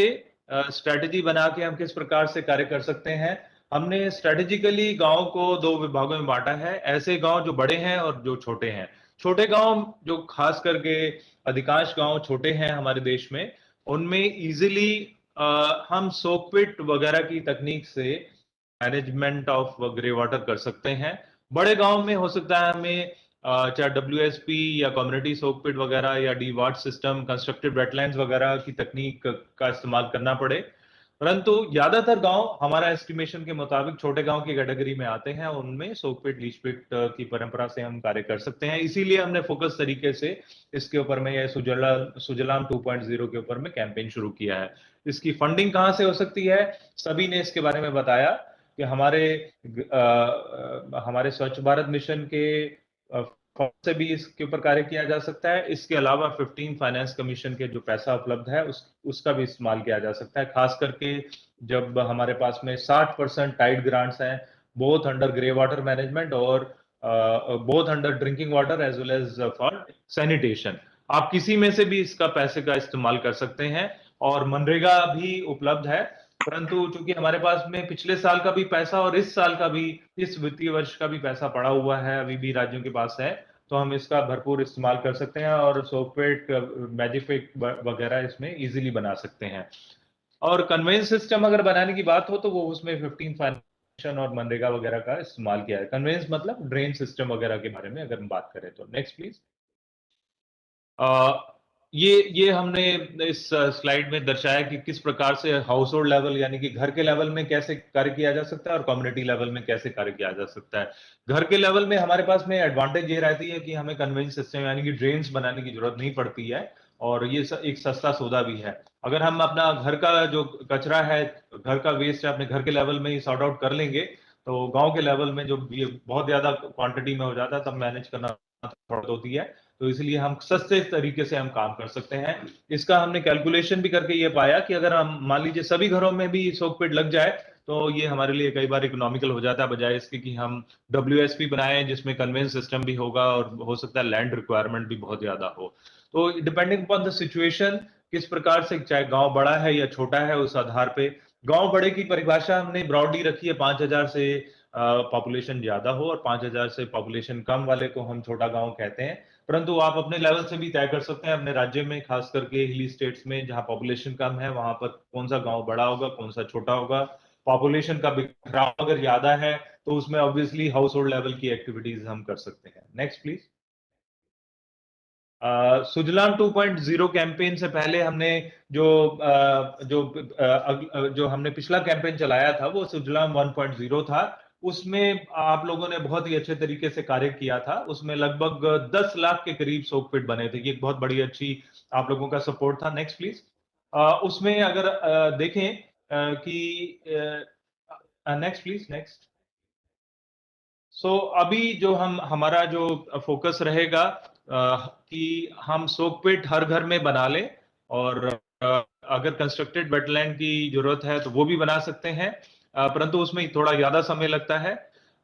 स्ट्रेटेजी बना के हम किस प्रकार से कार्य कर सकते हैं। हमने स्ट्रेटेजिकली गांव को 2 विभागों में बांटा है, ऐसे गांव जो बड़े हैं और जो छोटे हैं। छोटे गांव जो खास करके अधिकांश गांव छोटे हैं हमारे देश में, उनमें इजीली हम सोकपिट वगैरह की तकनीक से मैनेजमेंट ऑफ ग्रे वाटर कर सकते हैं। बड़े गांव में हो सकता है हमें चाहे WSP या कम्युनिटी सोकपिट वगैरह या डीवाट सिस्टम, कंस्ट्रक्टेड वेटलैंड्स वगैरह की तकनीक का इस्तेमाल करना पड़े। परंतु ज्यादातर गांव हमारा एस्टिमेशन के मुताबिक छोटे गांव की कैटेगरी में आते हैं, उनमें सोकपिट लीचपिट की परंपरा से हम कार्य कर सकते हैं। इसीलिए हमने फोकस तरीके से इसके ऊपर में यह सुजलाम 2.0 के ऊपर में कैंपेन शुरू किया है। इसकी फंडिंग कहां से हो सकती है, सभी ने इसके बारे में बताया कि हमारे स्वच्छ भारत मिशन के से भी इसके ऊपर कार्य किया जा सकता है। इसके अलावा 15 फाइनेंस कमीशन के जो पैसा उपलब्ध है उसका भी इस्तेमाल किया जा सकता है, खास करके जब हमारे पास में 60% टाइड ग्रांट्स हैं, both under grey water management और both under drinking water as well as for sanitation. आप किसी में से भी इसका पैसे का इस्तेमाल कर सकते हैं, और मनरेगा भी उपलब्ध है। परंतु चूंकि हमारे पास में पिछले साल का भी पैसा और इस साल का भी, इस वित्तीय वर्ष का भी पैसा पड़ा हुआ है, अभी भी राज्यों के पास है, तो हम इसका भरपूर इस्तेमाल कर सकते हैं और सोकपिट, मैजिक वगैरह इसमें इजीली बना सकते हैं। और कन्वेंस सिस्टम अगर बनाने की बात हो तो वो उसमें 15 फाइनेंस और मनरेगा वगैरह का इस्तेमाल किया है। कन्वेंस मतलब ड्रेन सिस्टम वगैरह के बारे में अगर हम बात करें तो। Next please. ये हमने इस स्लाइड में दर्शाया कि किस प्रकार से हाउस होल्ड लेवल यानी कि घर के लेवल में कैसे कार्य किया जा सकता है और कम्युनिटी लेवल में कैसे कार्य किया जा सकता है। घर के लेवल में हमारे पास में एडवांटेज ये रहती है कि हमें कन्वेंस सिस्टम यानी कि ड्रेन्स बनाने की जरूरत नहीं पड़ती है, और ये एक सस्ता सौदा भी है। अगर हम अपना घर का जो कचरा है, घर का वेस्ट है, अपने घर के लेवल में ही सॉर्ट आउट कर लेंगे, तो गाँव के लेवल में जो ये बहुत ज्यादा क्वांटिटी में हो जाता है तब मैनेज करना थोड़ा होती है, तो इसलिए हम सस्ते तरीके से हम काम कर सकते हैं। इसका हमने कैलकुलेशन भी करके ये पाया कि अगर हम मान लीजिए सभी घरों में भी सोकपिट लग जाए तो ये हमारे लिए कई बार इकोनॉमिकल हो जाता है, बजाय इसके कि हम WSP बनाएं जिसमें कन्वेंस सिस्टम भी होगा और हो सकता है लैंड रिक्वायरमेंट भी बहुत ज्यादा हो। तो डिपेंडिंग अपॉन द सिचुएशन किस प्रकार से, चाहे गांव बड़ा है या छोटा है, उस आधार पे गांव बड़े की परिभाषा हमने ब्रॉडली रखी है 5000 से पॉपुलेशन ज्यादा हो और 5000 से पॉपुलेशन कम वाले को हम छोटा गांव कहते हैं। परंतु आप अपने लेवल से भी तय कर सकते हैं अपने राज्य में, खास करके हिली स्टेट्स में जहां पॉपुलेशन कम है वहां पर कौन सा गांव बड़ा होगा, कौन सा छोटा होगा, पॉपुलेशन का बिखराव अगर ज्यादा है तो उसमें ऑब्वियसली हाउस होल्ड लेवल की एक्टिविटीज हम कर सकते हैं। Next please. सुजलाम 2.0 कैंपेन से पहले हमने जो हमने पिछला कैंपेन चलाया था वो सुजलाम 1.0 था। उसमें आप लोगों ने बहुत ही अच्छे तरीके से कार्य किया था। उसमें लगभग 10 लाख के करीब सोकपिट बने थे। ये एक बहुत बड़ी अच्छी आप लोगों का सपोर्ट था। Next please. उसमें अगर देखें कि नेक्स्ट प्लीज। नेक्स्ट। अभी जो हमारा जो फोकस रहेगा कि हम सोकपिट हर घर में बना लें, और अगर कंस्ट्रक्टेड वेटलैंड की जरूरत है तो वो भी बना सकते हैं, परंतु उसमें थोड़ा ज्यादा समय लगता है।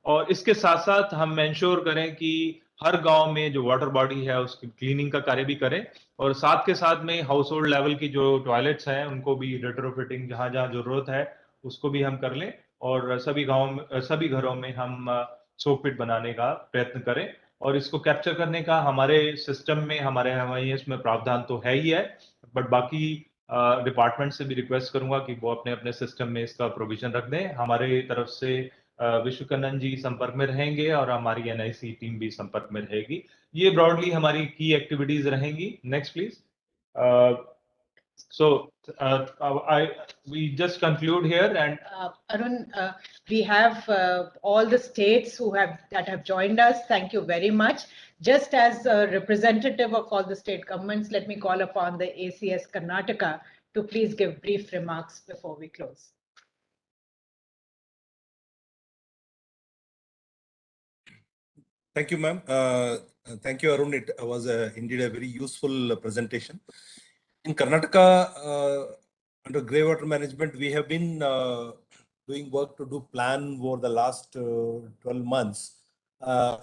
और इसके साथ साथ हम इंश्योर करें कि हर गांव में जो वाटर बॉडी है उसकी क्लीनिंग का कार्य भी करें, और साथ के साथ में हाउस होल्ड लेवल की जो टॉयलेट्स हैं उनको भी रेट्रोफिटिंग जहां जहां जरूरत है उसको भी हम कर लें, और सभी घरों में हम सोकपिट बनाने का प्रयत्न करें। और इसको कैप्चर करने का हमारे सिस्टम में, हमारे MIS में प्रावधान तो है ही है, बट बाकी डिपार्टमेंट से भी रिक्वेस्ट करूंगा कि वो अपने अपने सिस्टम में इसका प्रोविजन रख दें। हमारे तरफ से विश्वकर्णन जी संपर्क में रहेंगे और हमारी NIC टीम भी संपर्क में रहेगी। ये ब्रॉडली हमारी की एक्टिविटीज रहेंगी। Next please. We just conclude here, and Arun, we have all the states that have joined us. Thank you very much. Just as a representative of all the state governments, let me call upon the ACS Karnataka to please give brief remarks before we close. Thank you, ma'am. Thank you, Arun. It was indeed a very useful presentation. In Karnataka, under grey water management, we have been doing work to do plan over the last 12 months.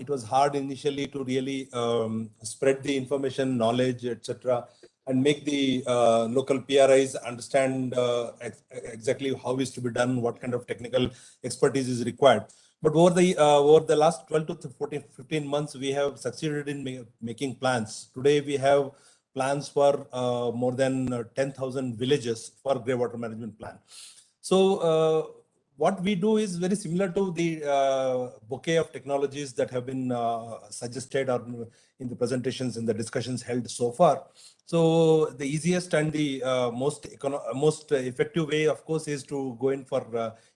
It was hard initially to really spread the information, knowledge, etc., and make the local PRIs understand exactly how is to be done, what kind of technical expertise is required. But over the last 12 to 14, 15 months, we have succeeded in making plans. Today, we have plans for more than 10,000 villages for grey water management plan. So what we do is very similar to the bouquet of technologies that have been suggested or in the presentations and the discussions held so far. So the easiest and the most effective way, of course, is to go in for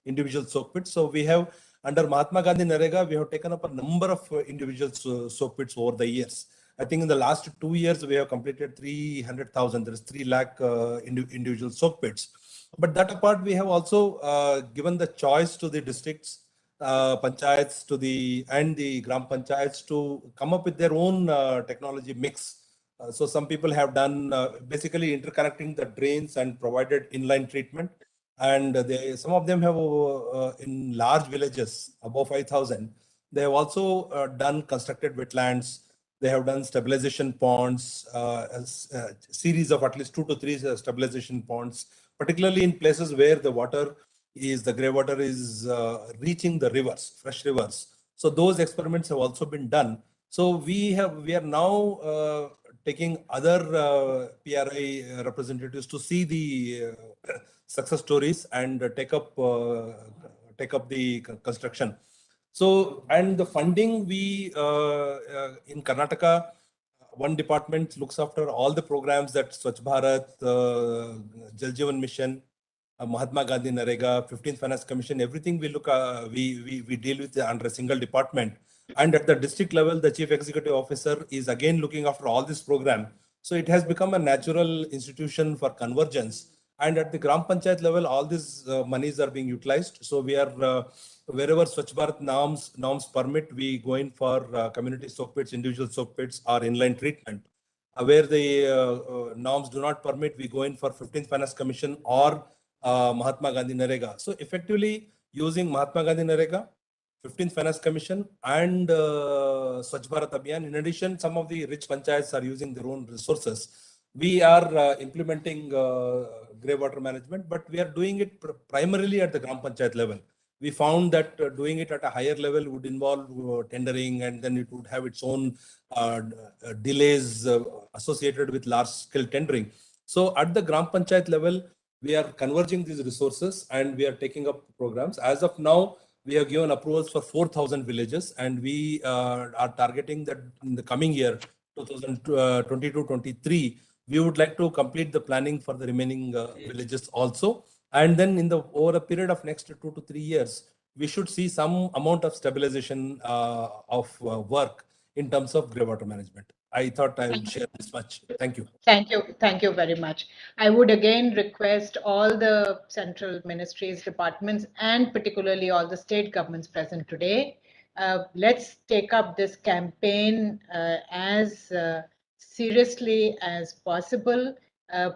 individual soak pits. So we have, under Mahatma Gandhi Narega, we have taken up a number of individual soak pits over the years. I think in the last 2 years, we have completed 300,000. There is 3 lakh individual soak pits. But that apart, we have also given the choice to the districts, panchayats, and the gram panchayats to come up with their own technology mix. So some people have done basically interconnecting the drains and provided inline treatment. And some of them have in large villages above 5,000. They have also done constructed wetlands. They have done stabilization ponds, a series of at least 2 to 3 stabilization ponds, particularly in places where the grey water is reaching the rivers, fresh rivers. So those experiments have also been done. So we are now taking other PRI representatives to see the success stories and take up the construction. So, and the funding, we in Karnataka, one department looks after all the programs that Swachh Bharat, Jal Jeevan Mission, Mahatma Gandhi Narega, 15th Finance Commission, everything we look we deal with under a single department. And at the district level, the Chief Executive Officer is again looking after all this program. So it has become a natural institution for convergence. And at the Gram Panchayat level, all these monies are being utilized. So we are wherever Swachh Bharat norms permit, we go in for community soak pits, individual soak pits, or inline treatment. Where the norms do not permit, we go in for 15th Finance Commission or Mahatma Gandhi Narega. So effectively using Mahatma Gandhi Narega, 15th Finance Commission, and Swachh Bharat Abhiyan. In addition, some of the rich panchayats are using their own resources. We are implementing grey water management, but we are doing it primarily at the Gram Panchayat level. We found that doing it at a higher level would involve tendering, and then it would have its own delays associated with large scale tendering. So at the Gram Panchayat level, we are converging these resources and we are taking up programs. As of now, we have given approvals for 4,000 villages, and we are targeting that in the coming year, 2022-23, we would like to complete the planning for the remaining villages also. And then over a period of next 2 to 3 years, we should see some amount of stabilization of work in terms of grey water management. I thought I would share this much. Thank you. Thank you. Thank you very much. I would again request all the central ministries, departments, and particularly all the state governments present today. Let's take up this campaign as seriously as possible.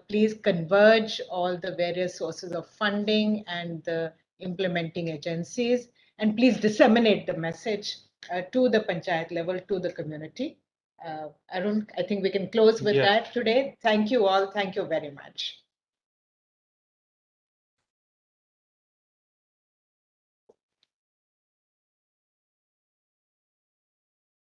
Please converge all the various sources of funding and the implementing agencies, and please disseminate the message to the panchayat level, to the community. Arun, I think we can close with that today. Thank you all. Thank you very much.